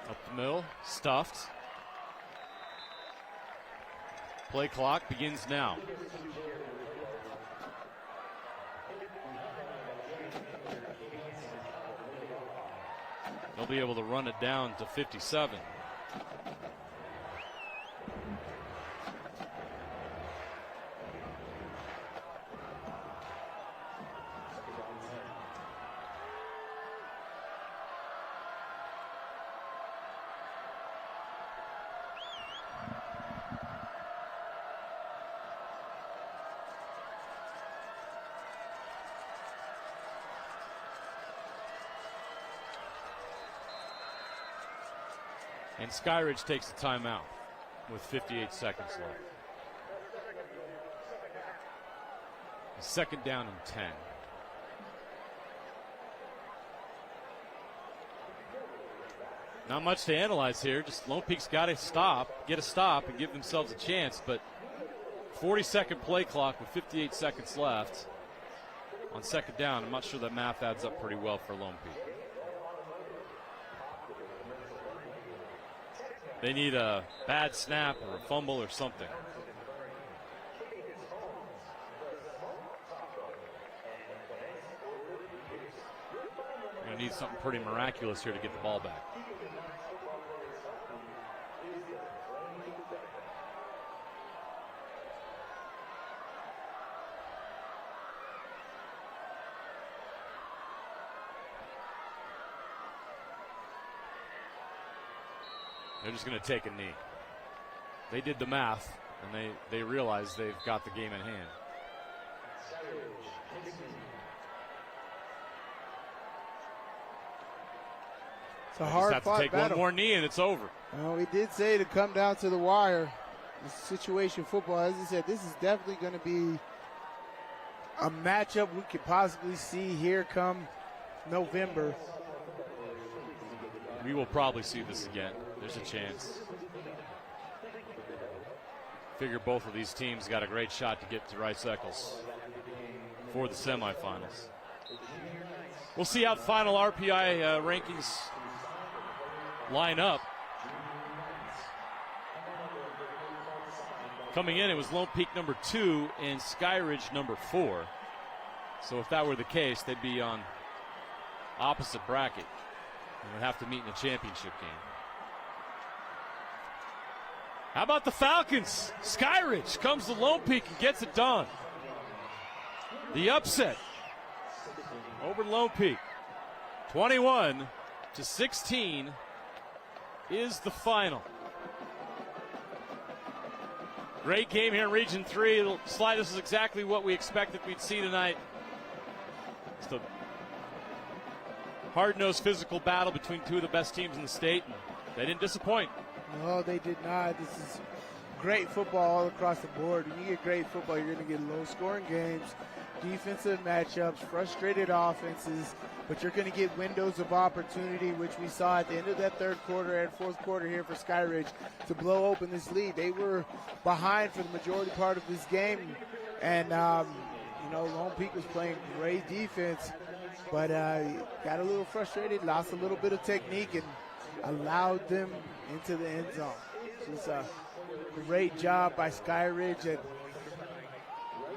Up the middle, stuffed. Play clock begins now. They'll be able to run it down to 57. And Skyridge takes the timeout with 58 seconds left. Second down and 10. Not much to analyze here. Just Lone Peak's got to get a stop, and give themselves a chance. But 40-second play clock with 58 seconds left on second down. I'm not sure that math adds up pretty well for Lone Peak. They need a bad snap or a fumble or something. They're going to need something pretty miraculous here to get the ball back. They're just going to take a knee. They did the math, and they realize they've got the game in hand. It's a hard have to take battle. one more knee, and it's over. Well, we did say to come down to the wire. It's situation football, as I said, this is definitely going to be a matchup we could possibly see here come November. We will probably see this again. There's a chance. Figure both of these teams got a great shot to get to Rice Eccles for the semifinals. We'll see how the final RPI rankings line up. Coming in, it was Lone Peak number 2 and Skyridge number 4. So if that were the case, they'd be on opposite bracket and would have to meet in a championship game. How about the Falcons? Skyridge comes to Lone Peak and gets it done. The upset over Lone Peak. 21-16 is the final. Great game here in Region 3. Sly, this is exactly what we expected we'd see tonight. It's the hard-nosed physical battle between two of the best teams in the state, and they didn't disappoint. No, they did not. This is great football all across the board. When you get great football, you're going to get low-scoring games, defensive matchups, frustrated offenses, but you're going to get windows of opportunity, which we saw at the end of that third quarter and fourth quarter here for Skyridge to blow open this lead. They were behind for the majority part of this game, and, Lone Peak was playing great defense, but got a little frustrated, lost a little bit of technique, and allowed them into the end zone. Just a great job by Skyridge at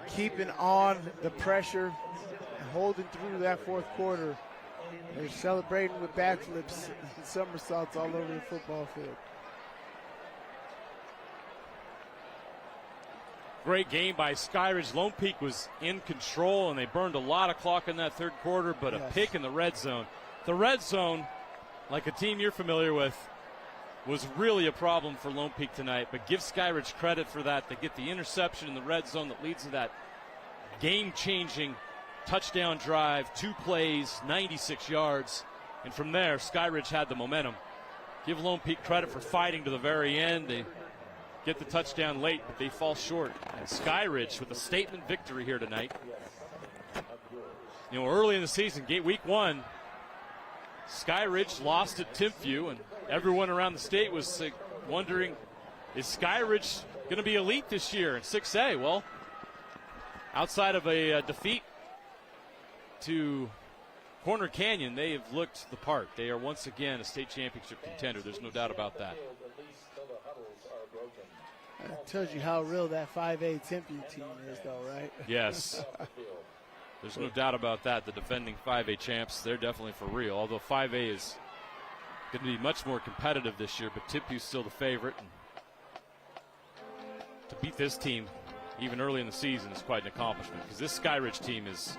keeping on the pressure and holding through that fourth quarter. They're celebrating with backflips and somersaults all over the football field. Great game by Skyridge. Lone Peak was in control, and they burned a lot of clock in that third quarter, but a pick in the red zone. The red zone, like a team you're familiar with, was really a problem for Lone Peak tonight, but give Skyridge credit for that. They get the interception in the red zone that leads to that game-changing touchdown drive, 2 plays, 96 yards, and from there, Skyridge had the momentum. Give Lone Peak credit for fighting to the very end. They get the touchdown late, but they fall short. And Skyridge with a statement victory here tonight. You know, early in the season, week 1, Skyridge lost at Timpview, and everyone around the state was wondering, is Skyridge going to be elite this year in 6A? Well, outside of a defeat to Corner Canyon, they have looked the part. They are once again a state championship contender. There's no doubt about that. That tells you how real that 5A Timpview team is, though, right? Yes. There's no doubt about that. The defending 5A champs, they're definitely for real. Although 5A is going to be much more competitive this year, but Timpview's still the favorite. And to beat this team, even early in the season, is quite an accomplishment because this Skyridge team is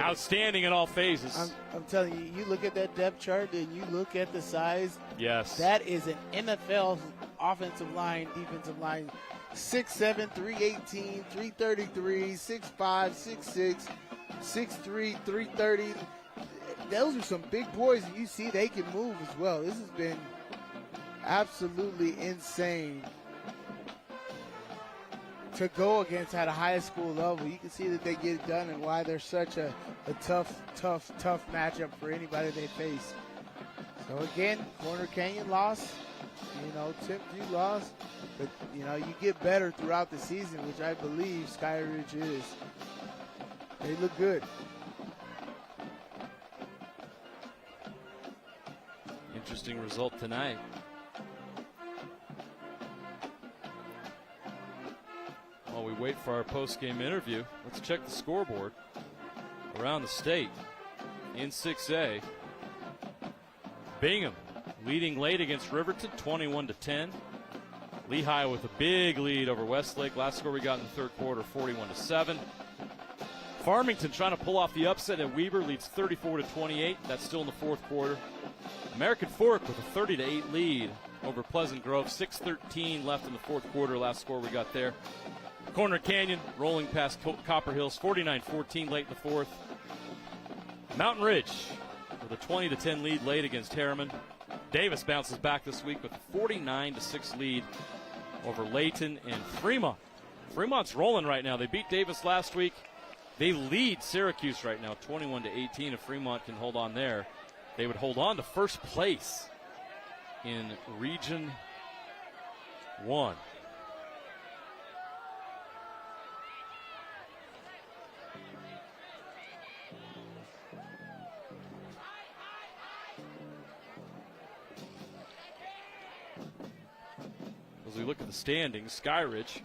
outstanding in all phases. I'm telling you, you look at that depth chart and you look at the size. Yes. That is an NFL offensive line, defensive line. 6'7", 318, 333, 6'5", 6'6", 6'3", 330. Those are some big boys, and you see they can move as well. This has been absolutely insane to go against at a high school level. You can see that they get it done and why they're such a tough matchup for anybody they face. So again, Corner Canyon lost, Timpview lost, but you get better throughout the season, which I believe Skyridge is. They look good. Interesting result tonight. While we wait for our post-game interview, let's check the scoreboard around the state. In 6A, Bingham leading late against Riverton, 21-10. Lehigh with a big lead over Westlake. Last score we got in the third quarter, 41-7. Farmington trying to pull off the upset at Weber, leads 34-28. That's still in the fourth quarter. American Fork with a 30-8 lead over Pleasant Grove. 6:13 left in the fourth quarter. Last score we got there. Corner Canyon rolling past Copper Hills, 49-14 late in the fourth. Mountain Ridge with a 20-10 lead late against Harriman. Davis bounces back this week with a 49-6 lead over Layton and Fremont. Fremont's rolling right now. They beat Davis last week. They lead Syracuse right now, 21-18. If Fremont can hold on there, they would hold on to first place in Region 1. As we look at the standings, Skyridge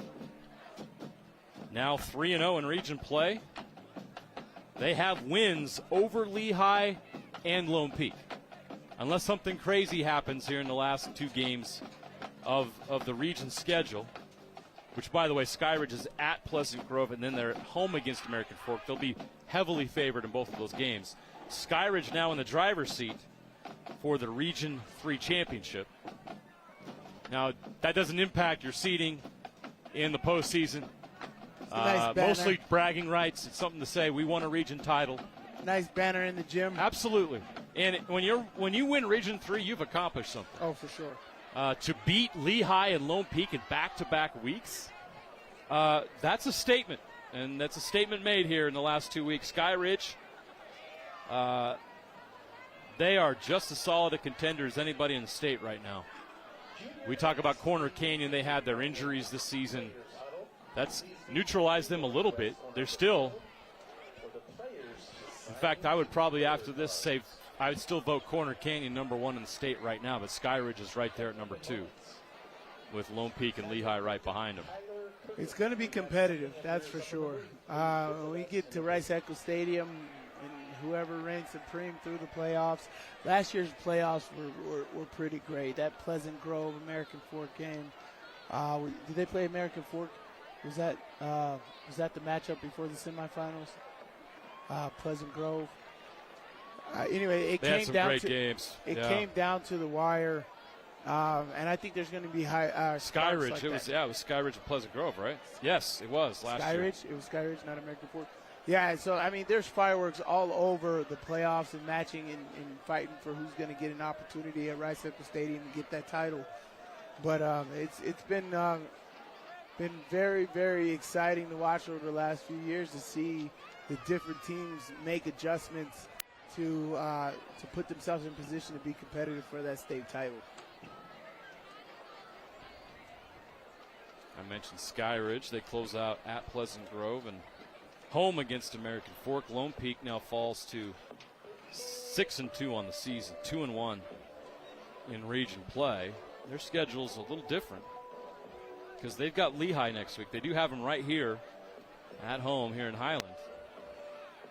now 3-0 in region play. They have wins over Lehigh and Lone Peak. Unless something crazy happens here in the last 2 games of the region schedule, which, by the way, Skyridge is at Pleasant Grove, and then they're at home against American Fork. They'll be heavily favored in both of those games. Skyridge now in the driver's seat for the Region 3 championship. Now, that doesn't impact your seeding in the postseason. Nice mostly bragging rights. It's something to say. We won a region title. Nice banner in the gym. Absolutely. And when you win Region 3, you've accomplished something. Oh, for sure. To beat Lehigh and Lone Peak in back-to-back weeks, that's a statement. And that's a statement made here in the last 2 weeks. Skyridge, they are just as solid a contender as anybody in the state right now. We talk about Corner Canyon. They had their injuries this season. That's neutralized them a little bit. They're still, in fact, I would probably after this say I would still vote Corner Canyon number 1 in the state right now, but Skyridge is right there at number 2 with Lone Peak and Lehigh right behind them. It's going to be competitive, that's for sure. When we get to Rice-Eccles Stadium and whoever reigns supreme through the playoffs, last year's playoffs were pretty great. That Pleasant Grove American Fork game, did they play American Fork? Was that the matchup before the semifinals? Pleasant Grove. Anyway, it they came had some down great to games. It came down to the wire. And I think there's going to be high Skyridge. like it was Skyridge and Pleasant Grove, right? Yes, it was last year. It was Skyridge, not American Fork. Yeah, so I mean, there's fireworks all over the playoffs and matching and fighting for who's going to get an opportunity at Rice Eccles Stadium and get that title. But it's been very, very exciting to watch over the last few years to see the different teams make adjustments to put themselves in position to be competitive for that state title. I mentioned Skyridge. They close out at Pleasant Grove and home against American Fork. Lone Peak now falls to 6-2 on the season, 2-1 in region play. Their schedule's a little different because they've got Lehigh next week. They do have them right here at home here in Highland.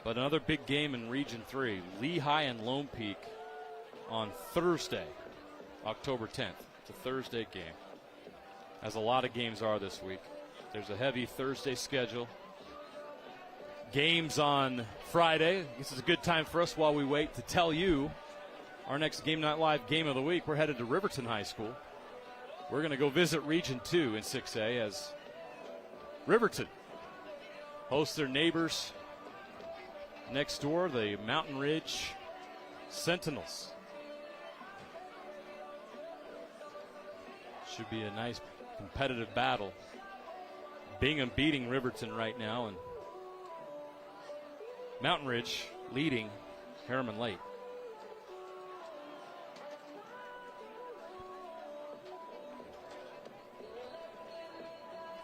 But another big game in Region 3, Lehigh and Lone Peak on Thursday, October 10th. It's a Thursday game, as a lot of games are this week. There's a heavy Thursday schedule. Games on Friday. This is a good time for us while we wait to tell you our next Game Night Live game of the week. We're headed to Riverton High School. We're going to go visit Region 2 in 6A as Riverton hosts their neighbors next door, the Mountain Ridge Sentinels. Should be a nice competitive battle. Bingham beating Riverton right now, and Mountain Ridge leading Harriman Lake.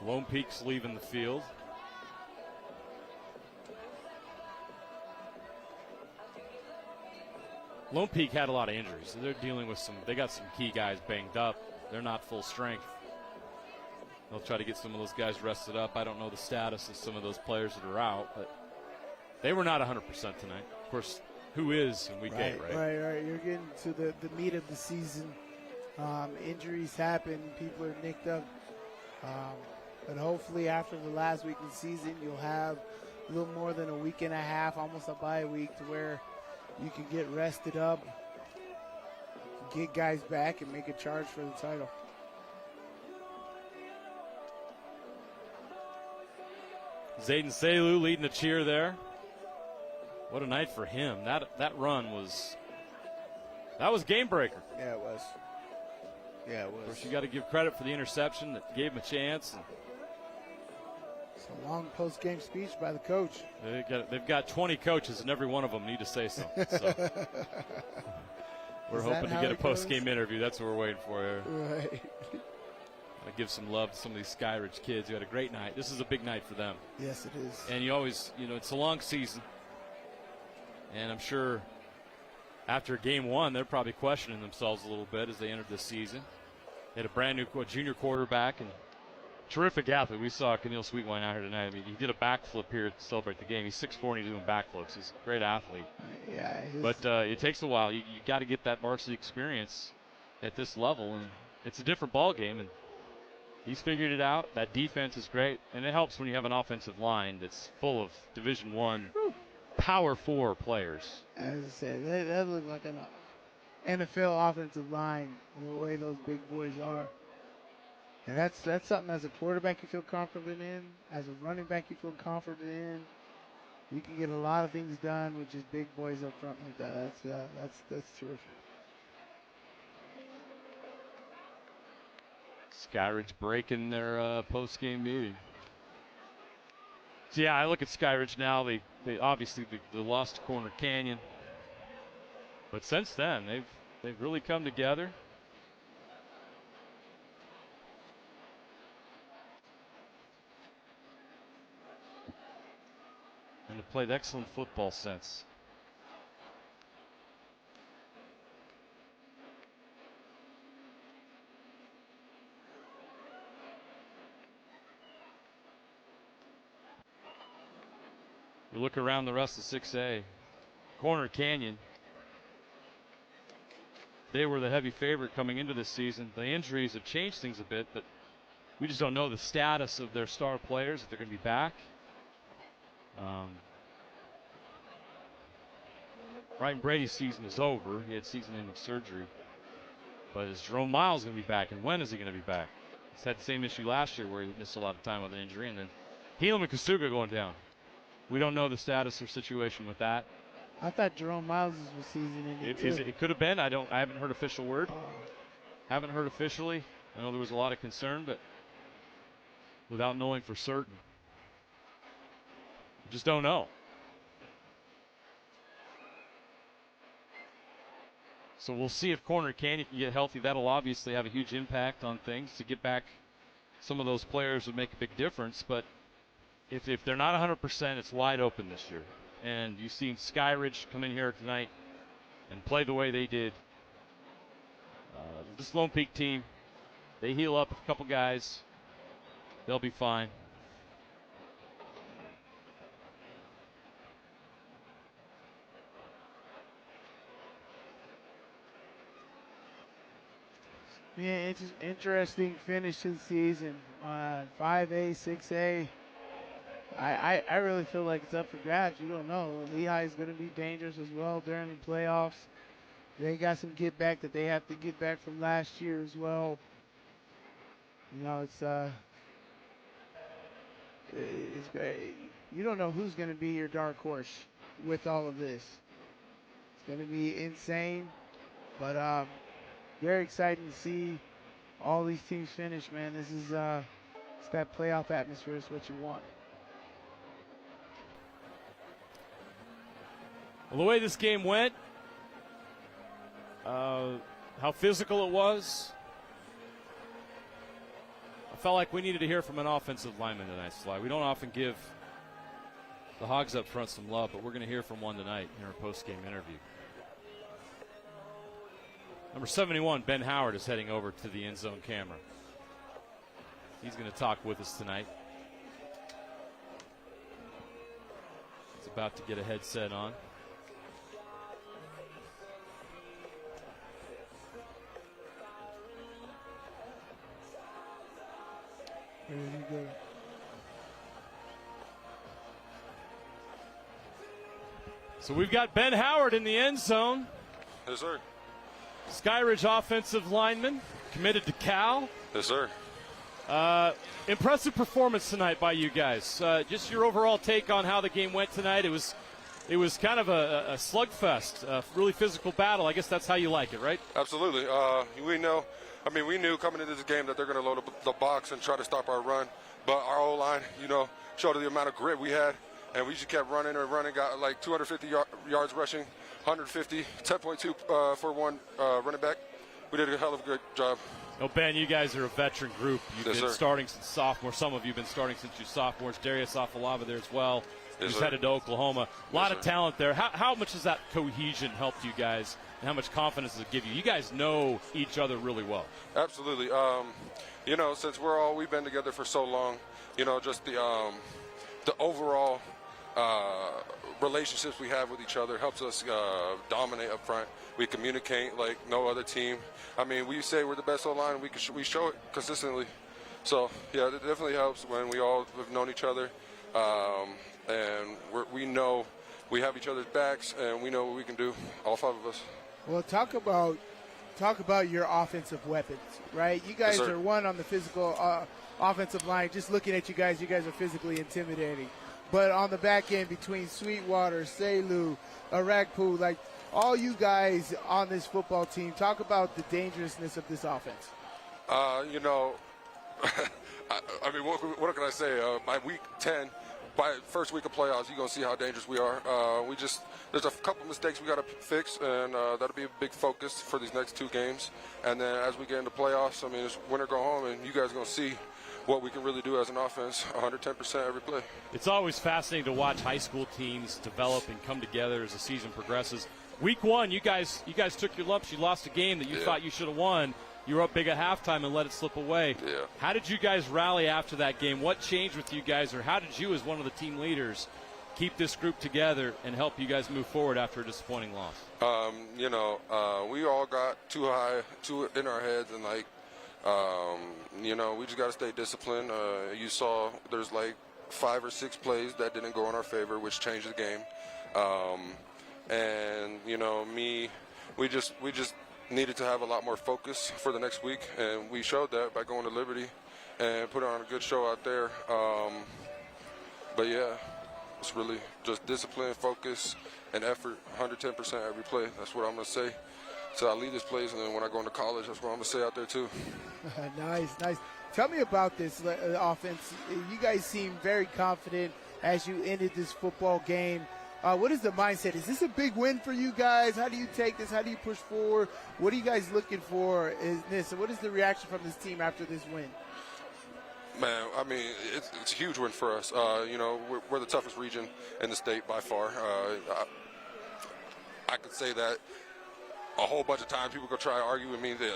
Lone Peak's leaving the field. Lone Peak had a lot of injuries. They're dealing with they got some key guys banged up. They're not full strength. They'll try to get some of those guys rested up. I don't know the status of some of those players that are out, but they were not 100% tonight. Of course, who is in week 8, right? Right. You're getting to the meat of the season. Injuries happen. People are nicked up. But hopefully after the last week of the season, you'll have a little more than a week and a half, almost a bye week, to where you can get rested up, get guys back, and make a charge for the title. Zayden Selu leading the cheer there. What a night for him. That run was game breaker. Yeah, it was. Of course, you got to give credit for the interception that gave him a chance. It's a long post-game speech by the coach. They've got 20 coaches, and every one of them need to say something. So we're hoping to get a post-game interview. That's what we're waiting for here. Right. I give some love to some of these Skyridge kids who had a great night. This is a big night for them. Yes, it is. And you always, it's a long season. And I'm sure after game 1, they're probably questioning themselves a little bit as they entered this season. They had a brand new junior quarterback and terrific athlete. We saw Keneal Sweetwine out here tonight. I mean, he did a backflip here to celebrate the game. He's 6'4" and he's doing backflips. He's a great athlete. Yeah. But it takes a while. You got to get that varsity experience at this level, and it's a different ball game. And he's figured it out. That defense is great, and it helps when you have an offensive line that's full of Division I Power 4 players. As I said, that looks like an NFL offensive line, the way those big boys are. And that's something as a quarterback you feel confident in. As a running back you feel confident in. You can get a lot of things done with just big boys up front like that. That's terrific. Skyridge breaking their post-game meeting. So yeah, I look at Skyridge now. They obviously they lost to Corner Canyon, but since then they've really come together. And have played excellent football since. You look around the rest of 6A. Corner Canyon, they were the heavy favorite coming into this season. The injuries have changed things a bit, but we just don't know the status of their star players, if they're going to be back. Ryan Brady's season is over. He had season-ending surgery. But is Jerome Miles going to be back, and when is he going to be back? He's had the same issue last year where he missed a lot of time with an injury, and then Helam and Kasuga going down. We don't know the status or situation with that. I thought Jerome Miles was season-ending. It could have been. I haven't heard official word. Haven't heard officially. I know there was a lot of concern, but without knowing for certain, just don't know. So we'll see if Corner Canyon can get healthy. That'll obviously have a huge impact on things. To get back some of those players would make a big difference. But if they're not 100%, it's wide open this year. And you've seen Skyridge come in here tonight and play the way they did. This Lone Peak team, they heal up a couple guys. They'll be fine. Yeah, interesting finish to the season. 5A, 6A. I really feel like it's up for grabs. You don't know. Lehigh is going to be dangerous as well during the playoffs. They got some get back that they have to get back from last year as well. You know, it's great. You don't know who's going to be your dark horse with all of this. It's going to be insane, but very exciting to see all these teams finish, man. This is it's that playoff atmosphere is what you want. Well, the way this game went, how physical it was, I felt like we needed to hear from an offensive lineman tonight, Sly. We don't often give the Hogs up front some love, but we're going to hear from one tonight in our post-game interview. Number 71, Ben Howard, is heading over to the end zone camera. He's going to talk with us tonight. He's about to get a headset on. Where did he go? So we've got Ben Howard in the end zone. Yes, sir. Skyridge offensive lineman, committed to Cal. Yes, sir. Impressive performance tonight by you guys. Just your overall take on how the game went tonight. It was kind of a slugfest, a really physical battle. I guess that's how you like it, right? Absolutely. We knew coming into this game that they're going to load up the box and try to stop our run. But our O-line, showed the amount of grit we had, and we just kept running and running. Got like 250 yards rushing, 150, 10.2 for one running back. We did a hell of a good job. Oh, Ben, you guys are a veteran group. You've been sir. starting since sophomore. Some of you have been starting since you sophomores. Darius Afalava there as well. He's headed to Oklahoma. A lot of talent there. How much has that cohesion helped you guys, and how much confidence does it give you? You guys know each other really well. Absolutely. Since we've been together for so long, just the overall relationships we have with each other helps us dominate up front. We communicate like no other team. We say we're the best O-line. We show it consistently. So, yeah, it definitely helps when we all have known each other. And we know we have each other's backs, and we know what we can do, all five of us. Well, talk about your offensive weapons, right? You guys are one on the physical offensive line. Just looking at you guys are physically intimidating. But on the back end, between Sweetwater, Selu, Arakpu, like all you guys on this football team, talk about the dangerousness of this offense. What can I say? By week 10, by first week of playoffs, you're going to see how dangerous we are. There's a couple mistakes we got to fix, and that'll be a big focus for these next two games. And then as we get into playoffs, it's win or go home, and you guys are going to see what we can really do as an offense, 110% every play. It's always fascinating to watch high school teams develop and come together as the season progresses. Week one, you guys took your lumps. You lost a game that you thought you should have won. You were up big at halftime and let it slip away. Yeah. How did you guys rally after that game? What changed with you guys, or how did you, as one of the team leaders, keep this group together and help you guys move forward after a disappointing loss? We all got too high in our heads, and we just got to stay disciplined. You saw there's like 5 or 6 plays that didn't go in our favor, which changed the game. We just needed to have a lot more focus for the next week, and we showed that by going to Liberty and putting on a good show out there. But yeah, it's really just discipline, focus, and effort, 110% every play. That's what I'm going to say. So I lead this place, and then when I go into college, that's what I'm going to say out there too. Nice. Tell me about this offense. You guys seem very confident as you ended this football game. What is the mindset? Is this a big win for you guys? How do you take this? How do you push forward? What are you guys looking for in this? And what is the reaction from this team after this win? Man, I mean, it's a huge win for us. We're the toughest region in the state by far. I could say that a whole bunch of times. People go try to argue with me. They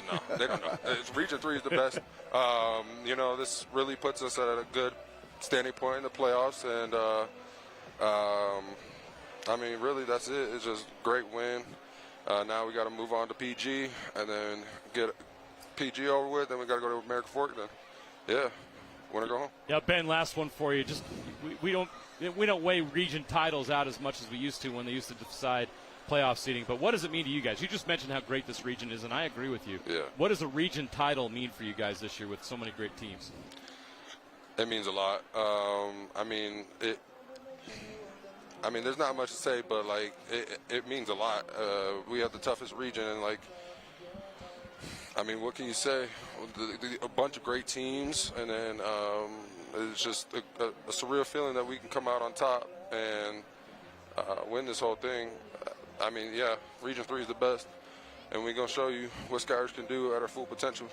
don't know. Region 3 is the best. This really puts us at a good standing point in the playoffs. And, really, that's it. It's just a great win. Now we got to move on to PG and then get PG over with. Then we got to go to American Fork. Then, yeah. Want to go home? Yeah, Ben, last one for you. Just we don't weigh region titles out as much as we used to when they used to decide playoff seeding. But what does it mean to you guys? You just mentioned how great this region is, and I agree with you. Yeah. What does a region title mean for you guys this year with so many great teams? It means a lot. There's not much to say, but it means a lot. We have the toughest region, and what can you say? A bunch of great teams, and then it's just a surreal feeling that we can come out on top and win this whole thing. Region 3 is the best, and we're going to show you what Skyridge can do at our full potential.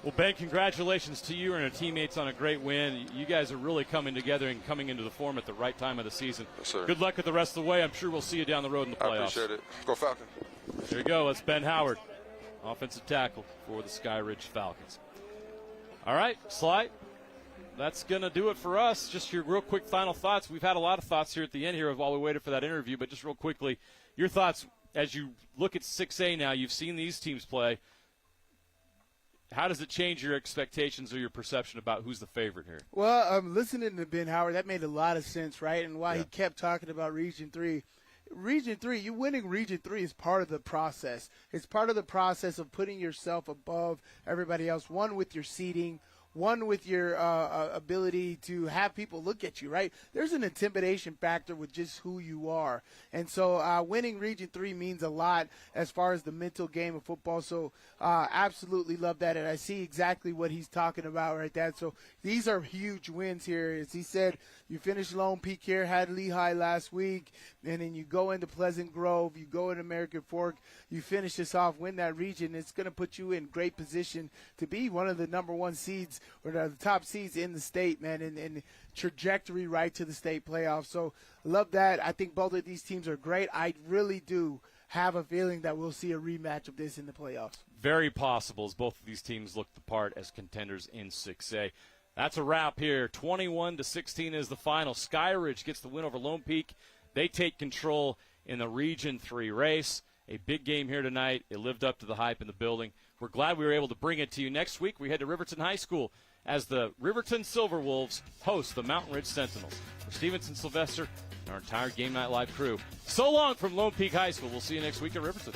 Well, Ben, congratulations to you and your teammates on a great win. You guys are really coming together and coming into the form at the right time of the season. Yes, sir. Good luck with the rest of the way. I'm sure we'll see you down the road in the playoffs. I appreciate it. Go Falcons. There you go. That's Ben Howard, offensive tackle for the Skyridge Falcons. All right, Sly, that's going to do it for us. Just your real quick final thoughts. We've had a lot of thoughts here at the end here while we waited for that interview, but just real quickly, your thoughts as you look at 6A now. You've seen these teams play. How does it change your expectations or your perception about who's the favorite here? Well, listening to Ben Howard, that made a lot of sense, right? And why he kept talking about Region 3. Region 3, you winning Region 3 is part of the process. It's part of the process of putting yourself above everybody else, one with your seeding, one with your ability to have people look at you, right? There's an intimidation factor with just who you are. And so winning Region 3 means a lot as far as the mental game of football. So absolutely love that. And I see exactly what he's talking about right there. So these are huge wins here. As he said, you finished Lone Peak here, had Lehigh last week, and then you go into Pleasant Grove, you go into American Fork, you finish this off, win that region. It's going to put you in great position to be one of the number one seeds or the top seeds in the state, man, and trajectory right to the state playoffs. So I love that. I think both of these teams are great. I really do have a feeling that we'll see a rematch of this in the playoffs. Very possible as both of these teams look the part as contenders in 6A. That's a wrap here. 21-16 is the final. Skyridge gets the win over Lone Peak. They take control in the Region 3 race. A big game here tonight. It lived up to the hype in the building. We're glad we were able to bring it to you. Next week, we head to Riverton High School as the Riverton Silverwolves host the Mountain Ridge Sentinels. For Stevenson Sylvester and our entire Game Night Live crew, so long from Lone Peak High School. We'll see you next week at Riverton.